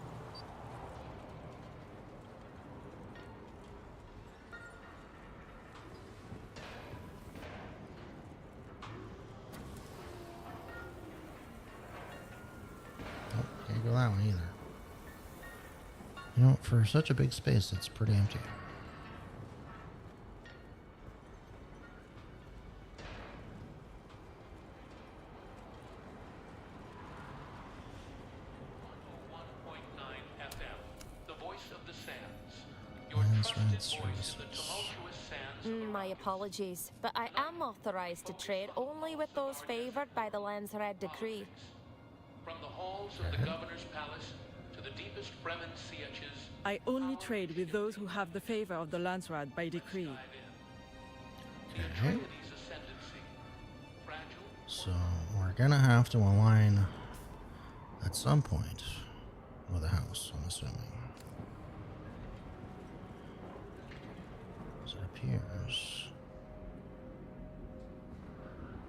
Nope, can't go that one either. You know, for such a big space, it's pretty empty. My apologies, but I am authorized to trade only with those favored by the Lensred decree. From the halls of the governor's palace to the deepest Fremen sietches, I only trade with those who have the favor of the Landsraad by decree. Okay. So we're gonna have to align at some point with a house, I'm assuming. So it appears.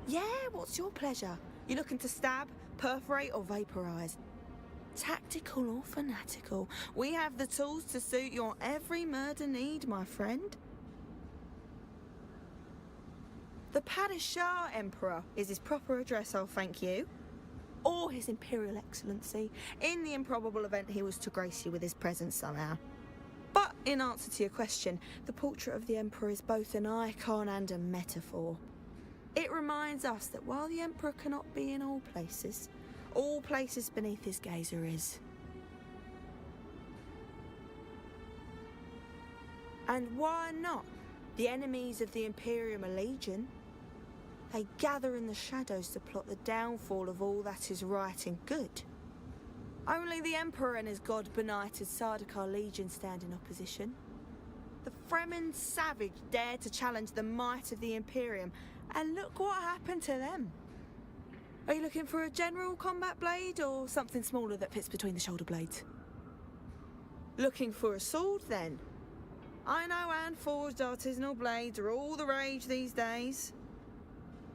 Yeah, what's your pleasure? You looking to stab, perforate, or vaporize? Tactical or fanatical, we have the tools to suit your every murder need, my friend. The Padishah Emperor is his proper address, I'll thank you. Or His Imperial Excellency, in the improbable event he was to grace you with his presence somehow. But in answer to your question, the portrait of the Emperor is both an icon and a metaphor. It reminds us that while the Emperor cannot be in all places beneath his gazer is. And why not? The enemies of the Imperium are legion. They gather in the shadows to plot the downfall of all that is right and good. Only the Emperor and his god-benighted Sardaukar Legion stand in opposition. The Fremen savage dared to challenge the might of the Imperium, and look what happened to them. Are you looking for a general combat blade or something smaller that fits between the shoulder blades? Looking for a sword then? I know hand-forged artisanal blades are all the rage these days.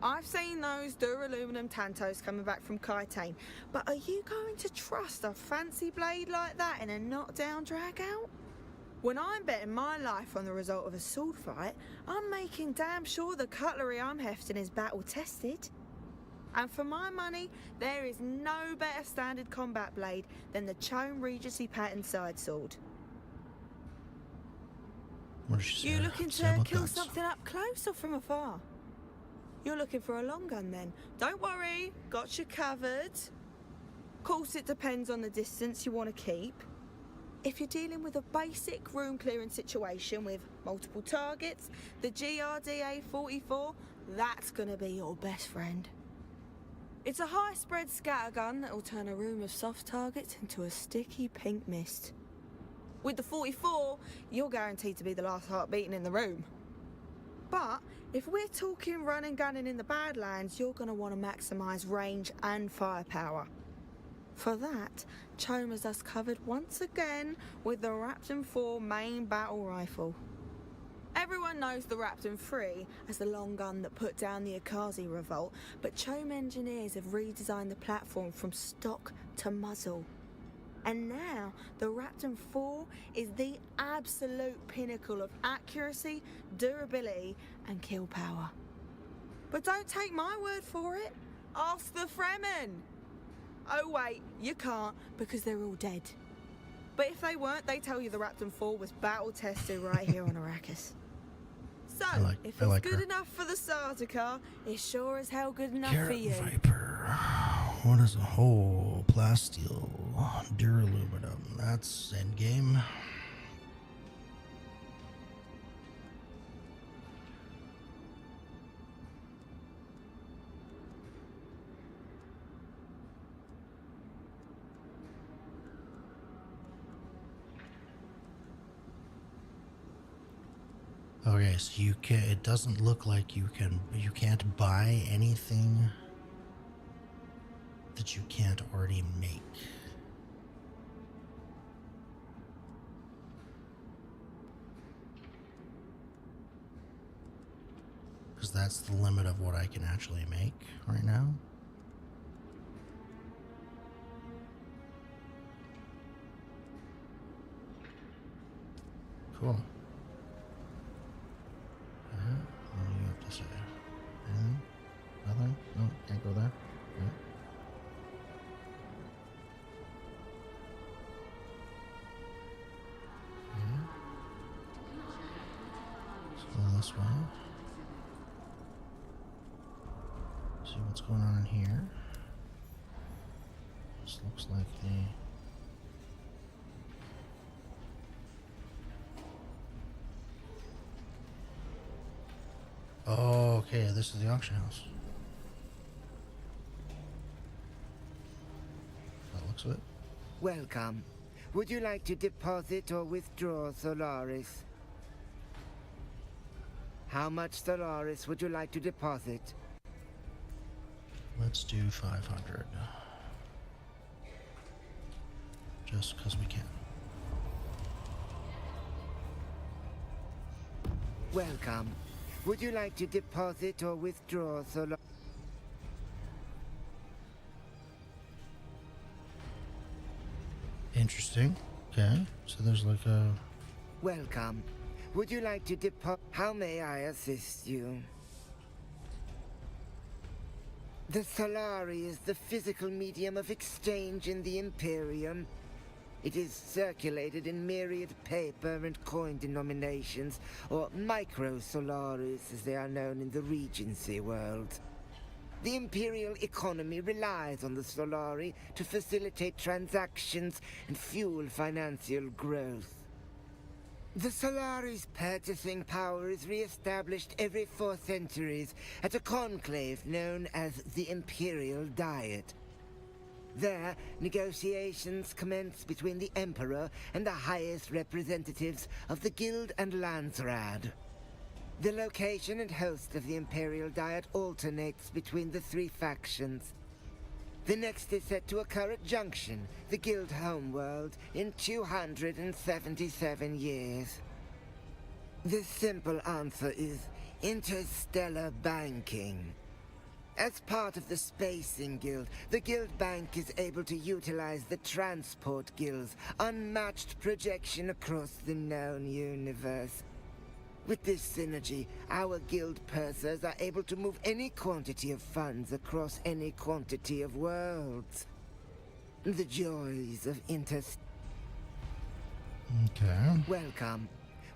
I've seen those duraluminum tantos coming back from Kytane, but are you going to trust a fancy blade like that in a knockdown drag-out? When I'm betting my life on the result of a sword fight, I'm making damn sure the cutlery I'm hefting is battle-tested. And for my money, there is no better standard combat blade than the Chone Regency pattern side sword. What does she say? You looking to kill something up close or from afar? You're looking for a long gun then. Don't worry, got you covered. Of course it depends on the distance you want to keep. If you're dealing with a basic room clearing situation with multiple targets, the GRDA 44, that's gonna be your best friend. It's a high spread scattergun that will turn a room of soft targets into a sticky pink mist. With the 44, you're guaranteed to be the last heart beating in the room. But if we're talking run and gunning in the Badlands, you're going to want to maximise range and firepower. For that, Chone has us covered once again with the Raptor 4 main battle rifle. Everyone knows the Raptor 3 as the long gun that put down the Akazi revolt, but Chone engineers have redesigned the platform from stock to muzzle. And now, the Raptor 4 is the absolute pinnacle of accuracy, durability, and kill power. But don't take my word for it. Ask the Fremen. Oh wait, you can't, because they're all dead. But if they weren't, they tell you the Raptor 4 was battle-tested right here on Arrakis. So, if it's good enough for the Sardaukar, it's sure as hell good enough for you. Viper. What is a whole plasteel duraluminum? That's endgame. Okay, so you can. It doesn't look like you can. You can't buy anything that you can't already make. Because that's the limit of what I can actually make right now. Cool. What do you have to say? Anything? Nothing? No, can't go there? No. Okay. Let's go this way. See what's going on in here. This looks like the... Oh, okay, this is the auction house. That looks it. Welcome. Would you like to deposit or withdraw Solaris? How much Solaris would you like to deposit? Let's do 500. Just because we can. Welcome. Would you like to deposit or withdraw Solaris? Interesting. Okay, so there's like a... Welcome. Would you like to deposit? How may I assist you? The Solari is the physical medium of exchange in the Imperium. It is circulated in myriad paper and coin denominations, or micro-Solaris as they are known in the Regency world. The Imperial economy relies on the Solari to facilitate transactions and fuel financial growth. The Solari's purchasing power is re-established every 4 centuries at a conclave known as the Imperial Diet. There, negotiations commence between the Emperor and the highest representatives of the Guild and Landsraad. The location and host of the Imperial Diet alternates between the 3 factions. The next is set to occur at Junction, the Guild homeworld, in 277 years. The simple answer is interstellar banking. As part of the Spacing Guild, the Guild Bank is able to utilize the Transport Guild's unmatched projection across the known universe. With this synergy, our guild pursers are able to move any quantity of funds across any quantity of worlds. The joys of Okay. Welcome.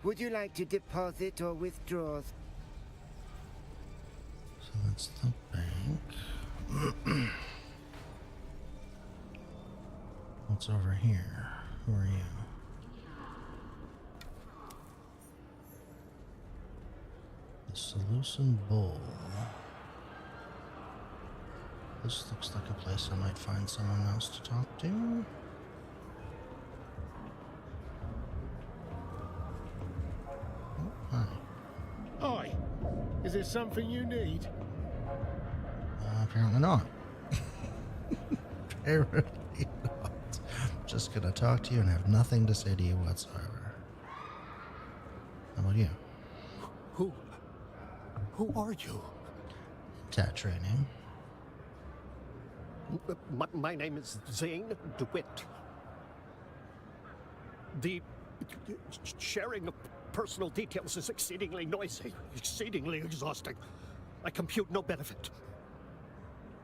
Would you like to deposit or withdraw? So that's the bank. What's over here? Who are you? The Seleucid Bull. This looks like a place I might find someone else to talk to. Oh, hi. Hi. Is there something you need? Apparently not. Apparently not. I'm just gonna talk to you and have nothing to say to you whatsoever. How about you? Who are you? Tat training. My name is Zane DeWitt. The sharing of personal details is exceedingly noisy, exceedingly exhausting. I compute no benefit.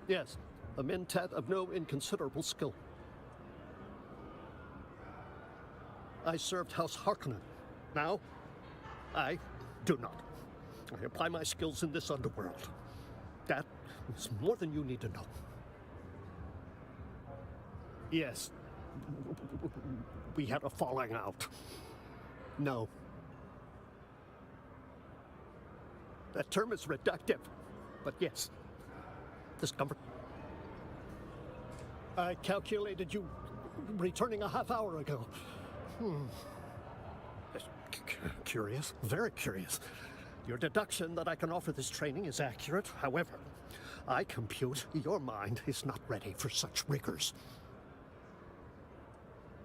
Yes, a mentat of no inconsiderable skill. I served House Harkonnen. Now, I do not. I apply my skills in this underworld. That is more than you need to know. Yes, we had a falling out. No. That term is reductive, but yes. Discomfort. I calculated you returning a half hour ago. Curious, very curious. Your deduction that I can offer this training is accurate. However, I compute your mind is not ready for such rigors.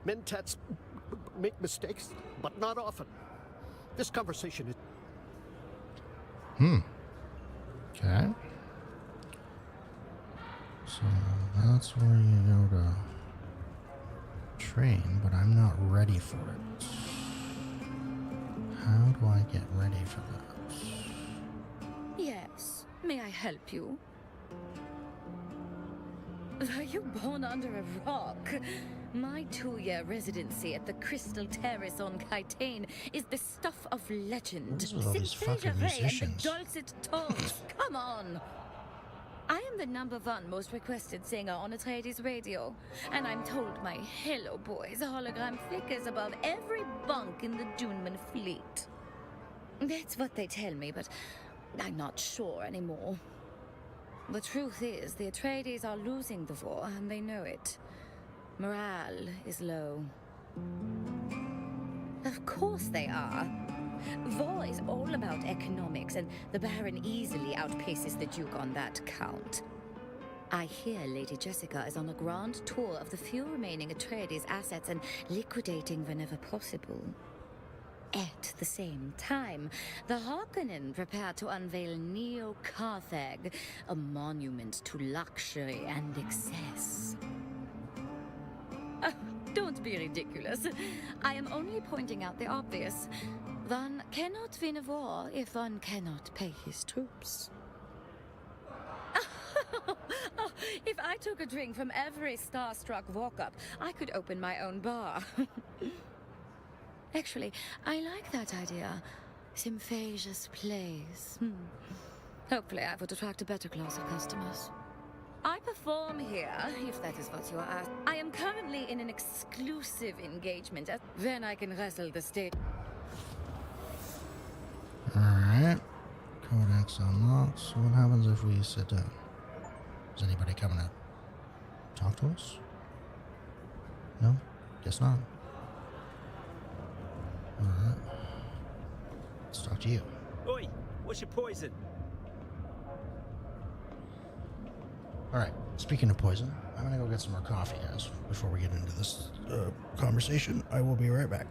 Mentats make mistakes, but not often. This conversation is... Okay. So that's where you go to train, but I'm not ready for it. How do I get ready for that? Yes. May I help you? Were you born under a rock? My 2-year residency at the Crystal Terrace on Kitane is the stuff of legend. What is with all these fucking And musicians? the dulcet tones. Come on! I am the #1 most requested singer on Atreides radio, and I'm told my Hello Boys hologram flickers above every bunk in the Duneman fleet. That's what they tell me, but I'm not sure anymore. The truth is, the Atreides are losing the war, and they know it. Morale is low. Of course they are. War is all about economics, and the Baron easily outpaces the Duke on that count. I hear Lady Jessica is on a grand tour of the few remaining Atreides assets and liquidating whenever possible. At the same time, the Harkonnen prepare to unveil Neo Carthag, a monument to luxury and excess. Oh, don't be ridiculous. I am only pointing out the obvious. One cannot win a war if one cannot pay his troops. Oh, if I took a drink from every starstruck walk-up, I could open my own bar. Actually, I like that idea. Symphasia's Place. Hopefully I would attract a better class of customers. I perform here, if that is what you are asking. I am currently in an exclusive engagement. Then I can wrestle the state. Alright. Codex unlocked. So what happens if we sit down? Is anybody coming to talk to us? No? Guess not. Alright. Let's talk to you. Oi! What's your poison? Alright, speaking of poison, I'm gonna go get some more coffee, guys, before we get into this conversation. I will be right back.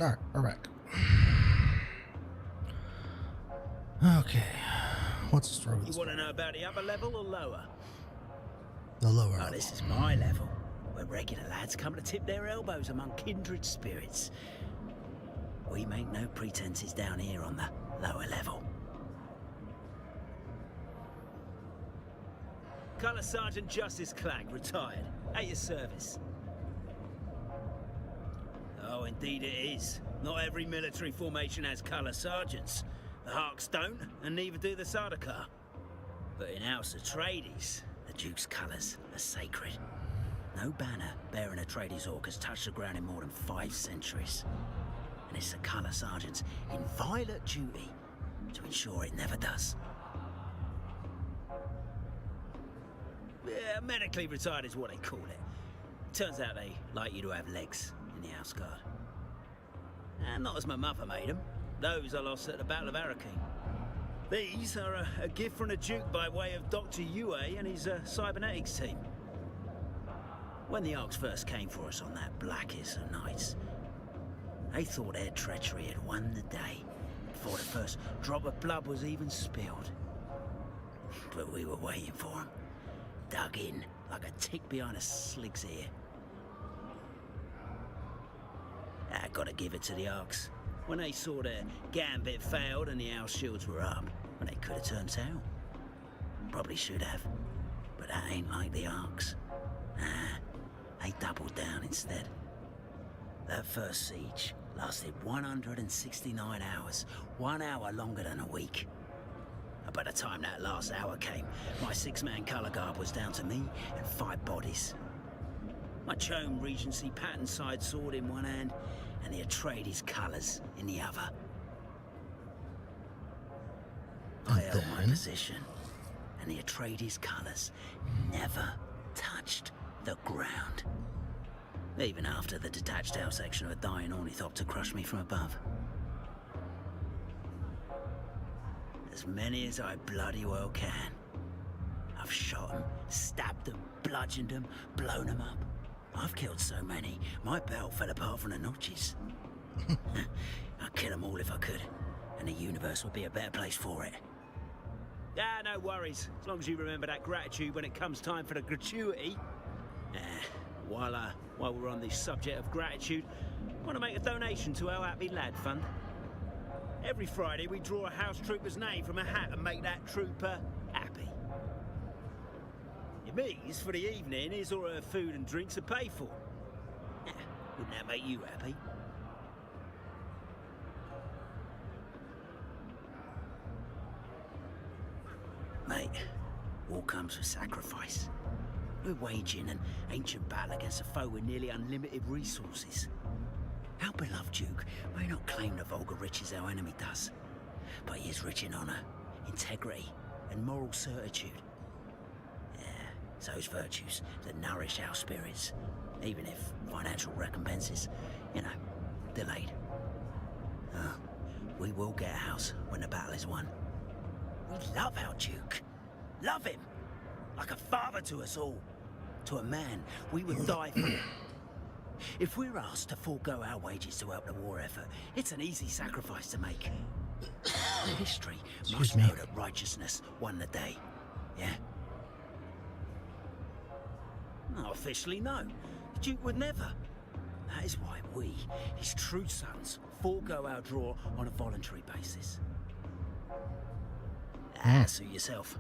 Alright, we're back. Okay. What's the story with You this want to one? know about the upper level or lower? The lower Oh, level. this is my level, where regular lads come to tip their elbows among kindred spirits. We make no pretenses down here on the lower level. Colour Sergeant Justice Clack, retired. At your service. Oh, indeed it is. Not every military formation has colour sergeants. The Harks don't, and neither do the Sardaukar. But in House Atreides, the Duke's colours are sacred. No banner bearing Atreides orc has touched the ground in more than 5 centuries. And it's the colour sergeant's inviolate duty to ensure it never does. Yeah, medically retired is what they call it. Turns out they like you to have legs in the House Guard. And not as my mother made them. Those I lost at the Battle of Arrakeen. These are a gift from the Duke by way of Dr. Yue and his cybernetics team. When the Arks first came for us on that blackest of nights, they thought their treachery had won the day before the first drop of blood was even spilled. But we were waiting for them, dug in like a tick behind a slig's ear. I gotta give it to the Arks. When they saw their gambit failed and the house shields were up, when they could have turned tail. Probably should have. But that ain't like the Arks. They doubled down instead. That first siege lasted 169 hours. 1 hour longer than a week. By the time that last hour came, my 6-man colour guard was down to me and 5 bodies. My Chone Regency pattern side sword in one hand, and the Atreides colours in the other. I held my position, and the Atreides colours never touched the ground. Even after the detached out section of a dying ornithopter crushed me from above. As many as I bloody well can. I've shot them, stabbed them, bludgeoned them, blown them up. I've killed so many, my belt fell apart from the notches. I'd kill them all if I could, and the universe would be a better place for it. Ah, no worries, as long as you remember that gratitude when it comes time for the gratuity. While we're on the subject of gratitude, I want to make a donation to our Happy Lad Fund. Every Friday we draw a house trooper's name from a hat and make that trooper happy. It means for the evening his or her food and drinks are paid for. Wouldn't that make you happy? Mate, war comes with sacrifice. We're waging an ancient battle against a foe with nearly unlimited resources. Our beloved Duke may not claim the vulgar riches our enemy does, but he is rich in honour, integrity, and moral certitude. Those virtues that nourish our spirits, even if financial recompense is, delayed. We will get a house when the battle is won. We love our Duke. Love him. Like a father to us all. To a man, we would die for him. If we're asked to forego our wages to help the war effort, it's an easy sacrifice to make. History must know that righteousness won the day. Yeah? No, officially, no. The Duke would never. That is why we, his true sons, forego our draw on a voluntary basis. Suit yourself.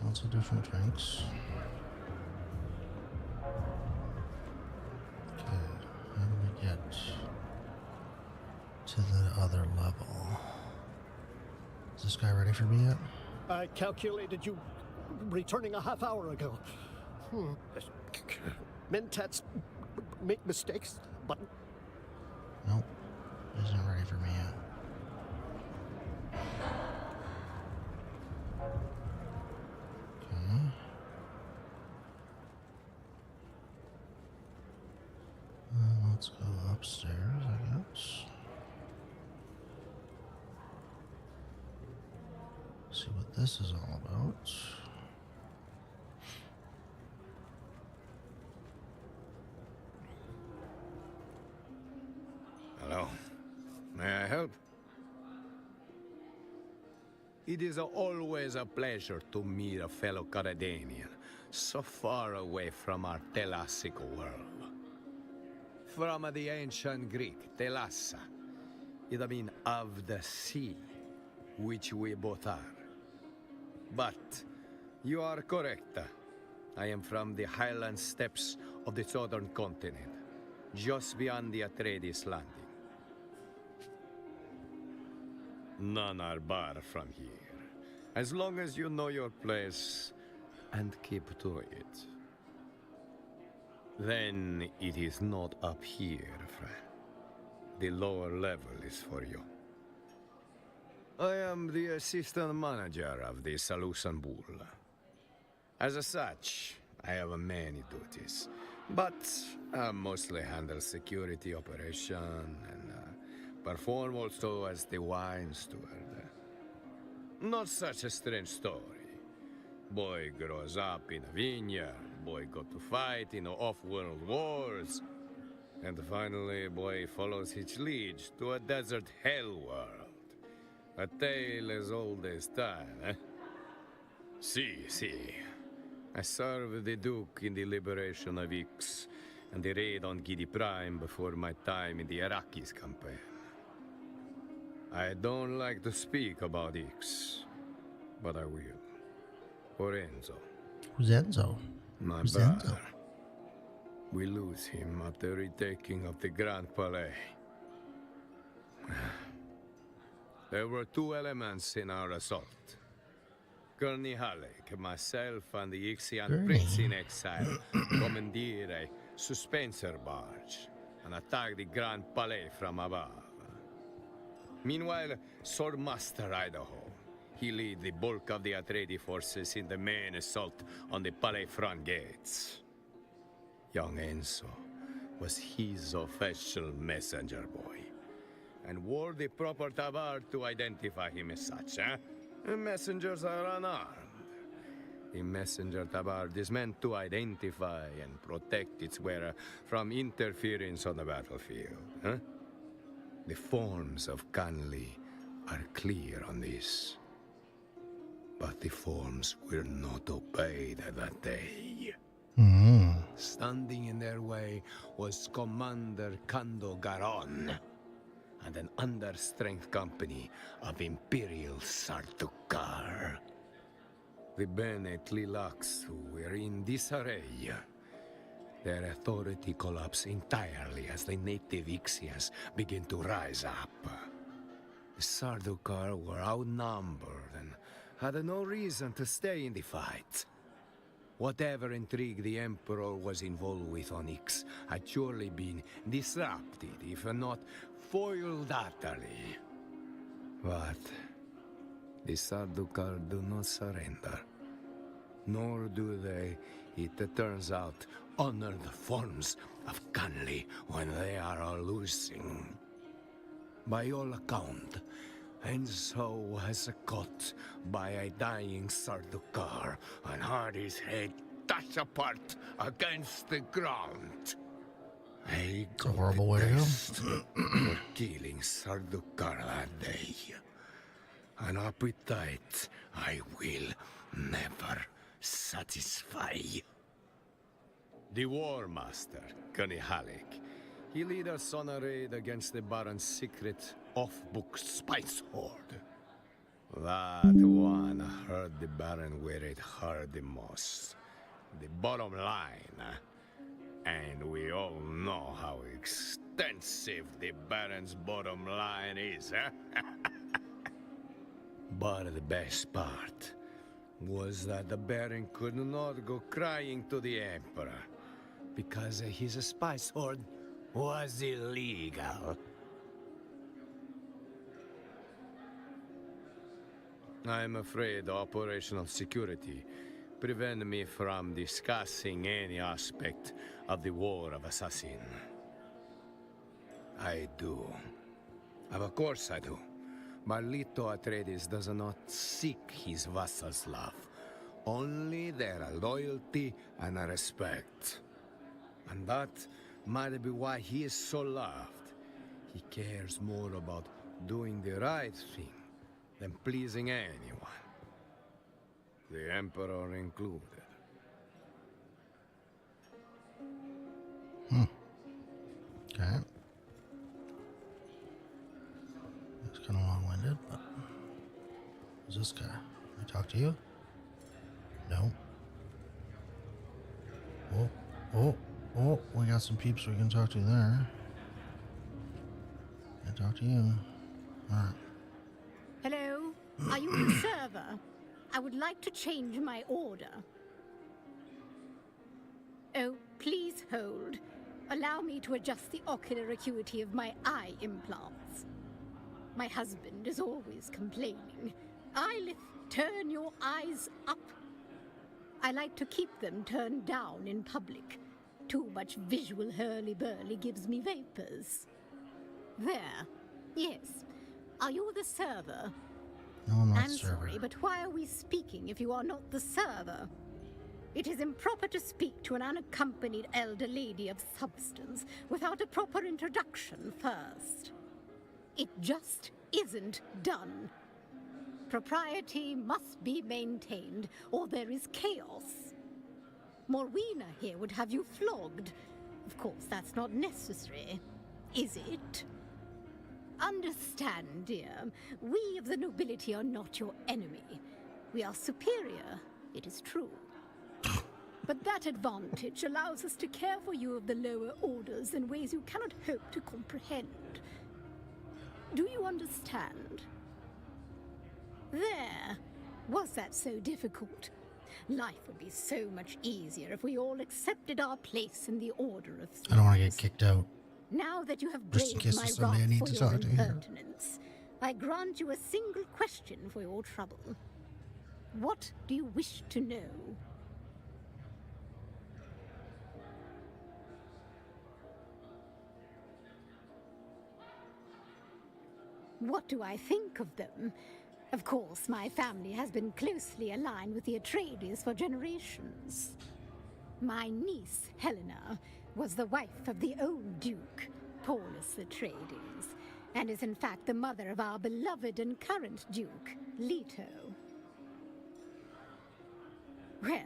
Lots of different drinks. Okay, how do we get to the other level? Is this guy ready for me yet? I calculated you returning a half hour ago. Mentats make mistakes, but... Nope, he's not ready for me yet. Okay. Let's go upstairs, I guess. See what this is all about. help? It is always a pleasure to meet a fellow Caradanian, so far away from our Thelassic world. From the ancient Greek, Thelassa, it means of the sea, which we both are. But you are correct. I am from the highland steppes of the southern continent, just beyond the Atreides landing. None are far from here. As long as you know your place and keep to it. Then it is not up here, friend. The lower level is for you. I am the assistant manager of the Salusan Bull. As such, I have many duties, but I mostly handle security operation and perform also as the wine steward. Not such a strange story. Boy grows up in a vineyard, boy go to fight in off-world wars, and finally boy follows his liege to a desert hell world. A tale as old as time, eh? See. I served the Duke in the liberation of Ix and the raid on Gidi Prime before my time in the Arrakis campaign. I don't like to speak about Ix, but I will. For Enzo. Who's Enzo? My Who's brother. Enzo? We lose him at the retaking of the Grand Palais. There were two elements in our assault. Gurney Halleck, myself, and the Ixian prince in exile commandeered a suspenser barge and attacked the Grand Palais from above. Meanwhile, Swordmaster Idaho, he led the bulk of the Atreides forces in the main assault on the Palais front gates. Young Enzo was his official messenger boy, and wore the proper tabard to identify him as such, eh? Messengers are unarmed. The messenger tabard is meant to identify and protect its wearer from interference on the battlefield, huh? The forms of Canley are clear on this. But the forms were not obeyed that day. Standing in their way was Commander Kando Garon and an understrength company of Imperial Sardaukar. The Bennett Lilacs who were in disarray. Their authority collapsed entirely as the native Ixians began to rise up. The Sardaukar were outnumbered and had no reason to stay in the fight. Whatever intrigue the Emperor was involved with on Ix had surely been disrupted, if not foiled utterly. But the Sardaukar do not surrender. Nor do they, it turns out, honor the forms of Canley when they are losing. By all account, Enzo was caught by a dying Sardaukar and had his head dashed apart against the ground. It's a horrible way to go. For killing Sardaukar that day. An appetite I will never satisfy. The War Master, Gurney Halleck, he led us on a raid against the Baron's secret off-book spice hoard. That one hurt the Baron where it hurt the most. The bottom line. And we all know how extensive the Baron's bottom line is, eh? But the best part was that the Baron could not go crying to the Emperor because his spice hoard was illegal. I'm afraid operational security prevent me from discussing any aspect of the War of Assassin. I do. Of course I do. Marlito Atreides does not seek his vassals' love, only their loyalty and respect. And that might be why he is so loved. He cares more about doing the right thing than pleasing anyone, the Emperor included. Okay. It's kind of long-winded, but who's this guy? Can I talk to you? No. Oh, we got some peeps we can talk to there. Can I talk to you? Alright. Hello? Are you the server? I would like to change my order. Oh, please hold. Allow me to adjust the ocular acuity of my eye implants. My husband is always complaining. Eilith, turn your eyes up. I like to keep them turned down in public. Too much visual hurly-burly gives me vapors. There. Yes. Are you the server? No, I'm not I'm the server. sorry, but why are we speaking if you are not the server? It is improper to speak to an unaccompanied elder lady of substance without a proper introduction first. It just isn't done. Propriety must be maintained, or there is chaos. Morwina here would have you flogged. Of course, that's not necessary, is it? Understand, dear, we of the nobility are not your enemy. We are superior, it is true. But that advantage allows us to care for you of the lower orders in ways you cannot hope to comprehend. Do you understand? There. Was that so difficult? Life would be so much easier if we all accepted our place in the order of things. I don't want to get kicked out. Now that you have Just in braved case my there's somebody I wrath need for to your talk to here. impertinence, I grant you a single question for your trouble. What do you wish to know? What do I think of them? Of course, my family has been closely aligned with the Atreides for generations. My niece, Helena, was the wife of the old Duke, Paulus Atreides, and is in fact the mother of our beloved and current Duke, Leto. Well,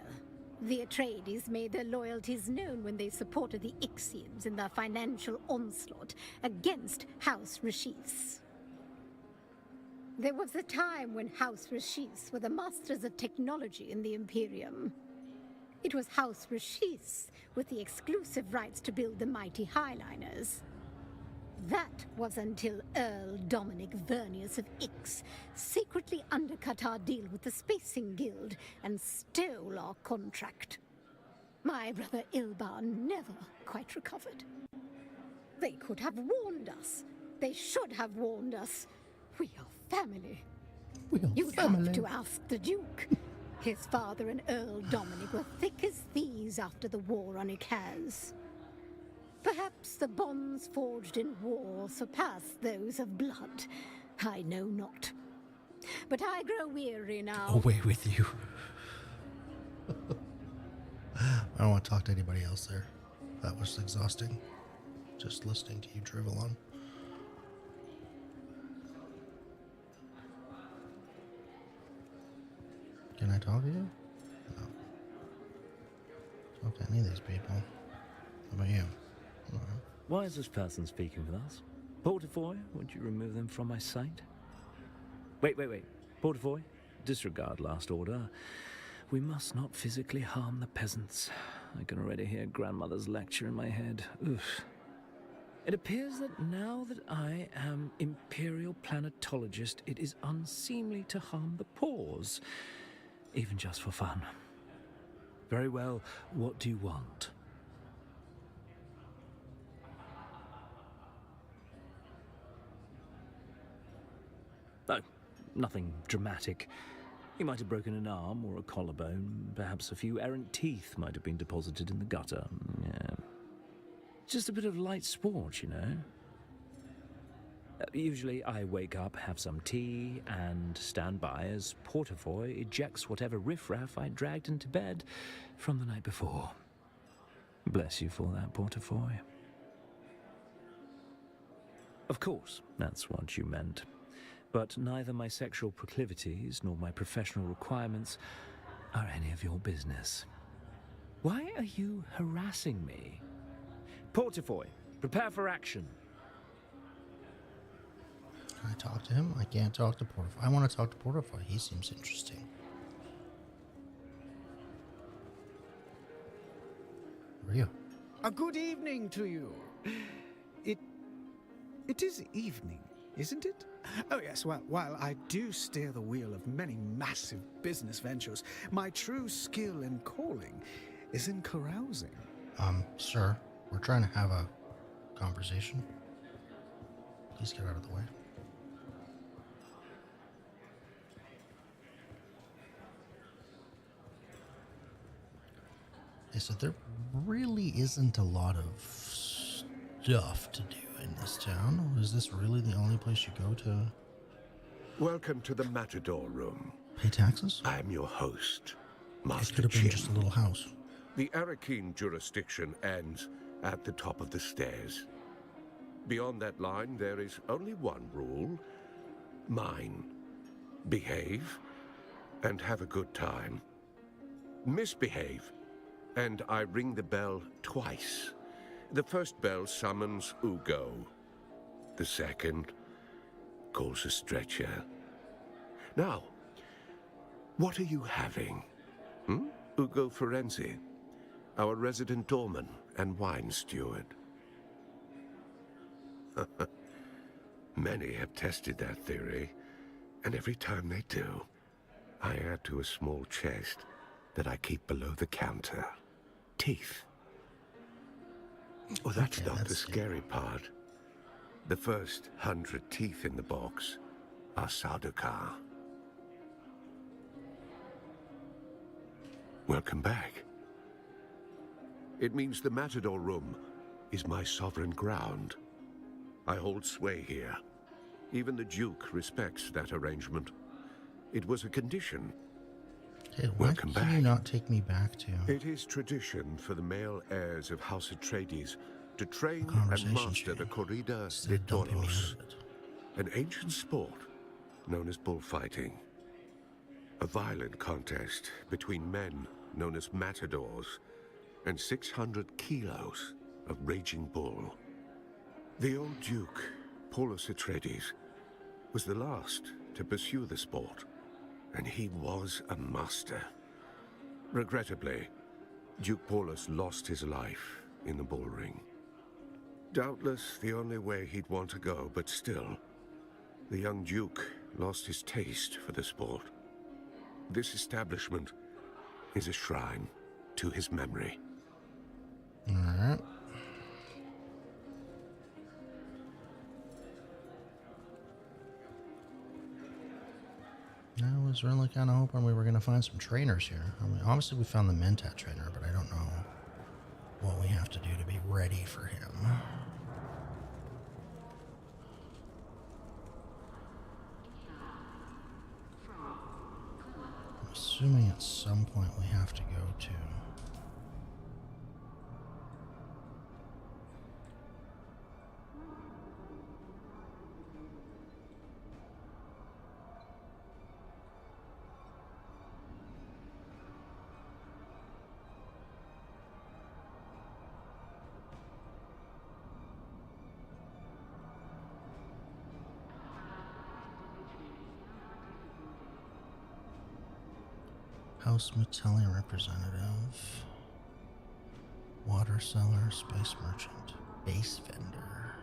the Atreides made their loyalties known when they supported the Ixians in their financial onslaught against House Rashis. There was a time when House Rashis were the masters of technology in the Imperium. It was House Rashis with the exclusive rights to build the mighty Highliners. That was until Earl Dominic Vernius of Ix secretly undercut our deal with the Spacing Guild and stole our contract. My brother Ilban never quite recovered. They could have warned us. They should have warned us. We are family. You'd have to ask the Duke. His father and Earl Dominic were thick as thieves after the war on Ikaz. Perhaps the bonds forged in war surpass those of blood. I know not. But I grow weary now. Away with you. I don't want to talk to anybody else there. That was exhausting. Just listening to you drivel on. Can I talk to you? No. Talk to any of these people. How about you? Why is this person speaking with us? Portafoy, would you remove them from my sight? Wait. Portafoy, disregard last order. We must not physically harm the peasants. I can already hear grandmother's lecture in my head. Oof. It appears that now that I am Imperial Planetologist, it is unseemly to harm the paws, even just for fun. Very well, what do you want? No, nothing dramatic. He might have broken an arm or a collarbone. Perhaps a few errant teeth might have been deposited in the gutter. Yeah. Just a bit of light sport, you know. Usually I wake up, have some tea, and stand by as Portafoy ejects whatever riffraff I dragged into bed from the night before. Bless you for that, Portafoy. Of course, that's what you meant. But neither my sexual proclivities nor my professional requirements are any of your business. Why are you harassing me? Portafoy, prepare for action. Can I talk to him? I can't talk to Portafoy. I want to talk to Portafoy. He seems interesting. Where are you? A good evening to you. It is evening, isn't it? Oh yes, well, while I do steer the wheel of many massive business ventures, my true skill and calling is in carousing. Sir, we're trying to have a conversation. Please get out of the way. Okay, so there really isn't a lot of stuff to do in this town. Is this really the only place you go to Welcome to the Matador Room. pay taxes? I am your host, It Master could have been Chin. just a little house. The Arakeen jurisdiction ends at the top of the stairs. Beyond that line, there is only one rule. Mine. Behave and have a good time. Misbehave, and I ring the bell twice. The first bell summons Ugo. The second calls a stretcher. Now, what are you having? Ugo Ferenzi, our resident doorman and wine steward. Many have tested that theory, and every time they do, I add to a small chest that I keep below the counter. Teeth. Oh, that's not the scary part. The first 100 teeth in the box are Sardaukar. Welcome back. It means the Matador Room is my sovereign ground. I hold sway here. Even the Duke respects that arrangement. It was a condition. Hey, why can you not take me back to It is tradition for the male heirs of House Atreides to train and conversation, master the corrida de toros, an ancient sport known as bullfighting. A violent contest between men known as matadors and 600 kilos of raging bull. The old Duke, Paulus Atreides, was the last to pursue the sport, and he was a master. Regrettably, Duke Paulus lost his life in the bull ring. Doubtless the only way he'd want to go, but still, the young Duke lost his taste for the sport. This establishment is a shrine to his memory. Alright. I was really kind of hoping we were going to find some trainers here. I mean, obviously we found the Mentat trainer, but I don't know what we have to do to be ready for him. I'm assuming at some point we have to go to... House Metelli representative, water seller, space merchant, base vendor.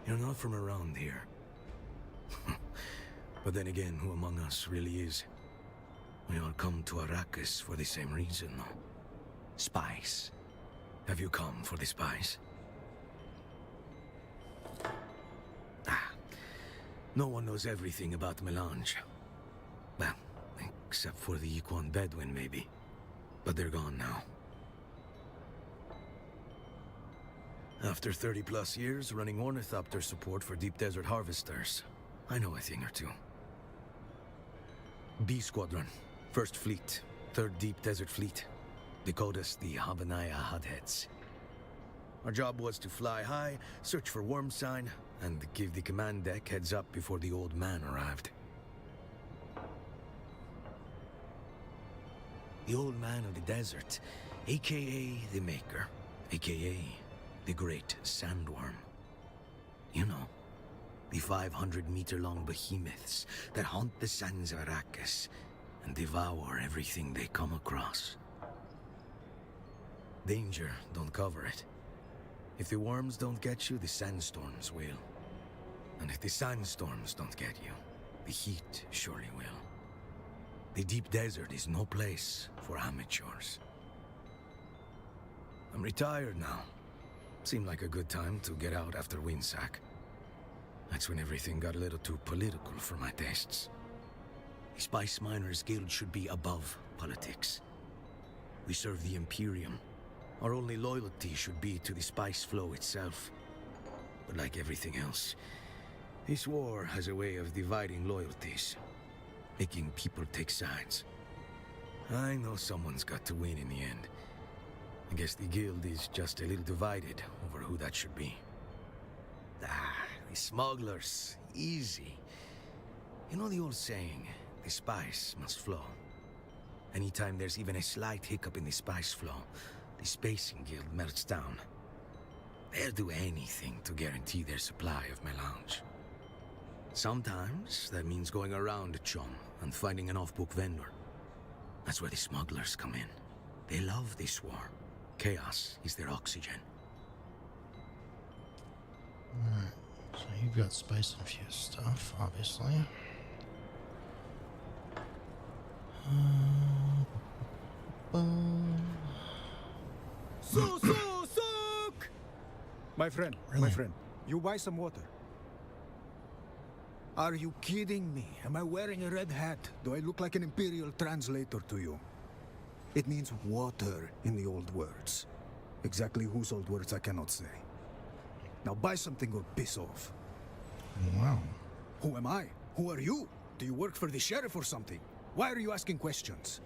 You're not from around here. But then again, who among us really is? We all come to Arrakis for the same reason. Spice. Have you come for the spice? No one knows everything about Melange. Well, except for the Yquan Bedouin, maybe. But they're gone now. After 30 plus years running ornithopter support for deep desert harvesters, I know a thing or two. B Squadron, 1st Fleet, 3rd Deep Desert Fleet. They called us the Habanaya Hotheads. Our job was to fly high, search for worm sign, and give the command deck heads up before the old man arrived. The old man of the desert, aka the Maker, aka the Great Sandworm. You know, the 500-meter-long behemoths that haunt the sands of Arrakis and devour everything they come across. Danger don't cover it. If the worms don't get you, the sandstorms will. And if the sandstorms don't get you, the heat surely will. The deep desert is no place for amateurs. I'm retired now. Seemed like a good time to get out after Windsack. That's when everything got a little too political for my tastes. The Spice Miners Guild should be above politics. We serve the Imperium. Our only loyalty should be to the spice flow itself. But like everything else, this war has a way of dividing loyalties, making people take sides. I know someone's got to win in the end. I guess the guild is just a little divided over who that should be. The smugglers, easy. You know the old saying, the spice must flow. Anytime there's even a slight hiccup in the spice flow, the Spacing Guild melts down. They'll do anything to guarantee their supply of melange. Sometimes that means going around a chum and finding an off-book vendor. That's where the smugglers come in. They love this war. Chaos is their oxygen. Alright, so you've got spice-infused stuff, obviously. Sook! My friend, you buy some water. Are you kidding me? Am I wearing a red hat? Do I look like an Imperial translator to you? It means water in the old words. Exactly whose old words I cannot say. Now buy something or piss off. Wow. Who am I? Who are you? Do you work for the sheriff or something? Why are you asking questions?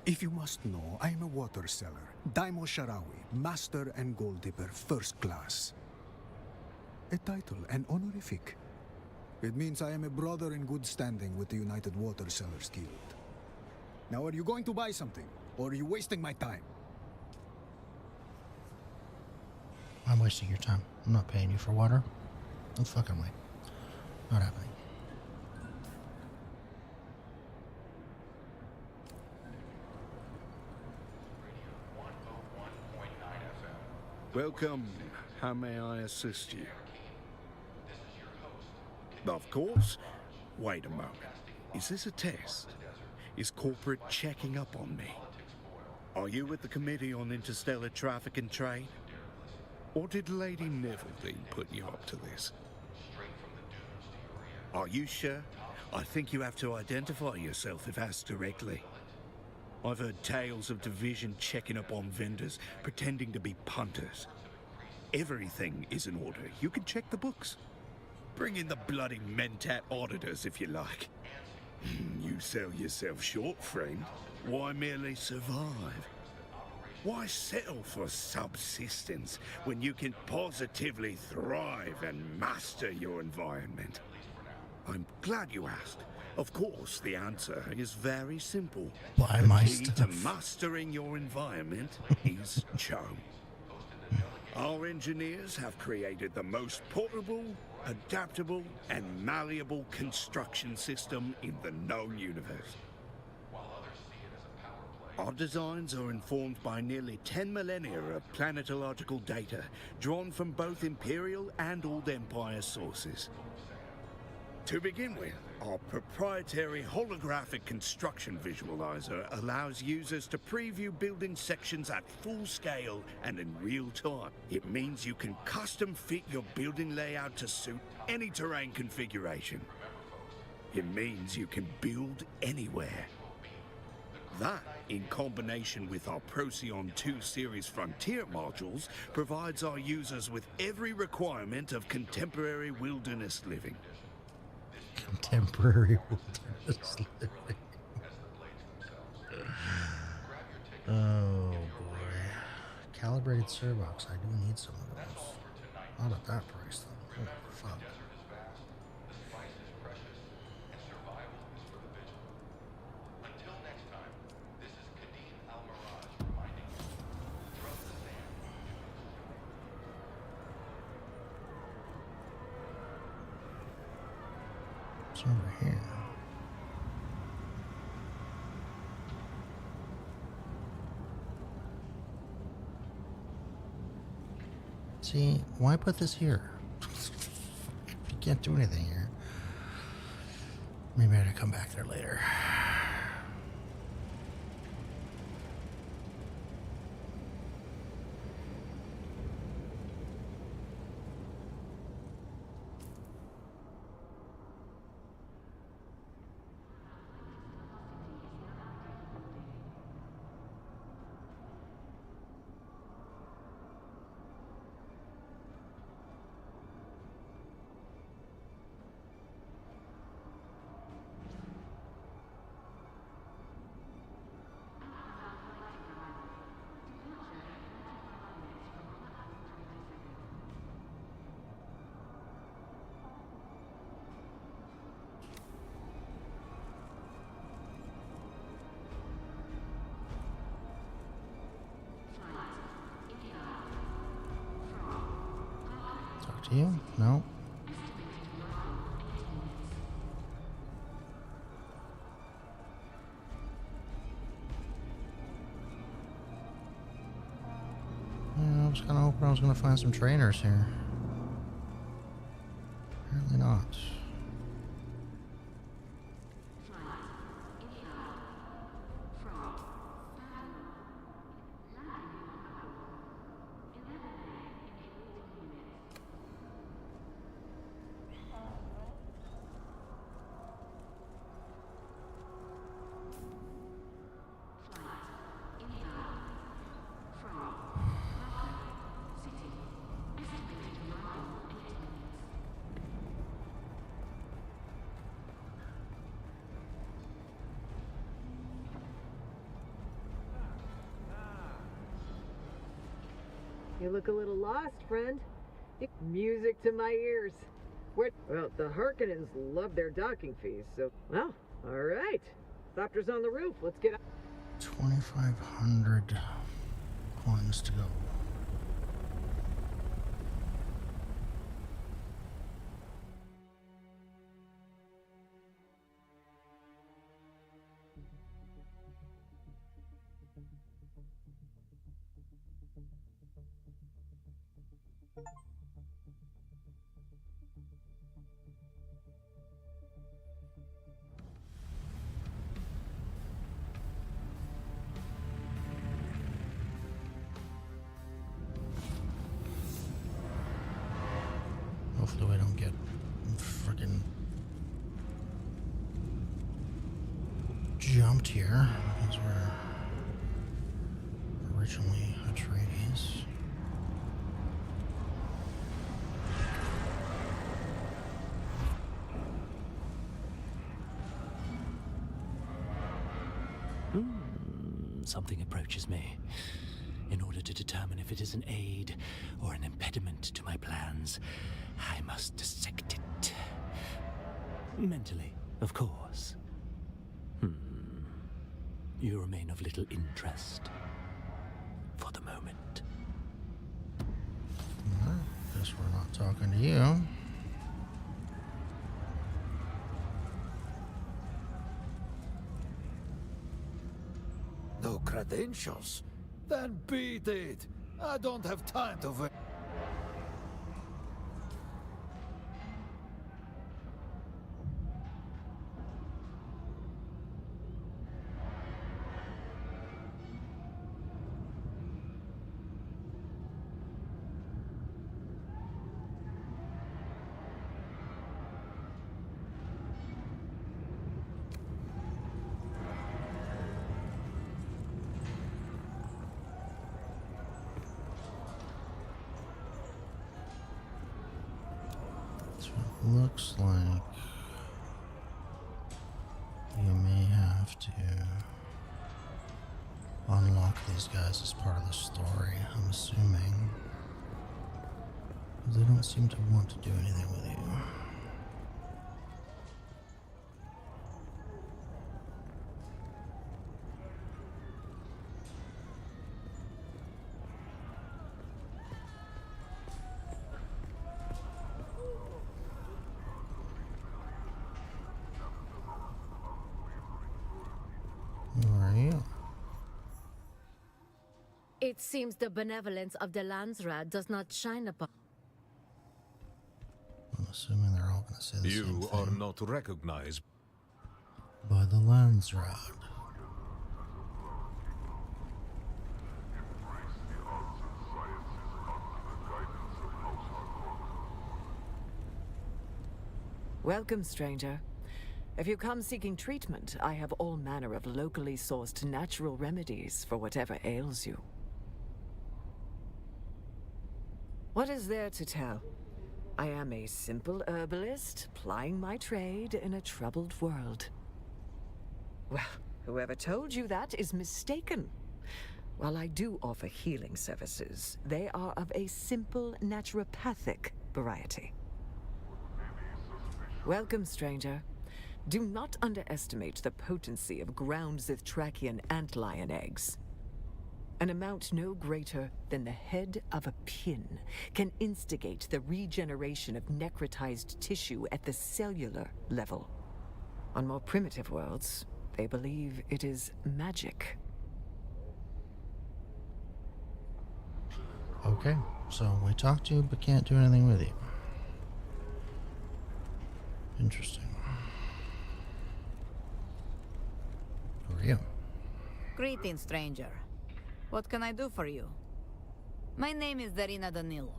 If you must know, I am a water seller. Daimo Sharawi, Master and Gold Dipper, 1st class. A title, an honorific. It means I am a brother in good standing with the United Water Sellers Guild. Now are you going to buy something? Or are you wasting my time? I'm wasting your time. I'm not paying you for water. No fucking way. Not happening. Welcome. How may I assist you? Of course. Wait a moment. Is this a test? Is corporate checking up on me? Are you with the Committee on Interstellar Traffic and Trade? Or did Lady Neveldine put you up to this? Are you sure? I think you have to identify yourself if asked directly. I've heard tales of Division checking up on vendors, pretending to be punters. Everything is in order. You can check the books. Bring in the bloody Mentat auditors if you like. You sell yourself short, friend. Why merely survive? Why settle for subsistence when you can positively thrive and master your environment? I'm glad you asked. Of course, the answer is very simple. Buy the my key to stuff. mastering your environment is charm. Our engineers have created the most portable, adaptable, and malleable construction system in the known universe. Our designs are informed by nearly 10 millennia of planetological data, drawn from both Imperial and Old Empire sources. To begin with, our proprietary holographic construction visualizer allows users to preview building sections at full scale and in real time. It means you can custom fit your building layout to suit any terrain configuration. It means you can build anywhere. That, in combination with our Procyon 2 series Frontier modules, provides our users with every requirement of contemporary wilderness living. Contemporary wilderness living. Oh boy. Calibrated Servox. I do need some of those. Not at that price though. Oh, fuck. It's over here. See, why put this here? You can't do anything here. Maybe I gotta come back there later. To you? No. Yeah, I was kind of hoping I was going to find some trainers here. Apparently not. You look a little lost, friend. Music to my ears. Well, the Harkonnens love their docking fees, so... Well, all right. Thopter's on the roof. Let's get up. 2,500 coins to go. Hopefully we don't get freaking jumped here, because we're originally Atreides. Something approaches me. In order to determine if it is an aid or an impediment to my plans, I must dissect it. Mentally, of course. You remain of little interest. For the moment. Well, guess we're not talking to you. No credentials? Then beat it. I don't have time to wait. Looks like you may have to unlock these guys as part of the story, I'm assuming. Because they don't seem to want to do anything with you. It seems the benevolence of the Landsraad does not shine upon. I'm assuming they're all going to say the same You thing. are not recognized. By the Landsraad. Welcome, stranger. If you come seeking treatment, I have all manner of locally sourced natural remedies for whatever ails you. What is there to tell? I am a simple herbalist, plying my trade in a troubled world. Well, whoever told you that is mistaken. While I do offer healing services, they are of a simple naturopathic variety. Welcome, stranger. Do not underestimate the potency of ground Zithtrakian antlion eggs. An amount no greater than the head of a pin can instigate the regeneration of necrotized tissue at the cellular level. On more primitive worlds, they believe it is magic. Okay, so we talked to you but can't do anything with you. Interesting. Who are you? Greetings, stranger. What can I do for you? My name is Darina Danilo.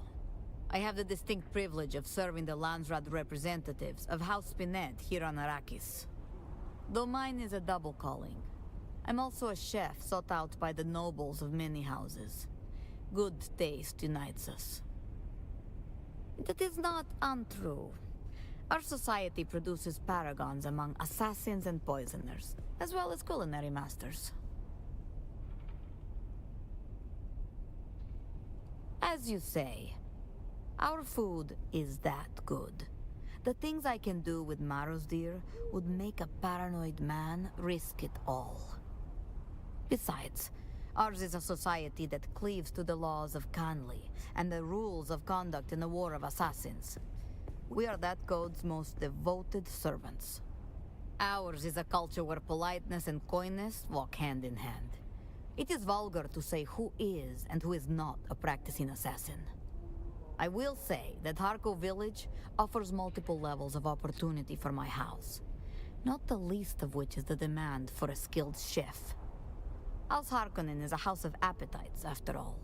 I have the distinct privilege of serving the Landsraad representatives of House Spinett here on Arrakis. Though mine is a double calling. I'm also a chef sought out by the nobles of many houses. Good taste unites us. That is not untrue. Our society produces paragons among assassins and poisoners, as well as culinary masters. As you say, our food is that good. The things I can do with Marosdir would make a paranoid man risk it all. Besides, ours is a society that cleaves to the laws of Khanli and the rules of conduct in the War of Assassins. We are that code's most devoted servants. Ours is a culture where politeness and coyness walk hand in hand. It is vulgar to say who is and who is not a practicing assassin. I will say that Harko Village offers multiple levels of opportunity for my house, not the least of which is the demand for a skilled chef. House Harkonnen is a house of appetites, after all.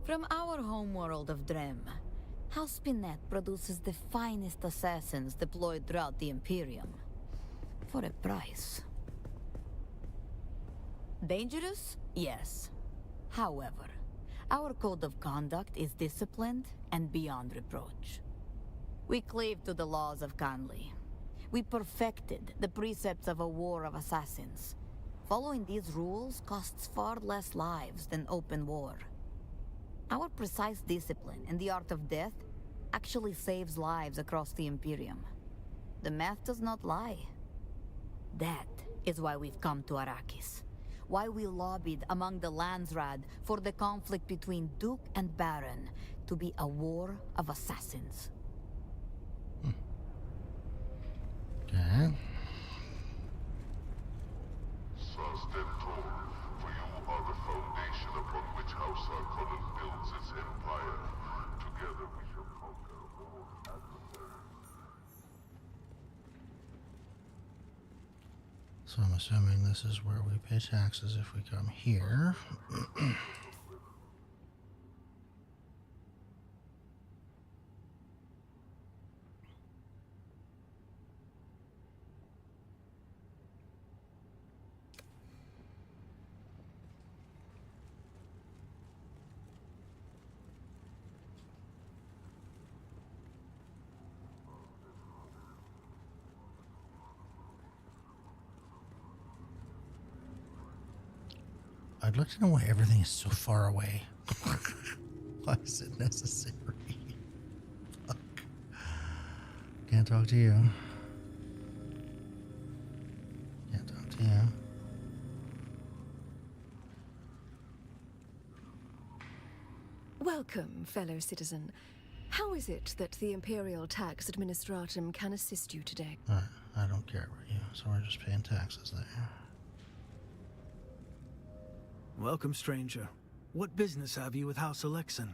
From our homeworld of Drem, House Spinett produces the finest assassins deployed throughout the Imperium. For a price. Dangerous? Yes. However, our code of conduct is disciplined and beyond reproach. We cleave to the laws of Khanli. We perfected the precepts of a war of assassins. Following these rules costs far less lives than open war. Our precise discipline in the art of death actually saves lives across the Imperium. The math does not lie. That is why we've come to Arrakis. Why we lobbied among the Landsraad for the conflict between Duke and Baron to be a war of assassins. Okay. Sastentor, for you are the foundation upon which House Harkonnen builds its empire. Together we shall conquer all adversaries. So I'm assuming this is where we pay taxes if we come here. I'd like to know why everything is so far away. Why is it necessary? Fuck. Can't talk to you. Can't talk to you. Welcome, fellow citizen. How is it that the Imperial Tax Administratum can assist you today? I don't care about you, so we're just paying taxes there. Welcome, stranger. What business have you with House Alexan?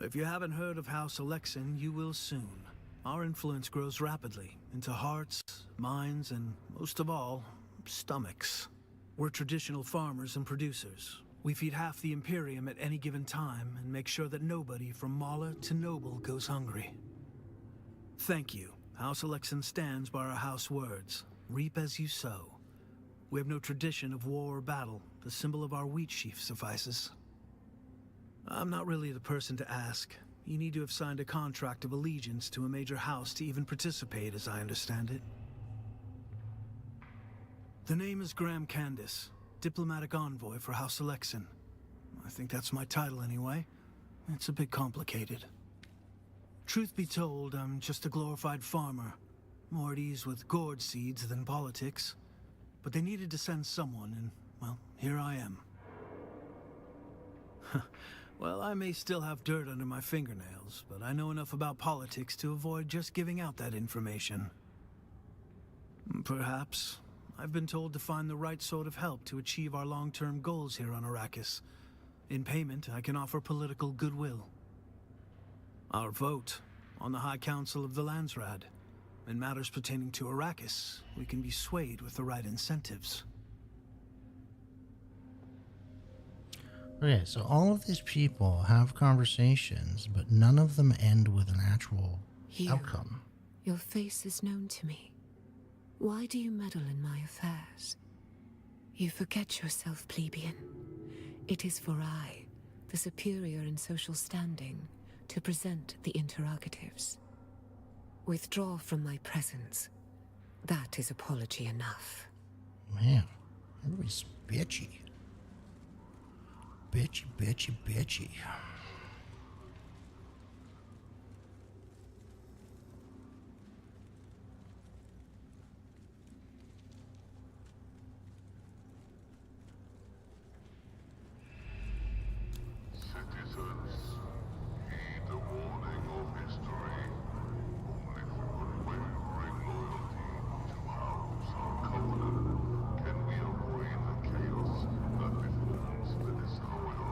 If you haven't heard of House Alexan, you will soon. Our influence grows rapidly into hearts, minds, and most of all, stomachs. We're traditional farmers and producers. We feed half the Imperium at any given time and make sure that nobody from Mala to Noble goes hungry. Thank you. House Alexan stands by our house words. Reap as you sow. We have no tradition of war or battle. The symbol of our wheat sheaf suffices. I'm not really the person to ask. You need to have signed a contract of allegiance to a major house to even participate, as I understand it. The name is Graham Candace, diplomatic envoy for House Alexan. I think that's my title anyway. It's a bit complicated. Truth be told, I'm just a glorified farmer. More at ease with gourd seeds than politics. But they needed to send someone, and, well, here I am. Well, I may still have dirt under my fingernails, but I know enough about politics to avoid just giving out that information. Perhaps. I've been told to find the right sort of help to achieve our long-term goals here on Arrakis. In payment, I can offer political goodwill. Our vote on the High Council of the Landsraad. In matters pertaining to Arrakis, we can be swayed with the right incentives. Okay, so all of these people have conversations, but none of them end with an actual outcome. Your face is known to me. Why do you meddle in my affairs? You forget yourself, plebeian. It is for I, the superior in social standing, to present the interrogatives. Withdraw from my presence. That is apology enough. Man, everybody's bitchy. Bitchy, bitchy, bitchy. Citizens, heed the warning of history. Only through unwavering loyalty to House our Covenant can we avoid the chaos that befalls the Destroyer.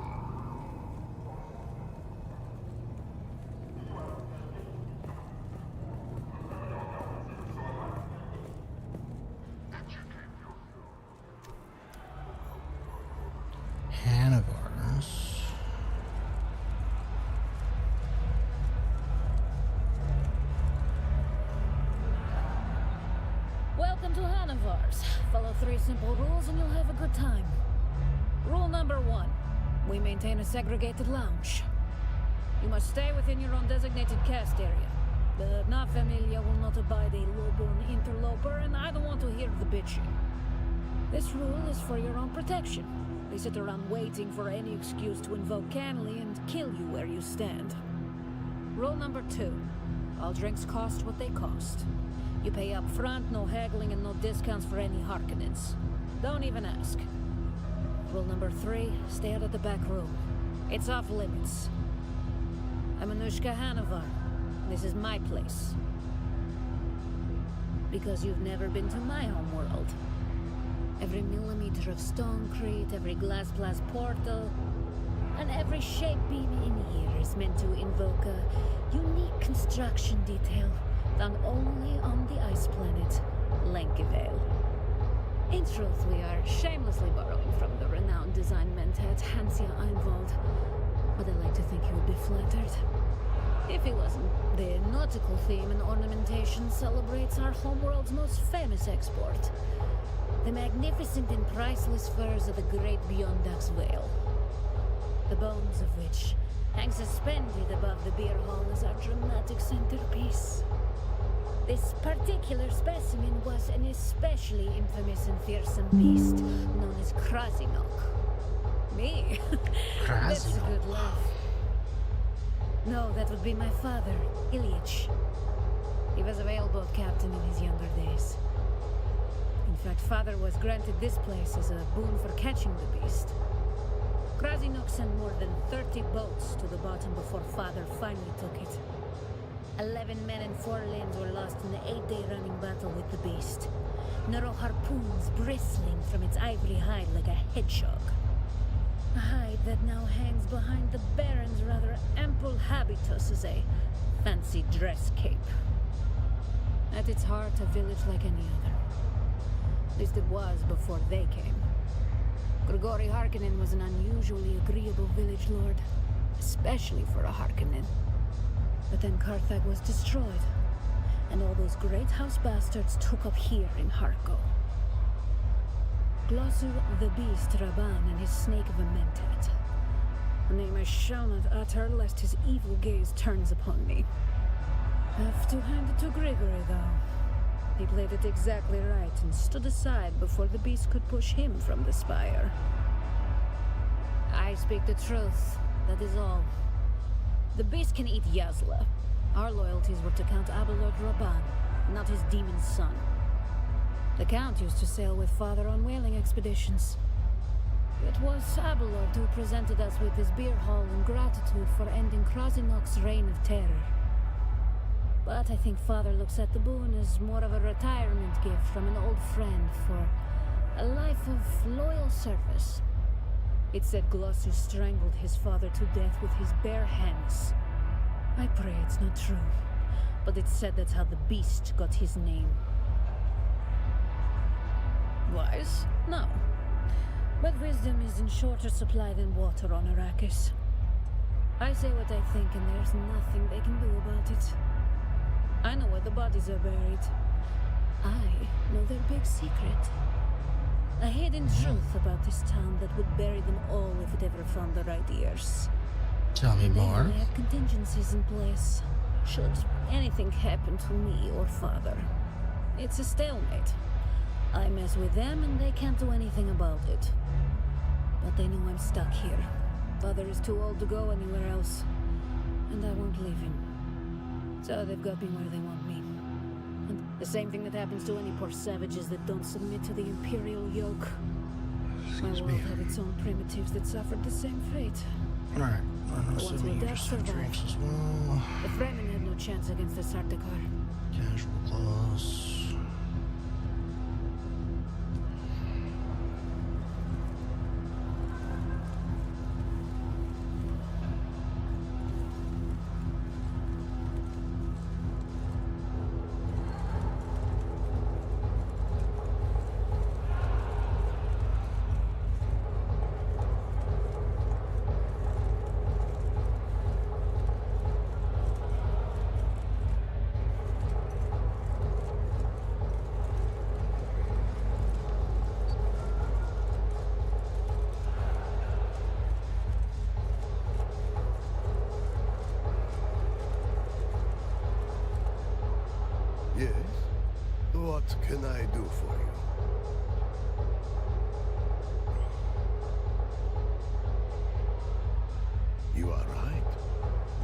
Hanavars. Welcome to Hanavars. Follow 3 simple rules and you'll have a good time. Rule number 1. We maintain a segregated lounge. You must stay within your own designated cast area. The Na Familia will not abide a low-born interloper, and I don't want to hear the bitching. This rule is for your own protection. They sit around waiting for any excuse to invoke Canley and kill you where you stand. Rule number 2. All drinks cost what they cost. You pay up front, no haggling and no discounts for any Harkonnens. Don't even ask. Rule number 3. Stay out of the back room. It's off limits. I'm Anushka Hanavar. This is my place. Because you've never been to my homeworld. Every millimeter of stonecrete, every glass portal, and every shape beam in here is meant to invoke a unique construction detail found only on the ice planet, Lenkivale. In truth, we are shamelessly borrowing from the renowned design mentat Hansia Einwald, but I like to think he would be flattered. If he wasn't, the nautical theme and ornamentation celebrates our homeworld's most famous export. The magnificent and priceless furs of the great Beyondax whale. The bones of which hang suspended above the beer hall as our dramatic centerpiece. This particular specimen was an especially infamous and fearsome beast known as Krasinok. Me? That's a good laugh. No, that would be my father, Ilyich. He was a whaleboat captain in his younger days. In fact, father was granted this place as a boon for catching the beast. Krasinok sent more than 30 boats to the bottom before father finally took it. 11 men and 4 limbs were lost in the 8-day running battle with the beast. Narrow harpoons bristling from its ivory hide like a hedgehog. A hide that now hangs behind the Baron's rather ample habitus as a fancy dress cape. At its heart, a village like any other. At least it was before they came. Grigori Harkonnen was an unusually agreeable village lord, especially for a Harkonnen. But then Carthag was destroyed, and all those great house bastards took up here in Harko. Glossu the Beast Raban and his snake of a Mentat. A name I shall not utter lest his evil gaze turns upon me. Have to hand it to Grigory, though. He played it exactly right and stood aside before the beast could push him from the spire. I speak the truth, that is all. The beast can eat Yazla. Our loyalties were to Count Abelard Raban, not his demon son. The Count used to sail with father on whaling expeditions. It was Abelard who presented us with his beer hall in gratitude for ending Krasinok's reign of terror. But I think father looks at the boon as more of a retirement gift from an old friend for a life of loyal service. It said Glossu strangled his father to death with his bare hands. I pray it's not true, but it said that's how the beast got his name. Wise? No. But wisdom is in shorter supply than water on Arrakis. I say what I think, and there's nothing they can do about it. I know where the bodies are buried. I know their big secret. A hidden truth about this town that would bury them all if it ever found the right ears. Tell me more. They have contingencies in place, should anything happen to me or father. It's a stalemate. I mess with them and they can't do anything about it. But they know I'm stuck here. Father is too old to go anywhere else, and I won't leave him. So they've got me where they want me. And the same thing that happens to any poor savages that don't submit to the Imperial yoke. My world had its own primitives that suffered the same fate. Alright, The ones who adapt survived. as well. The Fremen had no chance against the Sardaukar. Casual claws. Yes? What can I do for you? You are right.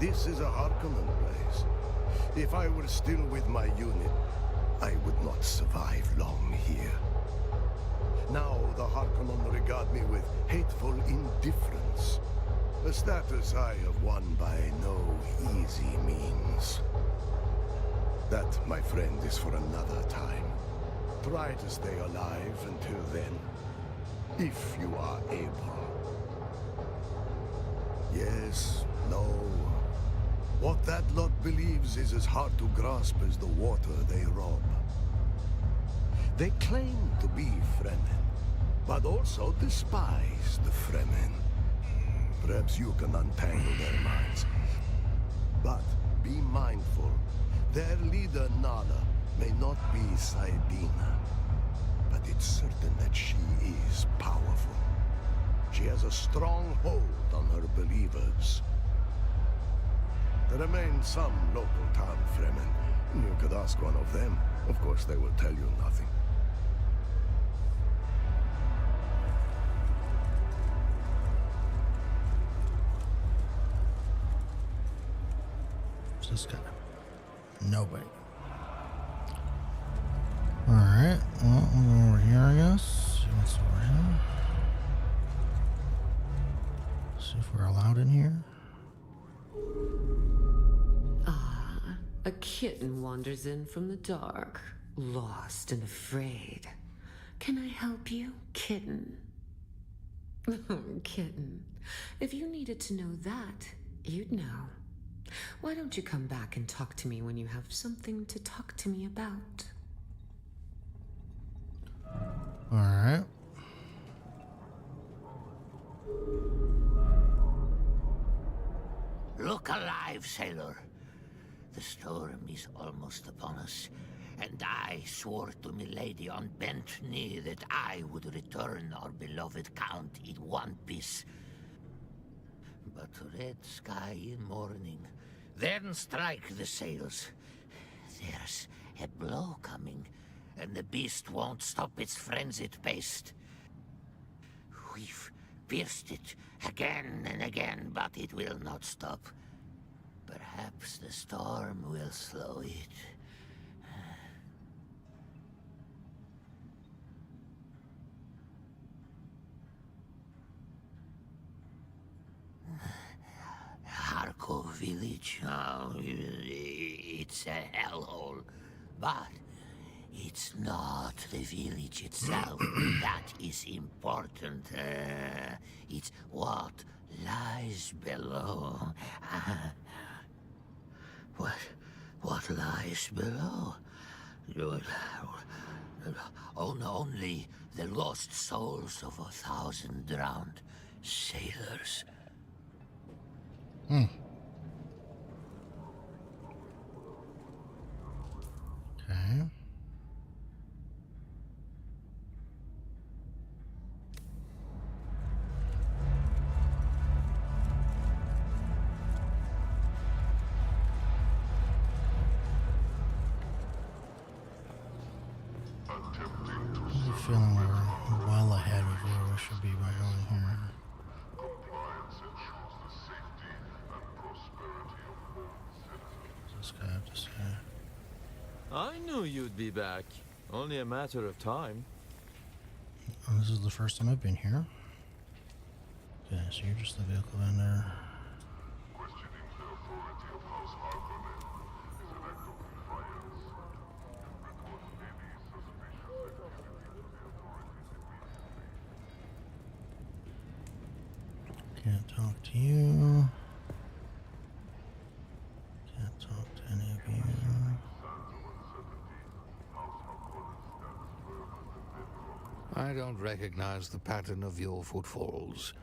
This is a Harkonnen place. If I were still with my unit, I would not survive long here. Now the Harkonnen regard me with hateful indifference. A status I have won by no easy means. That, my friend, is for another time. Try to stay alive until then, if you are able. Yes, no. What that lot believes is as hard to grasp as the water they rob. They claim to be Fremen, but also despise the Fremen. Perhaps you can untangle their minds. But be mindful. Their leader, Nala, may not be Saidina, but it's certain that she is powerful. She has a strong hold on her believers. remain some local town fremen. You could ask one of them. Of course, they will tell you nothing. What's this guy? Nobody. Alright, well, we'll go over here, I guess. See what's over here. See if we're allowed in here. Ah, a kitten wanders in from the dark, lost and afraid. Can I help you, kitten? Kitten, if you needed to know that, you'd know. Why don't you come back and talk to me when you have something to talk to me about? Alright. Look alive, sailor. The storm is almost upon us, and I swore to milady on bent knee that I would return our beloved Count in one piece. But red sky in morning, then strike the sails. There's a blow coming, and the beast won't stop its frenzied pace. We've pierced it again and again, but it will not stop. Perhaps the storm will slow it. Harko village, it's a hellhole, but it's not the village itself that is important. It's what lies below. What lies below? Only the lost souls of 1,000 drowned sailors. Okay. I have a feeling we're well ahead of where we should be by going here. Compliance ensures the safety and prosperity of all citizens. What's this guy have to say? I knew you'd be back. Only a matter of time. Oh, this is the first time I've been here. Okay, so you're just the vehicle vendor. Questioning the authority of House Harkonnen is an act of defiance. Report any suspicious activity to the authorities immediately. Can't talk to you. Can't talk to any of you. I don't recognize the pattern of your footfalls.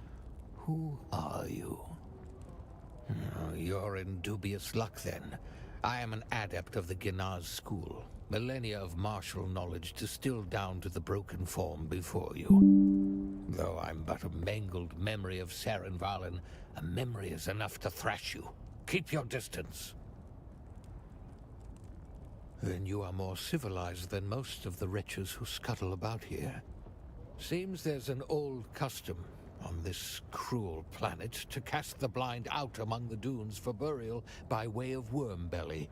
Who are you? Oh, you're in dubious luck, then. I am an adept of the Ginaz school. Millennia of martial knowledge distilled down to the broken form before you. Though I'm but a mangled memory of Saren Valen, a memory is enough to thrash you. Keep your distance. Then you are more civilized than most of the wretches who scuttle about here. Seems there's an old custom on this cruel planet to cast the blind out among the dunes for burial by way of Wormbelly.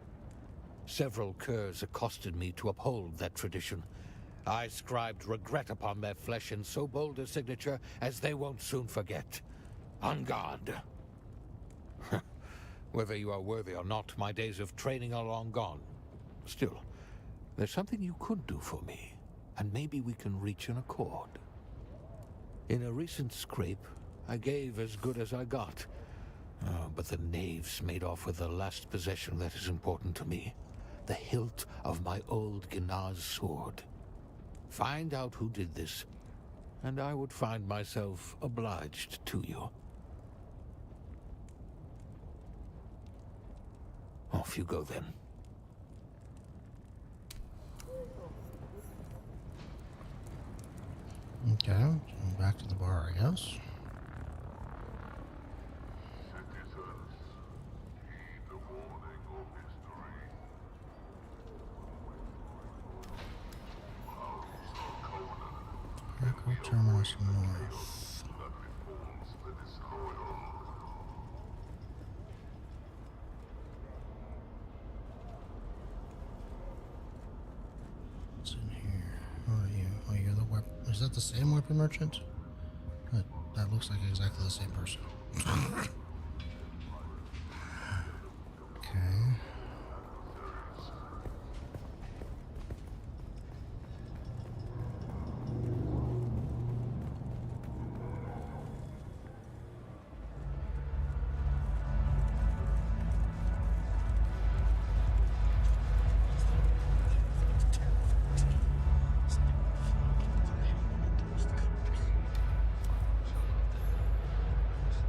Several curs accosted me to uphold that tradition. I scribed regret upon their flesh in so bold a signature as they won't soon forget. On guard. Whether you are worthy or not, my days of training are long gone. Still, there's something you could do for me, and maybe we can reach an accord. In a recent scrape, I gave as good as I got. Oh, but the knaves made off with the last possession that is important to me. The hilt of my old Ginaz sword. Find out who did this, and I would find myself obliged to you. Off you go, then. Okay, so back to the bar, I guess. Citizens, heed the Terminus North. What's in here? Who are you? Oh, you're the weapon. Is that the same weapon merchant? That looks like exactly the same person. Okay.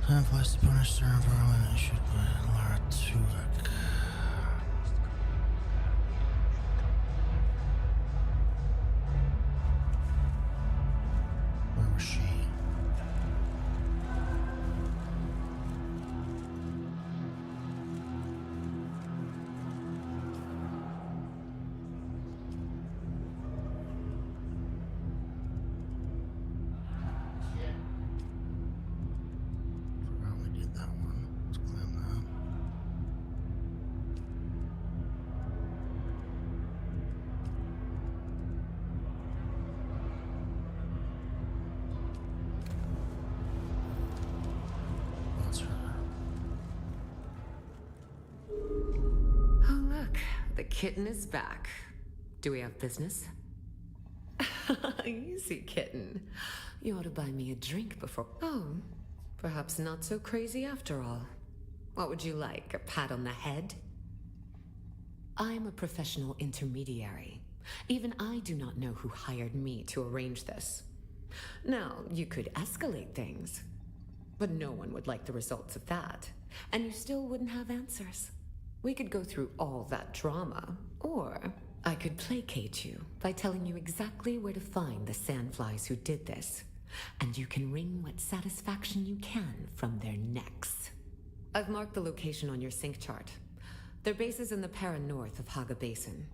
Time flies to punish Servo and issued by Lara Tuvek. Where was she? Forgot we did that one. Let's claim that. That's her. Oh, look, the kitten is back. Do we have business? Easy, kitten. You ought to buy me a drink before. Oh, perhaps not so crazy after all. What would you like? A pat on the head? I'm a professional intermediary. Even I do not know who hired me to arrange this. Now, you could escalate things, but no one would like the results of that, and you still wouldn't have answers. We could go through all that drama, or I could placate you by telling you exactly where to find the sandflies who did this, and you can wring what satisfaction you can from their necks. I've marked the location on your sync chart. Their base is in the Para north of Haga Basin.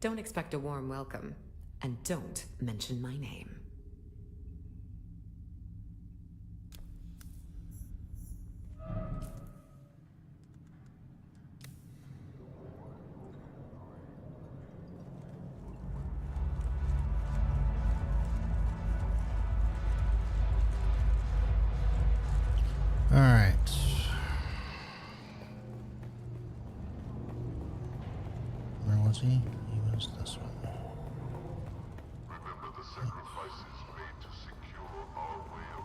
Don't expect a warm welcome, and don't mention my name. All right. Where was he? He was this one. Remember the sacrifices made to secure our way of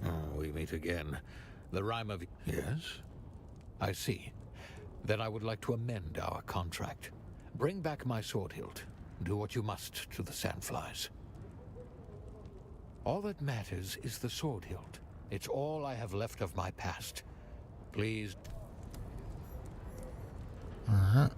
life. Oh, we meet again. The rhyme of... Yes? I see. Then I would like to amend our contract. Bring back my sword hilt. Do what you must to the sandflies. All that matters is the sword hilt. It's all I have left of my past. Please. Alright.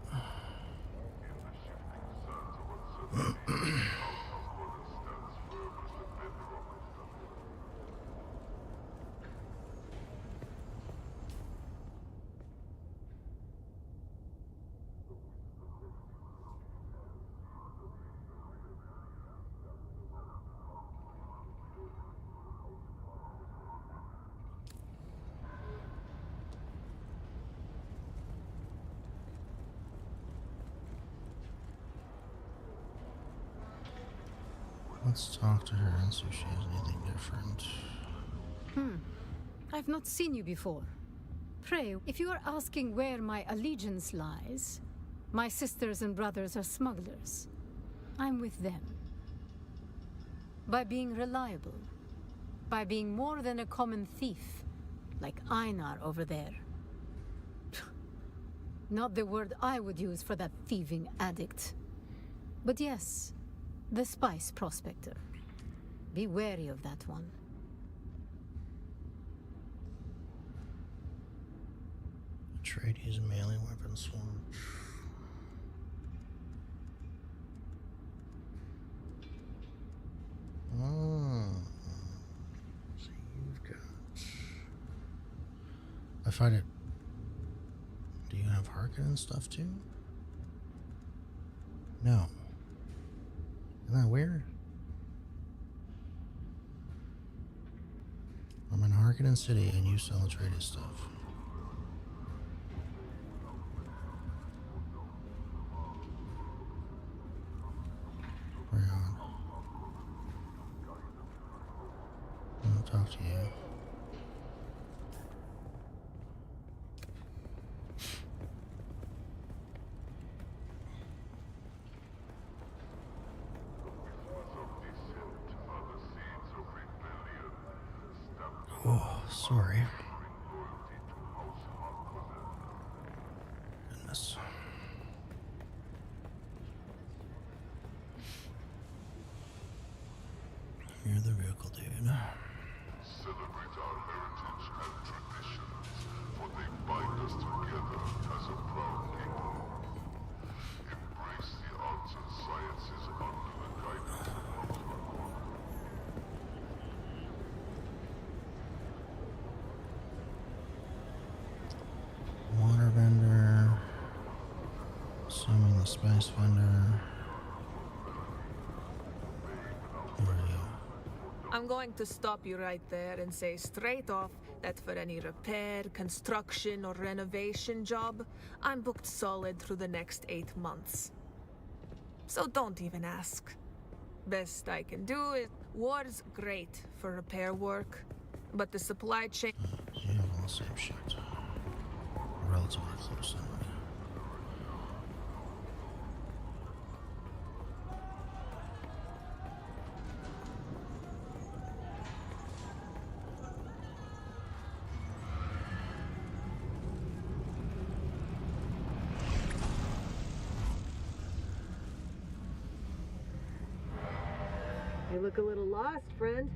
Let's talk to her and see if she has anything different. I've not seen you before. Pray, if you are asking where my allegiance lies, my sisters and brothers are smugglers. I'm with them. By being reliable. By being more than a common thief, like Einar over there. Not the word I would use for that thieving addict. But yes, the spice prospector. Be wary of that one. Atreides melee weapon sword. Oh. So you've got... I find it... Do you have Harkonnen stuff too? No. Isn't that weird? I'm in Harkonnen City and you sell traded stuff. Hang on. I'll talk to you. Oh, sorry. Goodness. You're the vehicle, dude. Celebrate our heritage and traditions, for they bind us together as a proud people. Embrace the arts and sciences under the guidance of Water vendor. Assuming the spice vendor. I'm going to stop you right there and say straight off that for any repair, construction, or renovation job, I'm booked solid through the next 8 months. So don't even ask. Best I can do is war's great for repair work, but the supply chain. You have all the same shit. Relatively close anyway. You look a little lost, friend.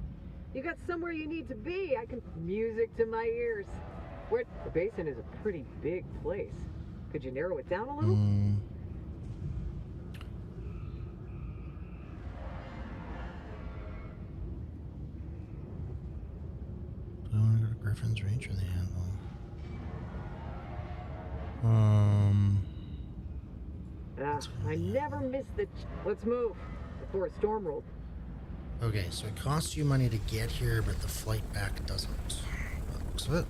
You got somewhere you need to be. I can music to my ears. Where the basin is a pretty big place. Could you narrow it down a little? Do I want to go to Griffin's Reach or the Anvil? I never miss the. Let's move before a storm rolls. Okay, so it costs you money to get here, but the flight back doesn't. By the looks of it.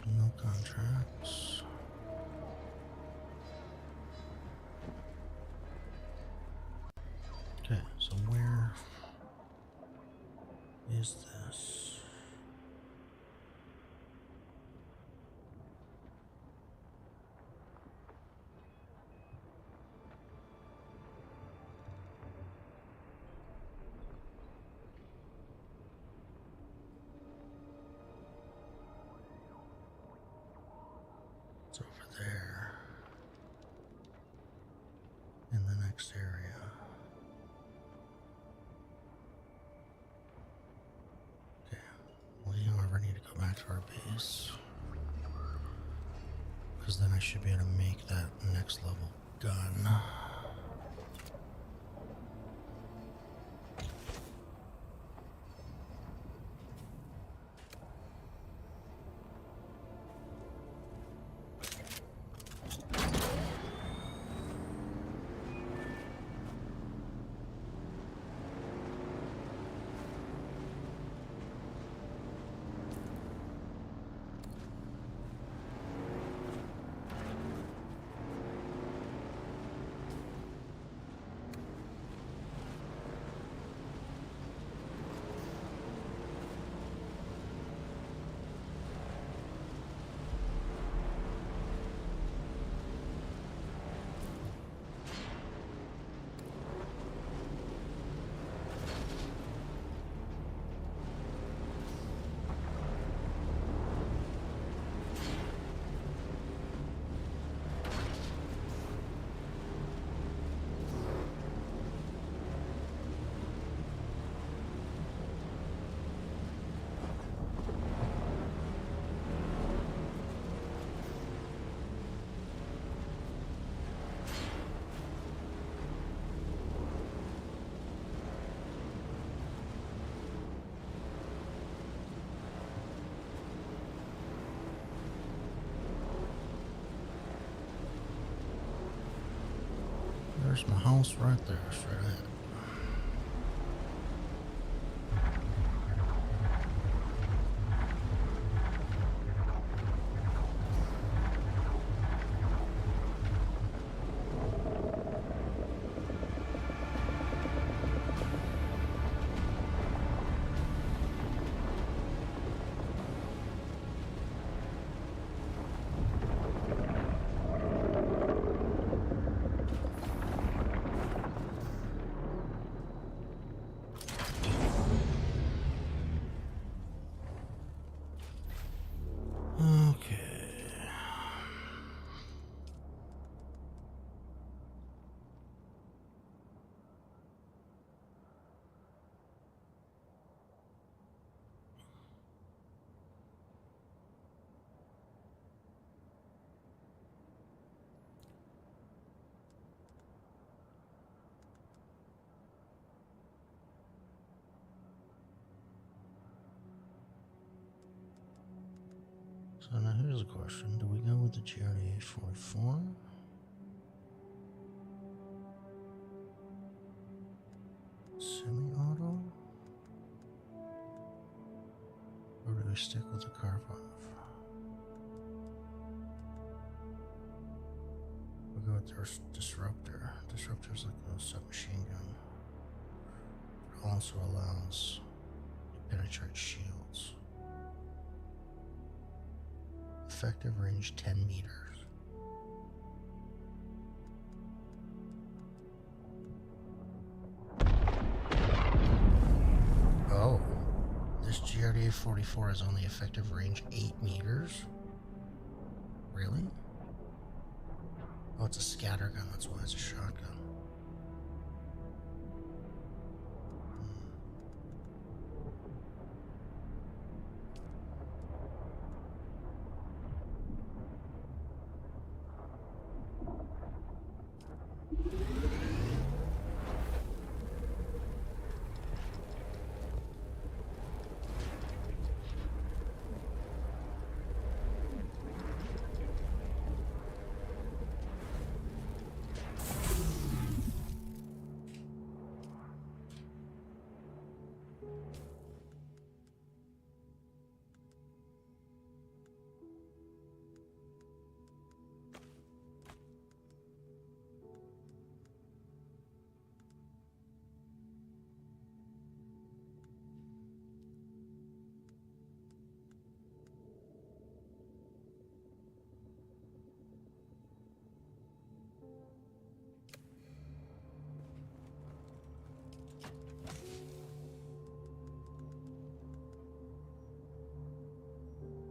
No contracts. Okay, so where is this? It's over there. In the next area. Okay. We, however, need to go back to our base. Because then I should be able to make that next level gun. There's my house right there, straight ahead. So now here's a question. Do we go with the GRDA 44? Semi-auto? Or do we stick with the Karpov? We'll go with the Disruptor. Disruptor's like a submachine gun. It also allows you to penetrate shields. Effective range 10 meters. Oh, this GRDA 44 has only effective range 8 meters? Really? Oh, it's a scatter gun, that's why it's a shotgun.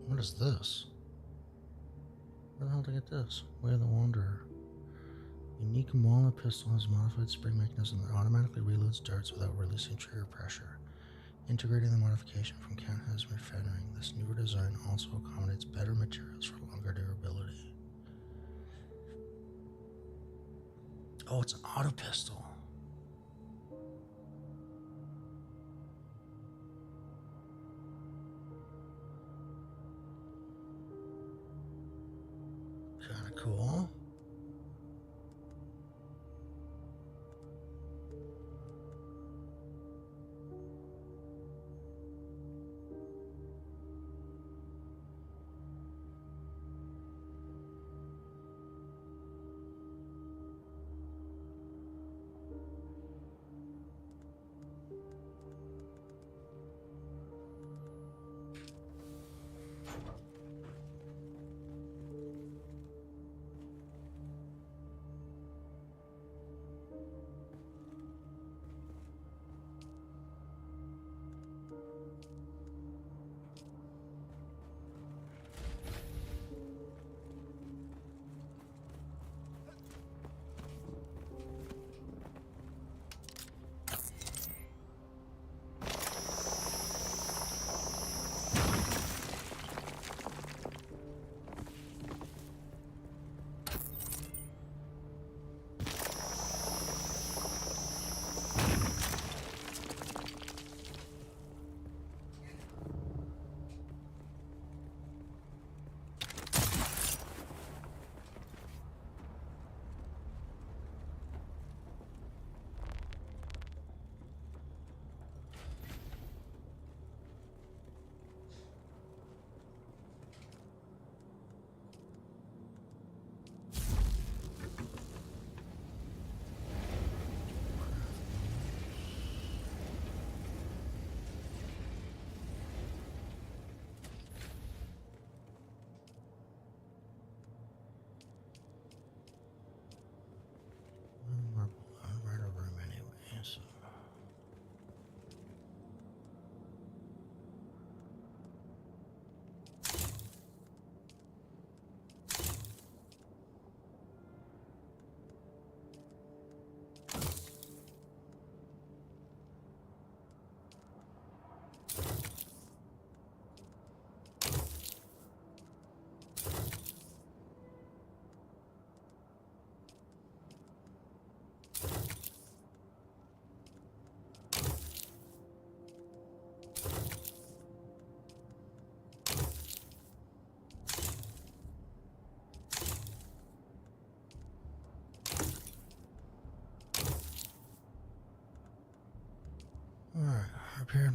What is this? Where the hell did I get this? Way of the Wanderer. Unique walnut pistol has modified spring mechanism that automatically reloads darts without releasing trigger pressure. Integrating the modification from Count has fendering. This newer design also accommodates better materials for longer durability. Oh, it's an auto pistol. Kinda cool.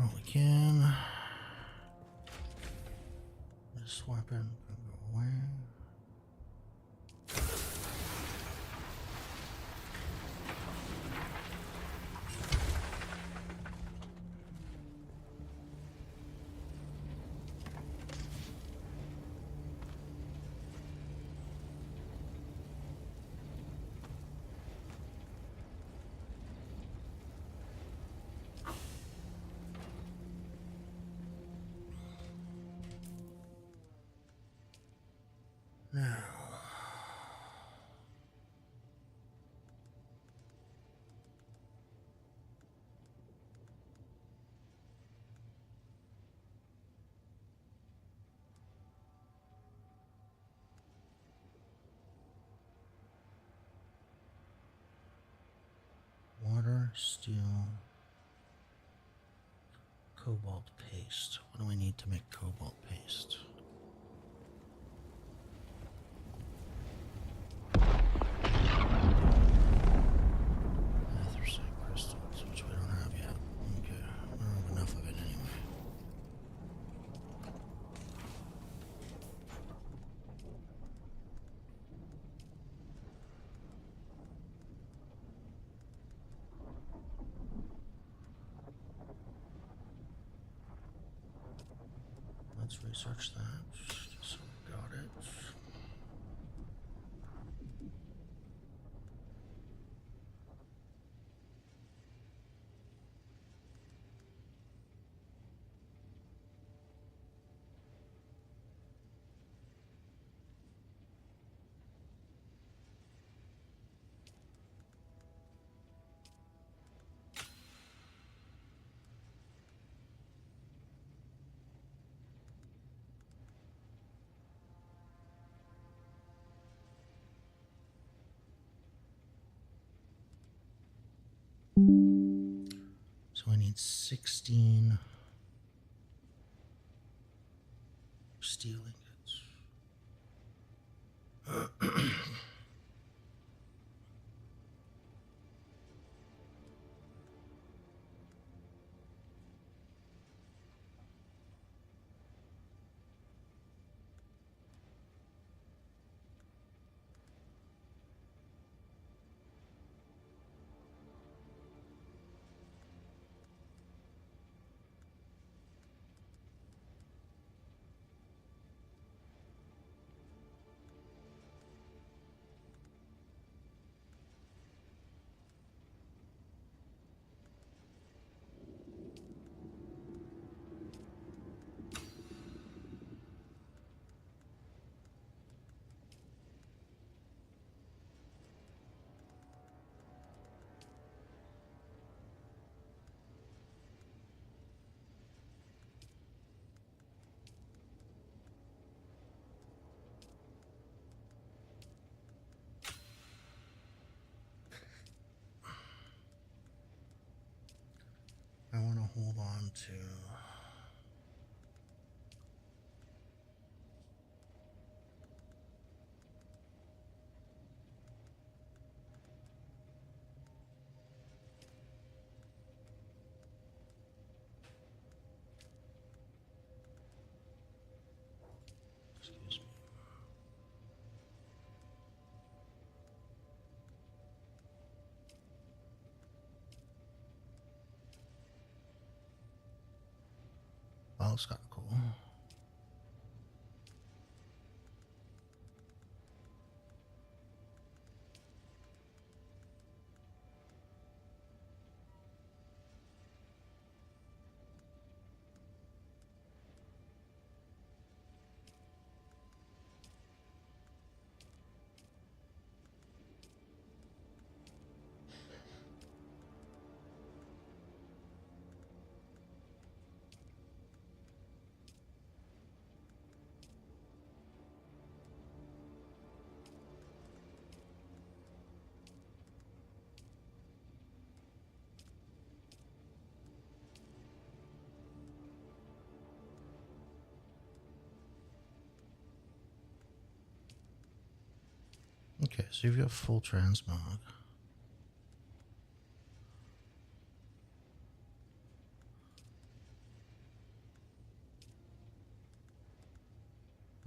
while we can. This weapon can go away. Now, water, steel, cobalt paste. What do we need to make cobalt paste? Anthracite crystals, which we don't have yet. Okay, we don't have enough of it anyway. Let's research that, just so we got it. So I need 16 steel ingots. I want to hold on to excuse me. Well, it's kind of cool. Okay, so you've got full transmog.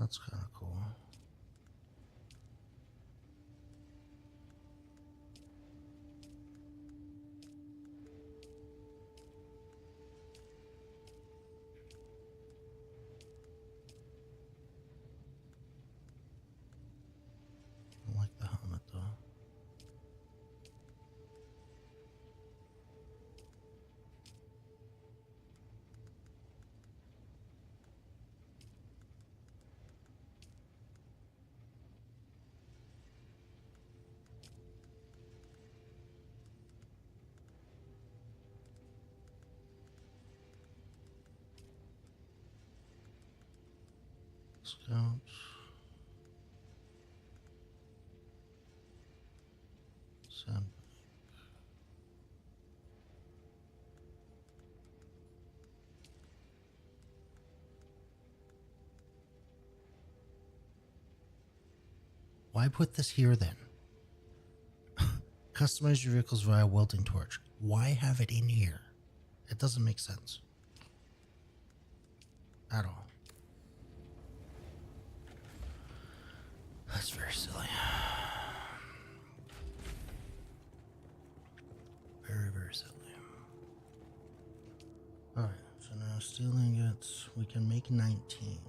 That's kind of cool. I like the helmet though. Scouts. Sandbag. Why put this here then? Customize your vehicles via welding torch. Why have it in here? It doesn't make sense. At all. That's very silly. Very, very silly. Alright, so now steel ingots, we can make 19.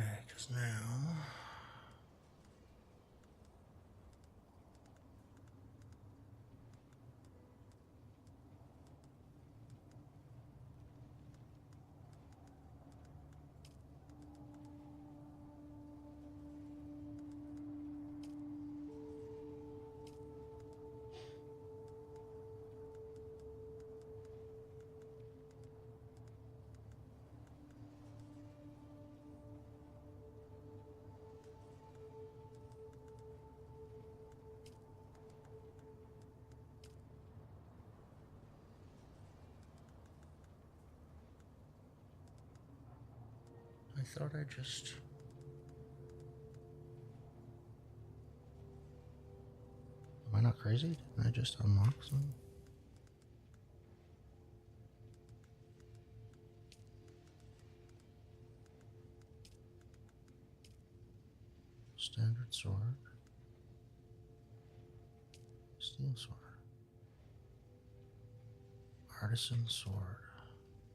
Okay, because now I thought I just... Am I not crazy? Didn't I just unlock some? Standard sword. Steel sword. Artisan sword.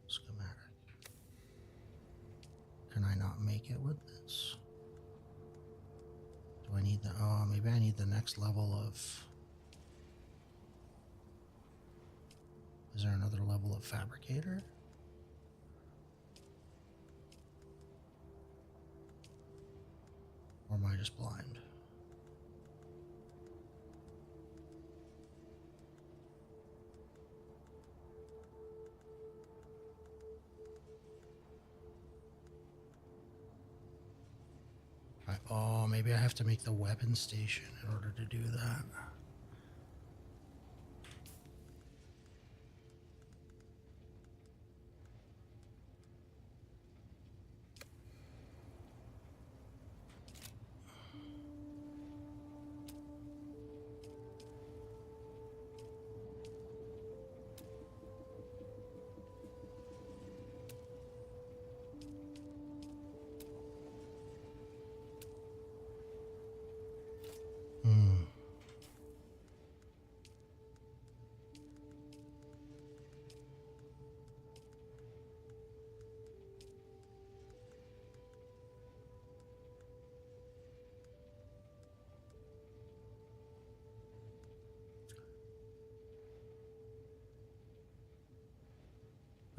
Schematic. Can I not make it with this? Do I need the... Oh, maybe I need the next level of... Is there another level of fabricator? Or am I just blind? Oh, maybe I have to make the weapon station in order to do that.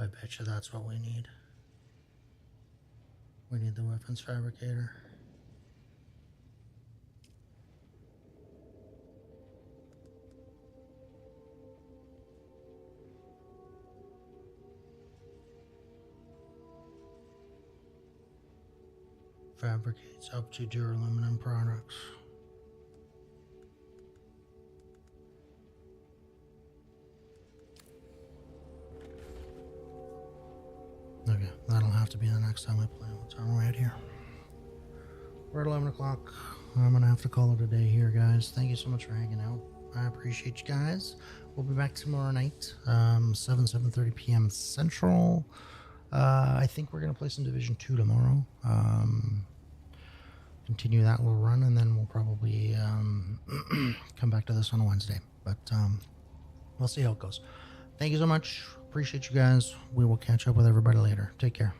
I bet you that's what we need. We need the weapons fabricator. Fabricates up to duraluminum products. Okay, that'll have to be the next time I play. What time are we at here? We're at 11 o'clock. I'm going to have to call it a day here, guys. Thank you so much for hanging out. I appreciate you guys. We'll be back tomorrow night, 7:30 p.m. Central. I think we're going to play some Division 2 tomorrow. Continue that little run, and then we'll probably come back to this on a Wednesday. But we'll see how it goes. Thank you so much. Appreciate you guys. We will catch up with everybody later. Take care.